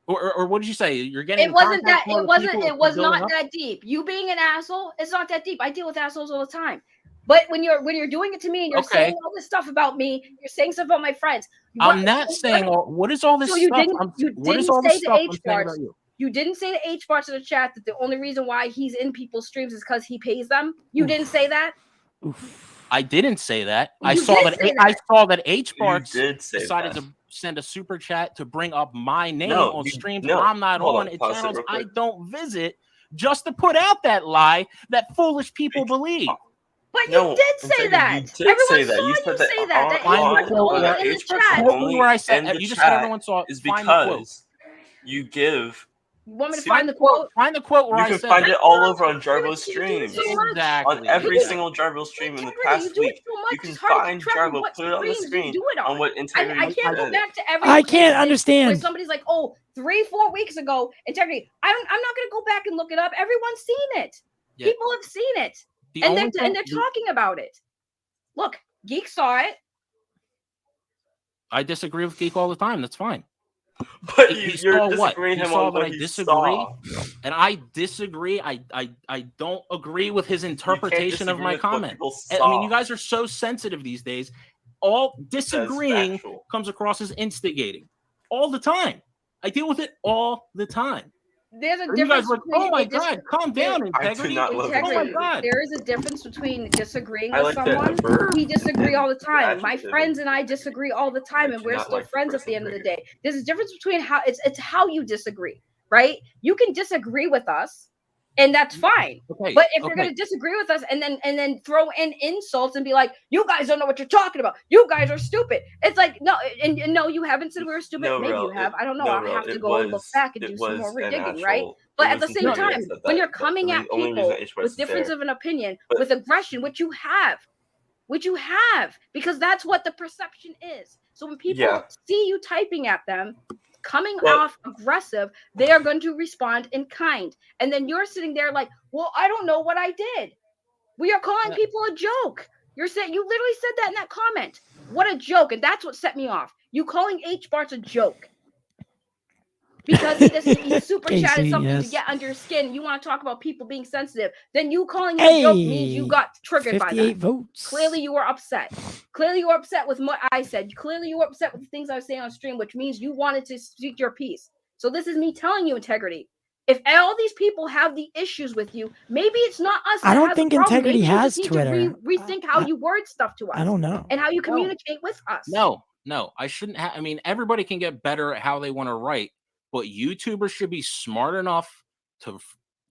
Or what did you say? You're getting. It wasn't that. It wasn't. It was not that deep. You being an asshole, it's not that deep. I deal with assholes all the time. But when you're doing it to me and you're saying all this stuff about me, you're saying stuff about my friends. I'm not saying what is all this stuff. You didn't say the H-Barts. You didn't say to H-Barts in the chat that the only reason why he's in people's streams is because he pays them. You didn't say that. I didn't say that. I saw that H-Barts decided to send a super chat to bring up my name on streams I'm not on. It's channels I don't visit, just to put out that lie that foolish people believe. But you did say that. Everyone saw you say that. Where I said you just said everyone saw it. Is because you give. You want me to find the quote? Find the quote where you can find it all over on Jarbo's streams. Exactly. On every single Jarbo stream in the past week. You can find Jarbo, put it on the screen on what Integrity. I can't go back to every. I can't understand. Somebody's like, oh, 3-4 weeks ago, Integrity. I'm not going to go back and look it up. Everyone's seen it. Yeah. People have seen it, and they're talking about it. Look, Geek saw it. I disagree with Geek all the time. That's fine. But you're disagreeing him on what he saw. And I disagree. I don't agree with his interpretation of my comment. I mean, you guys are so sensitive these days. all disagreeing comes across as instigating all the time. I deal with it all the time. There's a You difference. guys were like, oh my God, calm down, integrity. not love Oh my God. There is a difference between disagreeing I with like that someone. verb We disagree all the time. adjective. My friends and I disagree all the time, and we're not still like the friends at person the end of the here. day. There's a difference between how it's how you disagree, right? You can disagree with us, and that's fine. Okay, but if you're going to disagree with us and then throw in insults and be like, you guys don't know what you're talking about, you guys are stupid, it's like, no, and no, you haven't said we were stupid. Maybe you have. I don't know. I'll have to go and look back and do some more redigging, right? But at the same time, when you're coming at people with difference of an opinion, with aggression, which you have, because that's what the perception is. So when people see you typing at them, coming off aggressive, they are going to respond in kind. And then you're sitting there like, well, I don't know what I did. We are calling people a joke. You literally said that in that comment. What a joke. And that's what set me off. You calling H-Barts a joke. Because he super chatted something to get under your skin. You want to talk about people being sensitive. Then you calling him a joke means you got triggered by that. Votes. Clearly you were upset. Clearly you were upset with what I said. Clearly you were upset with the things I was saying on stream, which means you wanted to speak your piece. So this is me telling you, integrity. If all these people have the issues with you, maybe it's not us. I don't think integrity has Twitter. Rethink how you word stuff to us. I don't know. And how you communicate with us. No, I shouldn't have. I mean, everybody can get better at how they want to write. But YouTubers should be smart enough to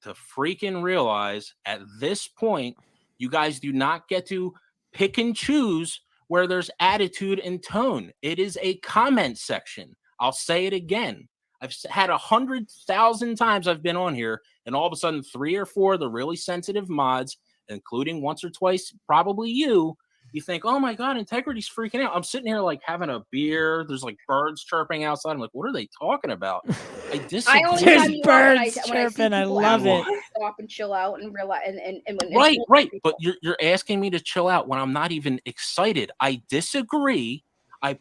freaking realize at this point, you guys do not get to pick and choose where there's attitude and tone. It is a comment section. I'll say it again. I've had 100,000 times I've been on here, and all of a sudden 3 or 4 of the really sensitive mods, including once or twice, probably you think, oh my God, integrity's freaking out. I'm sitting here like having a beer. There's like birds chirping outside. I'm like, what are they talking about? I disagree. There's birds chirping. I love it. Stop and chill out and realize and right. But you're asking me to chill out when I'm not even excited. I disagree. I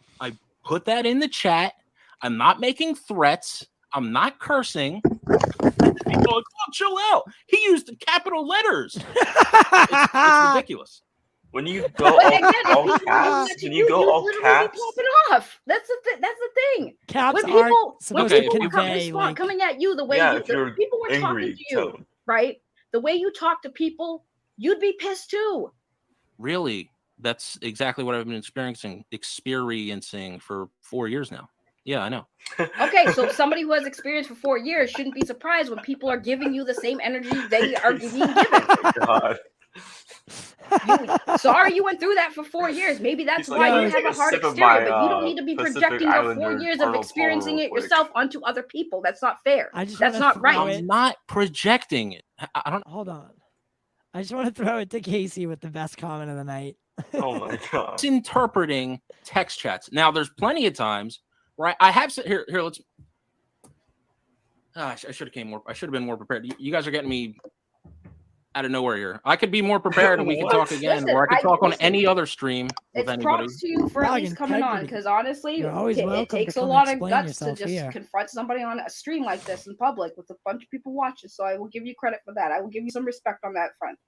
put that in the chat. I'm not making threats. I'm not cursing. People are like, oh, chill out. He used the capital letters. It's ridiculous. When you go all caps, off. That's the thing. Caps when people convey, respond, coming at you the way people were talking to you, right? The way you talk to people, you'd be pissed too. Really? That's exactly what I've been experiencing for 4 years now. Yeah, I know. Okay, so somebody who has experience for 4 years shouldn't be surprised when people are giving you the same energy they are being given. Oh God. Sorry you went through that for 4 years. Maybe that's why you have a hard exterior, but you don't need to be projecting your 4 years of experiencing it yourself onto other people. That's not fair. That's not right. I'm not projecting it. I don't. Hold on. I just want to throw it to Casey with the best comment of the night. Oh my God. It's interpreting text chats. Now, there's plenty of times where I have here. Let's. I should have been more prepared. You guys are getting me out of nowhere here. I could be more prepared and we can talk again, or I could talk on any other stream with anybody. Props to you for at least coming on, because honestly, it takes a lot of guts to just confront somebody on a stream like this in public with a bunch of people watching. So I will give you credit for that. I will give you some respect on that front.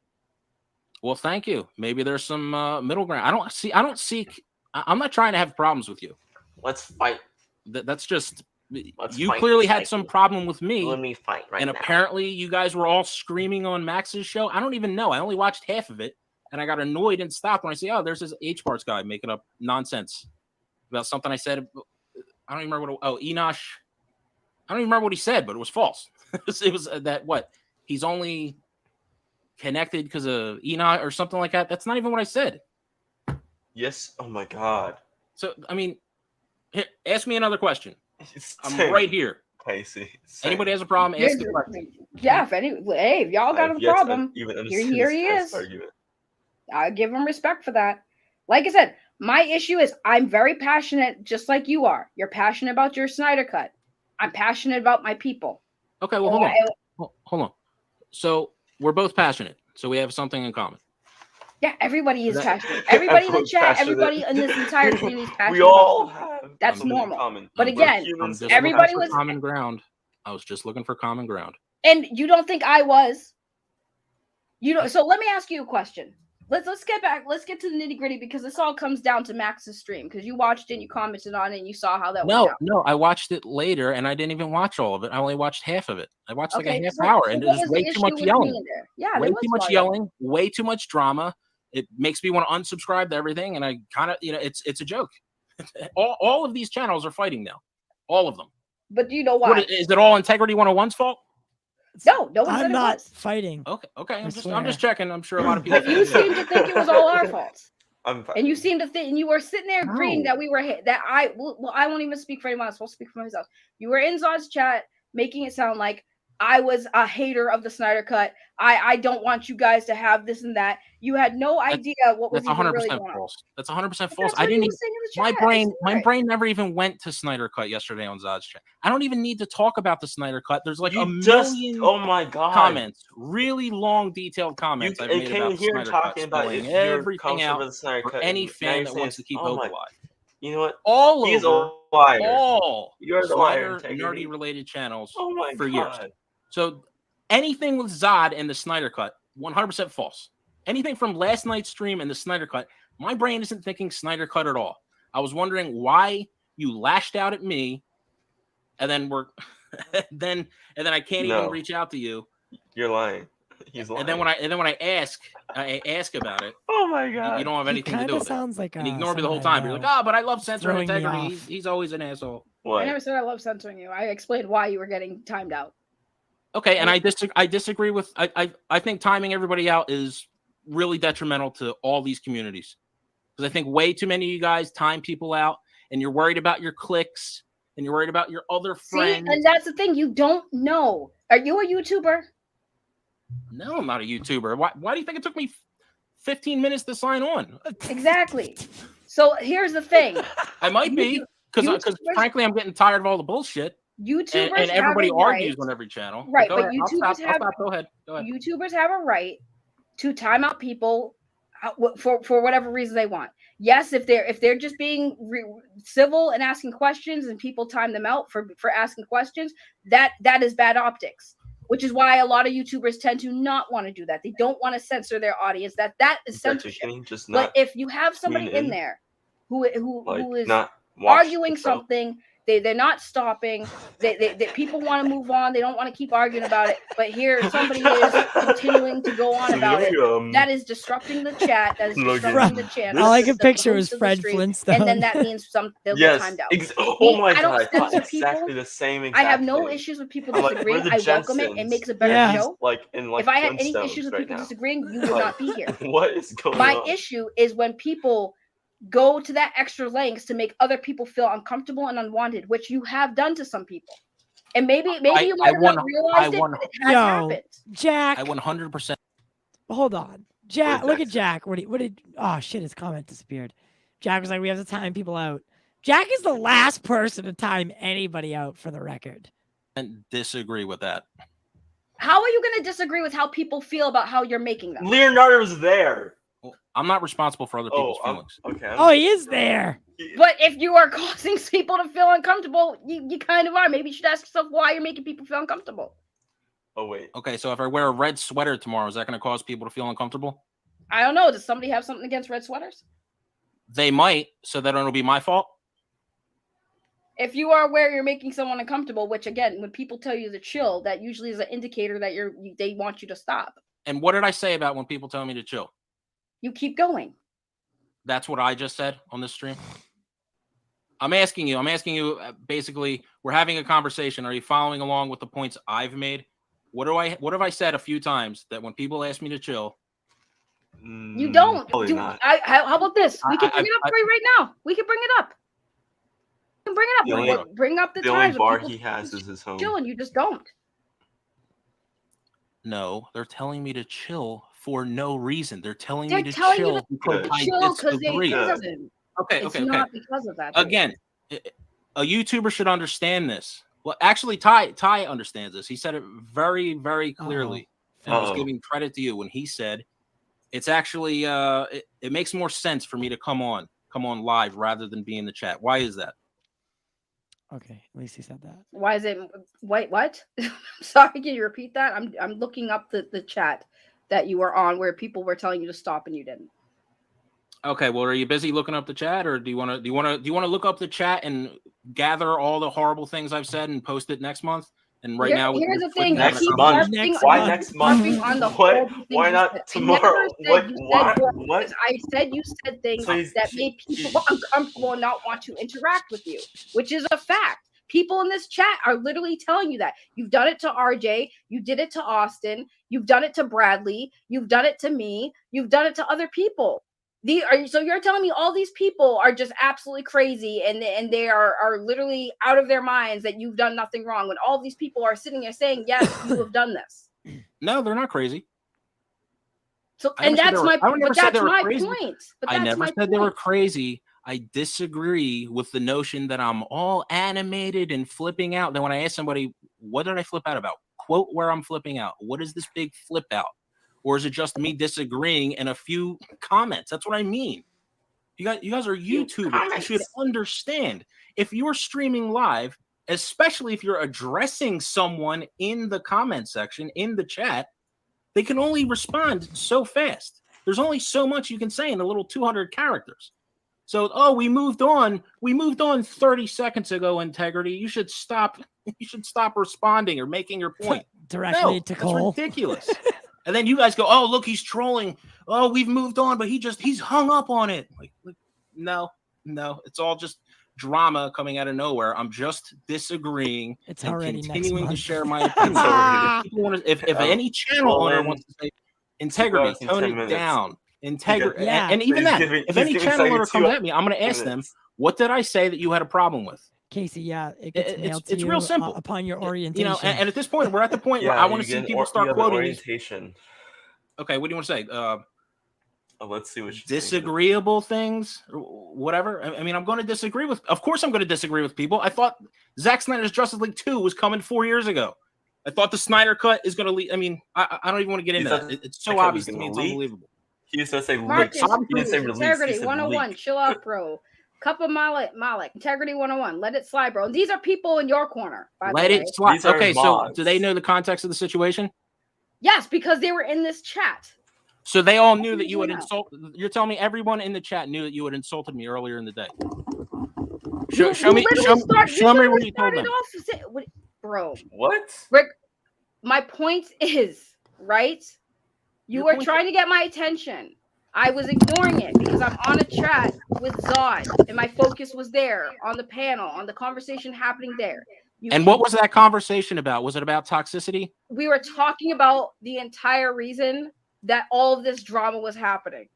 Well, thank you. Maybe there's some middle ground. I'm not trying to have problems with you. Let's fight. That's just. You clearly had some problem with me. Let me fight right now. And apparently you guys were all screaming on Max's show. I don't even know. I only watched half of it, and I got annoyed and stopped when I see, oh, there's this H-Parts guy making up nonsense about something I said. I don't even remember Enosh. I don't even remember what he said, but it was false. It was that he's only connected because of Enosh or something like that. That's not even what I said. Yes. Oh my God. So I mean, here, ask me another question. I'm right here. Casey. Anybody has a problem? Ask the question. Yeah, if y'all got a problem, here he is. I give him respect for that. Like I said, my issue is I'm very passionate, just like you are. You're passionate about your Snyder Cut. I'm passionate about my people. Okay, well, hold on. So we're both passionate. So we have something in common. Yeah, everybody is passionate. Everybody in the chat, everybody in this entire community is passionate. We all have. That's normal. But again, everybody was common ground. I was just looking for common ground. And you don't think I was? You don't. So let me ask you a question. let's get back. Let's get to the nitty gritty because this all comes down to Max's stream because you watched it, and you commented on it, and you saw how that went down. No, I watched it later, and I didn't even watch all of it. I only watched half of it. I watched like a half hour, and there's way too much yelling. Yeah, way too much yelling, way too much drama. It makes me want to unsubscribe to everything, and I kind of, it's a joke. all of these channels are fighting now, all of them. But do you know why? Is it all Integrity 101's fault? No one said I'm it not was. fighting. Okay. I'm just checking. I'm sure a lot of people. But you seem to think it was all our fault. And you seem to think, and you were sitting there agreeing that we were I won't even speak for anyone else. I'll speak for myself. You were in Zod's chat making it sound like I was a hater of the Snyder Cut. I don't want you guys to have this and that. You had no idea what was even really going on. That's 100% false. I didn't even, my brain never even went to Snyder Cut yesterday on Zod's chat. I don't even need to talk about the Snyder Cut. There's like million oh my god comments, really long, detailed comments I've made about the Snyder Cut, spelling everything out for any fan that wants to keep hope alive. You know what? All He's over a liar. all You're the Snyder liar, nerdy related channels for years. So anything with Zod and the Snyder Cut, 100% false. Anything from last night's stream and the Snyder Cut, my brain isn't thinking Snyder Cut at all. I was wondering why you lashed out at me, and then then I can't even reach out to you. You're lying. He's lying. And then when I ask about it. Oh my god! You don't have anything to do with sounds it. Like and ignore me the whole time. You're like, but I love censoring Integrity. He's always an asshole. What? I never said I love censoring you. I explained why you were getting timed out. Okay, and I disagree with I think timing everybody out is really detrimental to all these communities. Because I think way too many of you guys time people out, and you're worried about your clicks, and you're worried about your other friends. See, and that's the thing, you don't know. Are you a YouTuber? No, I'm not a YouTuber. Why do you think it took me 15 minutes to sign on? Exactly. So here's the thing. I might be, because frankly, I'm getting tired of all the bullshit. YouTubers and everybody argues on every channel. Right, but YouTubers Go ahead. YouTubers have a right to time out people for whatever reason they want. Yes, if they're just being civil and asking questions, and people time them out for asking questions, that is bad optics. Which is why a lot of YouTubers tend to not want to do that. They don't want to censor their audience. That is censorship. But if you have somebody in there who is arguing something, they're not stopping. They people want to move on. They don't want to keep arguing about it. But here somebody is continuing to go on about it. That is disrupting the chat. That is disrupting the channel. All I can picture is Fred Flintstone. And then that means they'll get timed out. Oh my god! I don't censor exactly people. The same. I have no issues with people disagreeing. I welcome it. It makes a better show. If I had any issues with people disagreeing, you would not be here. What is going on? My issue is when people go to that extra lengths to make other people feel uncomfortable and unwanted, which you have done to some people. And maybe you might have not realized it, but it has happened. Jack, I 100%. Hold on, Jack. Look at Jack. What did? Oh shit! His comment disappeared. Jack was like, "We have to time people out." Jack is the last person to time anybody out, for the record. And disagree with that. How are you going to disagree with how people feel about how you're making them? Leonardo was there. I'm not responsible for other people's feelings. Okay. He is there. But if you are causing people to feel uncomfortable, you kind of are. Maybe you should ask yourself why you're making people feel uncomfortable. Oh, wait. Okay, so if I wear a red sweater tomorrow, is that going to cause people to feel uncomfortable? I don't know. Does somebody have something against red sweaters? They might, so that it'll be my fault. If you are aware you're making someone uncomfortable, which again, when people tell you to chill, that usually is an indicator that they want you to stop. And what did I say about when people tell me to chill? You keep going. That's what I just said on this stream. I'm asking you basically, we're having a conversation. Are you following along with the points I've made? What have I said a few times that when people ask me to chill? You don't. How about this? We can bring it up for you right now. We can bring it up. We can bring it up. Bring up the times. The only bar he has is his home. Chill, and you just don't. No, they're telling me to chill for no reason. They're telling me to chill because I disagree. Okay. It's not because of that. Again, a YouTuber should understand this. Well, actually, Ty understands this. He said it very, very clearly. And I was giving credit to you when he said it's actually it makes more sense for me to come on live rather than be in the chat. Why is that? Okay, at least he said that. Why is it? Wait, what? Sorry, can you repeat that? I'm looking up the chat. that you were on where people were telling you to stop and you didn't. Okay, well, are you busy looking up the chat, or do you want to look up the chat and gather all the horrible things I've said and post it next month? And right now, here's the thing: next keep month. why next month? On the What? Why not tomorrow? What? I said you said things that made people uncomfortable and not want to interact with you, which is a fact. People in this chat are literally telling you that. You've done it to RJ, you did it to Austin, you've done it to Bradley, you've done it to me, you've done it to other people. So you're telling me all these people are just absolutely crazy and they are literally out of their minds that you've done nothing wrong when all these people are sitting there saying, yes, you have done this. No, they're not crazy. So, and that's my point. I never said they were crazy. I disagree with the notion that I'm all animated and flipping out. Then when I ask somebody, what did I flip out about? Quote where I'm flipping out. What is this big flip out? Or is it just me disagreeing and a few comments? That's what I mean. You guys are YouTubers. You should understand. If you're streaming live, especially if you're addressing someone in the comment section, in the chat, they can only respond so fast. There's only so much you can say in a little 200 characters. So, we moved on. We moved on 30 seconds ago, Integrity. You should stop. You should stop responding or making your point. Directly to Cole. That's ridiculous. And then you guys go, oh, look, he's trolling. Oh, we've moved on, but he's hung up on it. Like, no, it's all just drama coming out of nowhere. I'm just disagreeing and continuing to share my opinion. if any channel owner wants to say, Integrity, tone it down. Integrity. Yeah. And even that, if any channel owner comes at me, I'm going to ask them, what did I say that you had a problem with? Casey, yeah, it's real simple. Upon your orientation. And at this point, we're at the point where I want to see people start quoting orientation. Okay, what do you want to say? Let's see what disagreeable things, or whatever. I mean, I'm going to disagree with. Of course, I'm going to disagree with people. I thought Zack Snyder's Justice League 2 was coming 4 years ago. I thought the Snyder Cut is going to lead. I mean, I don't even want to get into that. It's so obvious to me. It's unbelievable. He used to say Marcus, Integrity 101. Chill out, bro. Cup of Malik, Integrity 101. Let it slide, bro. And these are people in your corner. Let it slide. Okay, so do they know the context of the situation? Yes, because they were in this chat. So they all knew that you had insulted. You're telling me everyone in the chat knew that you had insulted me earlier in the day. Show me what you told them. Bro. What? Rick, my point is, right? You were trying to get my attention. I was ignoring it because I'm on a chat with Zod and my focus was there on the panel, on the conversation happening there. And what was that conversation about? Was it about toxicity? We were talking about the entire reason that all of this drama was happening.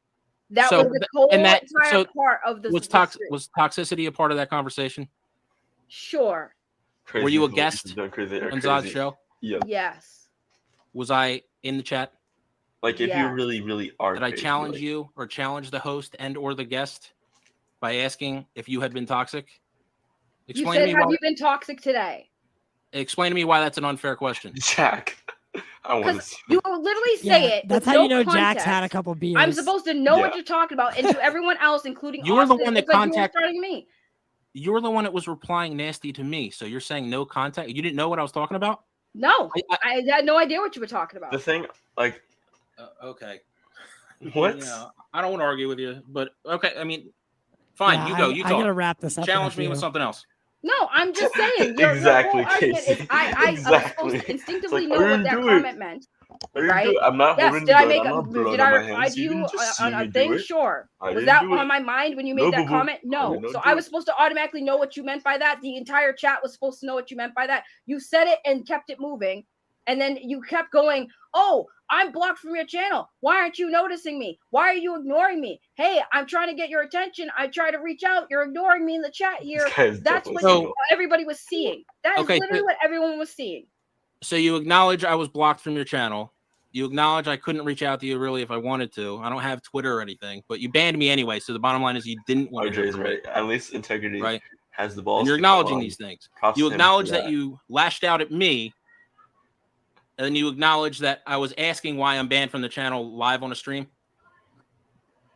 That was the whole entire part of this. Was toxicity a part of that conversation? Sure. Were you a guest on Zod's show? Yeah. Yes. Was I in the chat? Like, if you really, really are. Did I challenge you or challenge the host and or the guest by asking if you had been toxic? Explain to me have you been toxic today? Explain to me why that's an unfair question. Jack. I want to. You literally say it. That's how you know Jack's had a couple beers. I'm supposed to know what you're talking about, and to everyone else, including you were the one that contacted me. You were the one that was replying nasty to me. So you're saying no contact? You didn't know what I was talking about? No, I had no idea what you were talking about. The thing, like, okay. What? I don't want to argue with you, but okay. I mean, fine. Yeah, you go. You talk. I gotta wrap this up. Challenge me with something else. No, I'm just saying. Exactly, your Casey. I was supposed to instinctively know what that comment meant. Right? I'm not. Yes. Did I reply to you on a thing? Sure. Was that on my mind when you made that comment? No. So I was supposed to automatically know what you meant by that. The entire chat was supposed to know what you meant by that. You said it and kept it moving, and then you kept going. Oh, I'm blocked from your channel. Why aren't you noticing me? Why are you ignoring me? Hey, I'm trying to get your attention. I try to reach out. You're ignoring me in the chat here. That's what everybody was seeing. That is literally what everyone was seeing. So you acknowledge I was blocked from your channel. You acknowledge I couldn't reach out to you really if I wanted to. I don't have Twitter or anything, but you banned me anyway. So the bottom line is you didn't want to. RJ's right. At least Integrity has the balls. And you're acknowledging these things. You acknowledge that you lashed out at me. And then you acknowledge that I was asking why I'm banned from the channel live on a stream.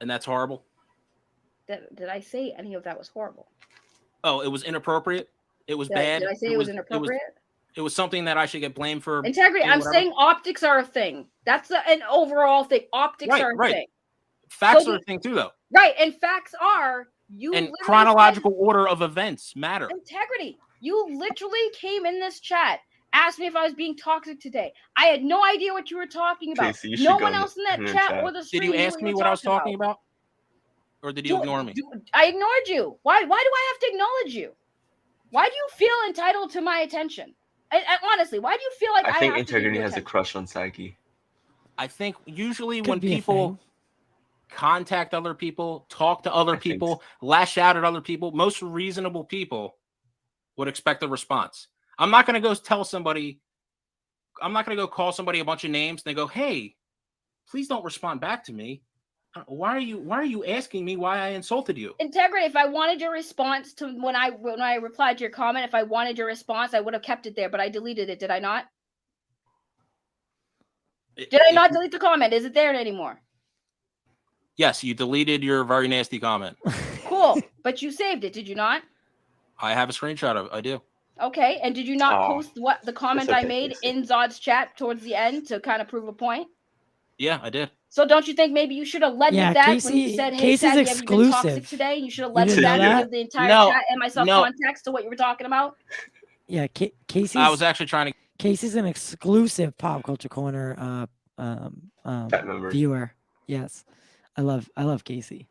And that's horrible. Did I say any of that was horrible? Oh, it was inappropriate? It was bad? Did I say it was inappropriate? It was something that I should get blamed for. Integrity. I'm saying optics are a thing. That's an overall thing. Optics are a thing. Facts are a thing too, though. Right, and facts are and chronological order of events matter. Integrity. You literally came in this chat, asked me if I was being toxic today. I had no idea what you were talking about. Casey, no one else in that chat or the stream. Did you ask me what I was talking about? Or did you ignore me? I ignored you. Why do I have to acknowledge you? Why do you feel entitled to my attention? Honestly, why do you feel like I think Integrity has a crush on Sagi? I think usually when people contact other people, talk to other people, lash out at other people, most reasonable people would expect a response. I'm not going to go tell somebody, I'm not going to go call somebody a bunch of names and they go, hey, please don't respond back to me. Why are you asking me why I insulted you? Integrity, if I wanted your response to when I replied to your comment, if I wanted your response, I would have kept it there, but I deleted it. Did I not? Did I not delete the comment? Is it there anymore? Yes, you deleted your very nasty comment. Cool, but you saved it, did you not? I have a screenshot of it. I do. Okay, and did you not post what the comment I made in Zod's chat towards the end to kind of prove a point? Yeah, I did. So don't you think maybe you should have led with that when you said, "Hey, Sagi, have you been toxic today?" You should have led with that and give the entire chat and myself context to what you were talking about. Yeah, Casey's. I was actually trying to. Casey's an exclusive Pop Culture Corner viewer. Yes, I love Casey.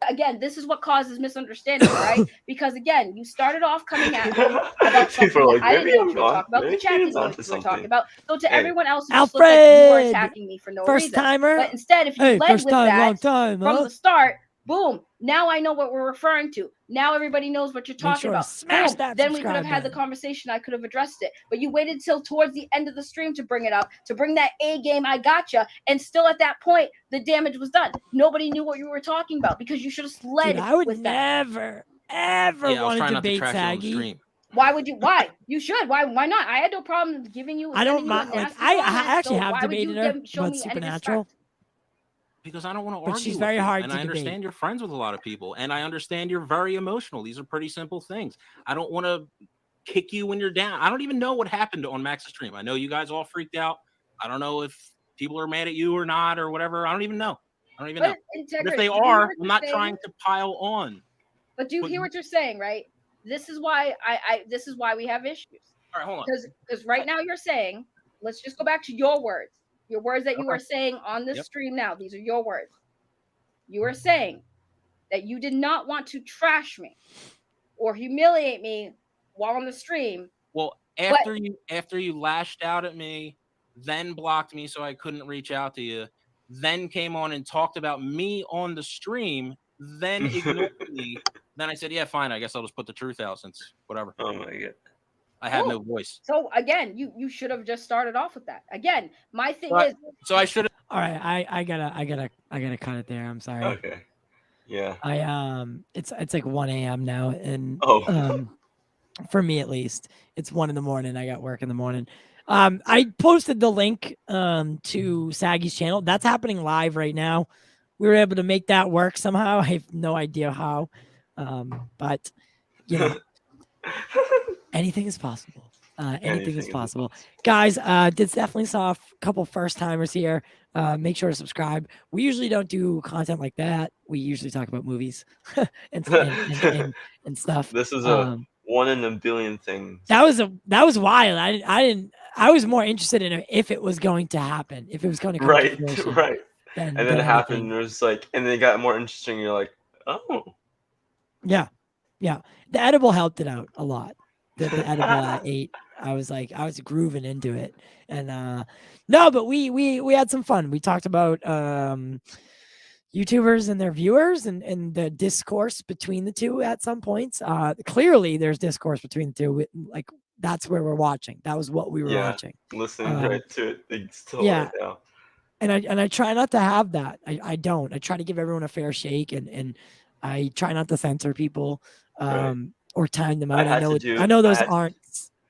Again, this is what causes misunderstanding, right? Because again, you started off coming at me about something like, I didn't know what you were talking about. The chat didn't know what you were talking about. So to everyone else, you just looked like you were attacking me for no reason. Timer. But instead, if you led with that from the start, boom, now I know what we're referring to. Now everybody knows what you're talking about. Smash that then we could have had the conversation. I could have addressed it. But you waited till towards the end of the stream to bring it up, to bring that A game, I gotcha. And still at that point, the damage was done. Nobody knew what you were talking about because you should have led I would with never, ever want to debate Sagi. Why would you? Why? You should. Why not? I had no problem giving you. I don't mind. Like, I actually have debated her about Supernatural. Because I don't want to argue. But she's very hard to debate. And I understand you're friends with a lot of people. And I understand you're very emotional. These are pretty simple things. I don't want to kick you when you're down. I don't even know what happened on Max's stream. I know you guys all freaked out. I don't know if people are mad at you or not or whatever. I don't even know. But if they are, I'm not trying to pile on. But do you hear what you're saying, right? This is why this is why we have issues. All right, hold on. Because right now you're saying, let's just go back to your words. Your words that you are saying on this stream now, these are your words. You are saying that you did not want to trash me or humiliate me while on the stream. Well, after you lashed out at me, then blocked me so I couldn't reach out to you, then came on and talked about me on the stream, then ignored me. Then I said, yeah, fine, I guess I'll just put the truth out since whatever. Oh my god. I had no voice. So again, you should have just started off with that. Again, my thing is. So I should have. All right, I gotta cut it there. I'm sorry. Okay. Yeah. It's like 1 a.m. now, and for me at least, it's 1 a.m. I got work in the morning. I posted the link to Sagi's channel. That's happening live right now. We were able to make that work somehow. I have no idea how, but you know. Anything is possible. Anything is possible. Guys, definitely saw a couple first timers here. Make sure to subscribe. We usually don't do content like that. We usually talk about movies and stuff. This is a 1 in a billion thing. That was wild. I was more interested in if it was going to happen. If it was going to come to fruition. Right. And then it happened and it was like, and then it got more interesting. You're like, oh. Yeah. The edible helped it out a lot. The edible I ate, I was grooving into it, and no, but we had some fun. We talked about YouTubers and their viewers and the discourse between the two at some points. Clearly, there's discourse between the two. Like that's where we're watching. That was what we were watching. Listening right to it. It's still right now. And I try not to have that. I don't. I try to give everyone a fair shake, and I try not to censor people. Or time them out. I know those aren't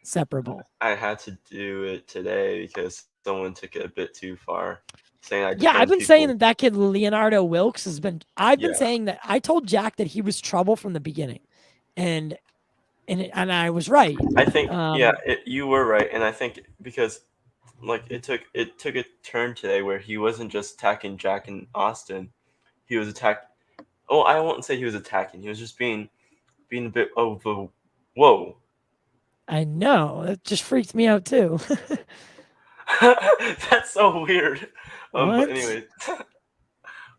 separable. I had to do it today because someone took it a bit too far. Saying I've been saying that kid Leonardo Wilkes has been. I've been saying that. I told Jack that he was trouble from the beginning, and and I was right. I think you were right, and I think because like it took a turn today where he wasn't just attacking Jack and Austin, he was attacking. Oh, I won't say he was attacking. He was just being a bit of a whoa. I know, it just freaked me out too. That's so weird. What? But anyway,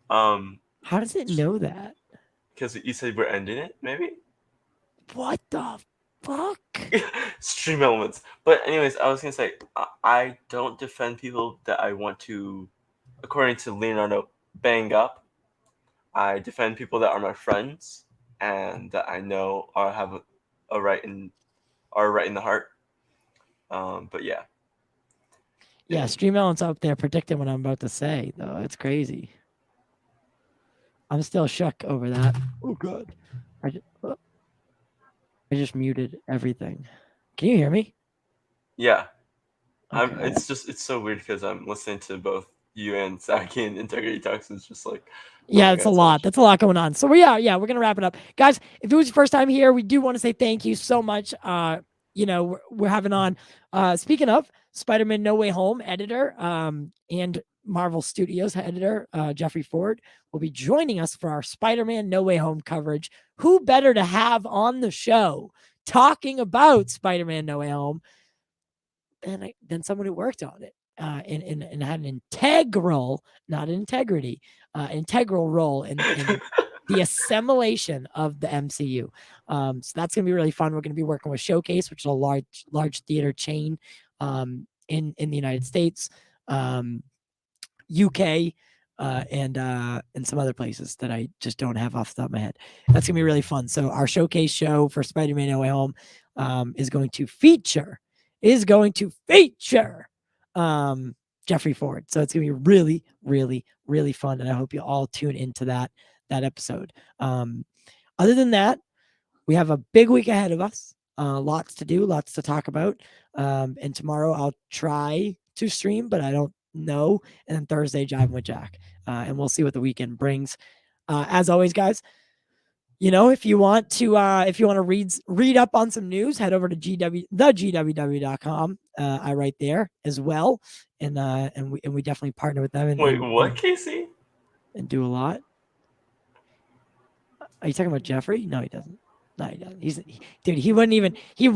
how does it know that? Because you said we're ending it, maybe. What the fuck? Stream elements. But anyways, I was gonna say I don't defend people that I want to, according to Leonardo, bang up. I defend people that are my friends and that I know have a right in the heart. But yeah. Yeah, Stream Elements up there predicting what I'm about to say, though. It's crazy. I'm still shook over that. Oh god. I just muted everything. Can you hear me? Yeah. Okay. It's so weird because I'm listening to both you and Zack and Integrity Talks. It's just like yeah, it's a lot. That's a lot going on. So we're gonna wrap it up, guys. If it was your first time here, we do want to say thank you so much. We're having on. Speaking of Spider-Man: No Way Home editor, and Marvel Studios editor, Jeffrey Ford will be joining us for our Spider-Man: No Way Home coverage. Who better to have on the show talking about Spider-Man: No Way Home than someone who worked on it and had an integral, not integrity, integral role in the assimilation of the MCU. So that's going to be really fun. We're going to be working with Showcase, which is a large theater chain in the United States, UK, and some other places that I just don't have off the top of my head. That's going to be really fun. So our Showcase show for Spider-Man: No Way Home is going to feature Jeffrey Ford. So it's going to be really, really, really fun. And I hope you all tune into that episode. Other than that, we have a big week ahead of us. Lots to do, lots to talk about. And tomorrow I'll try to stream, but I don't know. And then Thursday, Jiving with Jack. And we'll see what the weekend brings. As always, guys, if you want to read up on some news, head over to thegww.com. I write there as well, and we definitely partner with them. Wait, what, Casey? And do a lot. Are you talking about Jeffrey? No, he doesn't. No, he doesn't. He wouldn't even. He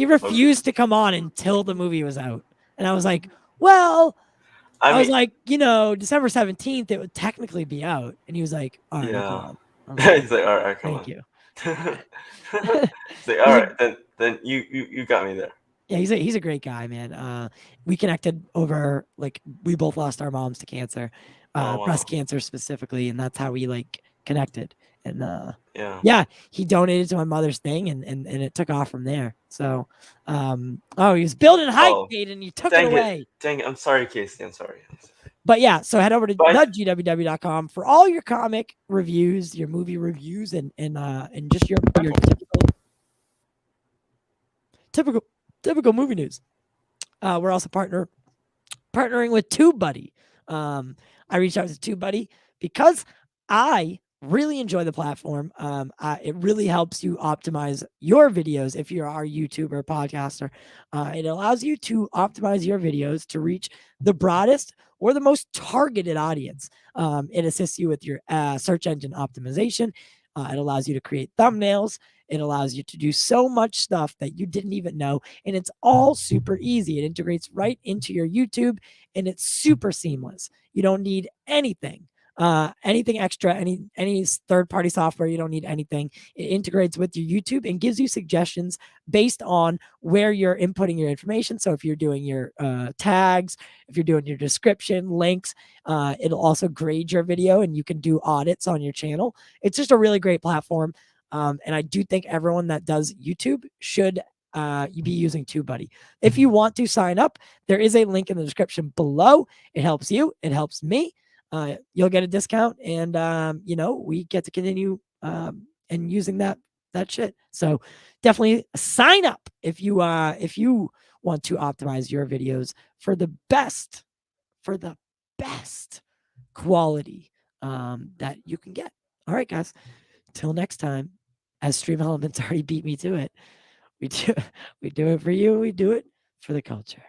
refused to come on until the movie was out, and I was like, well. I was like, December 17th, it would technically be out. And he was like, all right, come on. He's like, all right, come on. Thank you. He's like, all right, then you got me there. Yeah, he's a great guy, man. We connected over, we both lost our moms to cancer, breast cancer specifically. And that's how we connected. And he donated to my mother's thing and it took off from there. So, he was building hype, and you took it away. Dang it. I'm sorry, Casey. I'm sorry. But yeah, so head over to thegww.com for all your comic reviews, your movie reviews, and just your typical movie news. We're also partnering with TubeBuddy. I reached out to TubeBuddy because I really enjoy the platform. It really helps you optimize your videos if you're our YouTuber podcaster. It allows you to optimize your videos to reach the broadest or the most targeted audience. It assists you with your search engine optimization. It allows you to create thumbnails. It allows you to do so much stuff that you didn't even know. And it's all super easy. It integrates right into your YouTube and it's super seamless. You don't need anything extra, any third-party software. You don't need anything. It integrates with your YouTube and gives you suggestions based on where you're inputting your information. So if you're doing your tags, if you're doing your description, links, it'll also grade your video and you can do audits on your channel. It's just a really great platform. And I do think everyone that does YouTube should be using TubeBuddy. If you want to sign up, there is a link in the description below. It helps you. It helps me. You'll get a discount, and we get to continue and using that shit. So definitely sign up if you want to optimize your videos for the best quality that you can get. All right, guys. Till next time. as Stream Elements already beat me to it. We do it for you. We do it for the culture.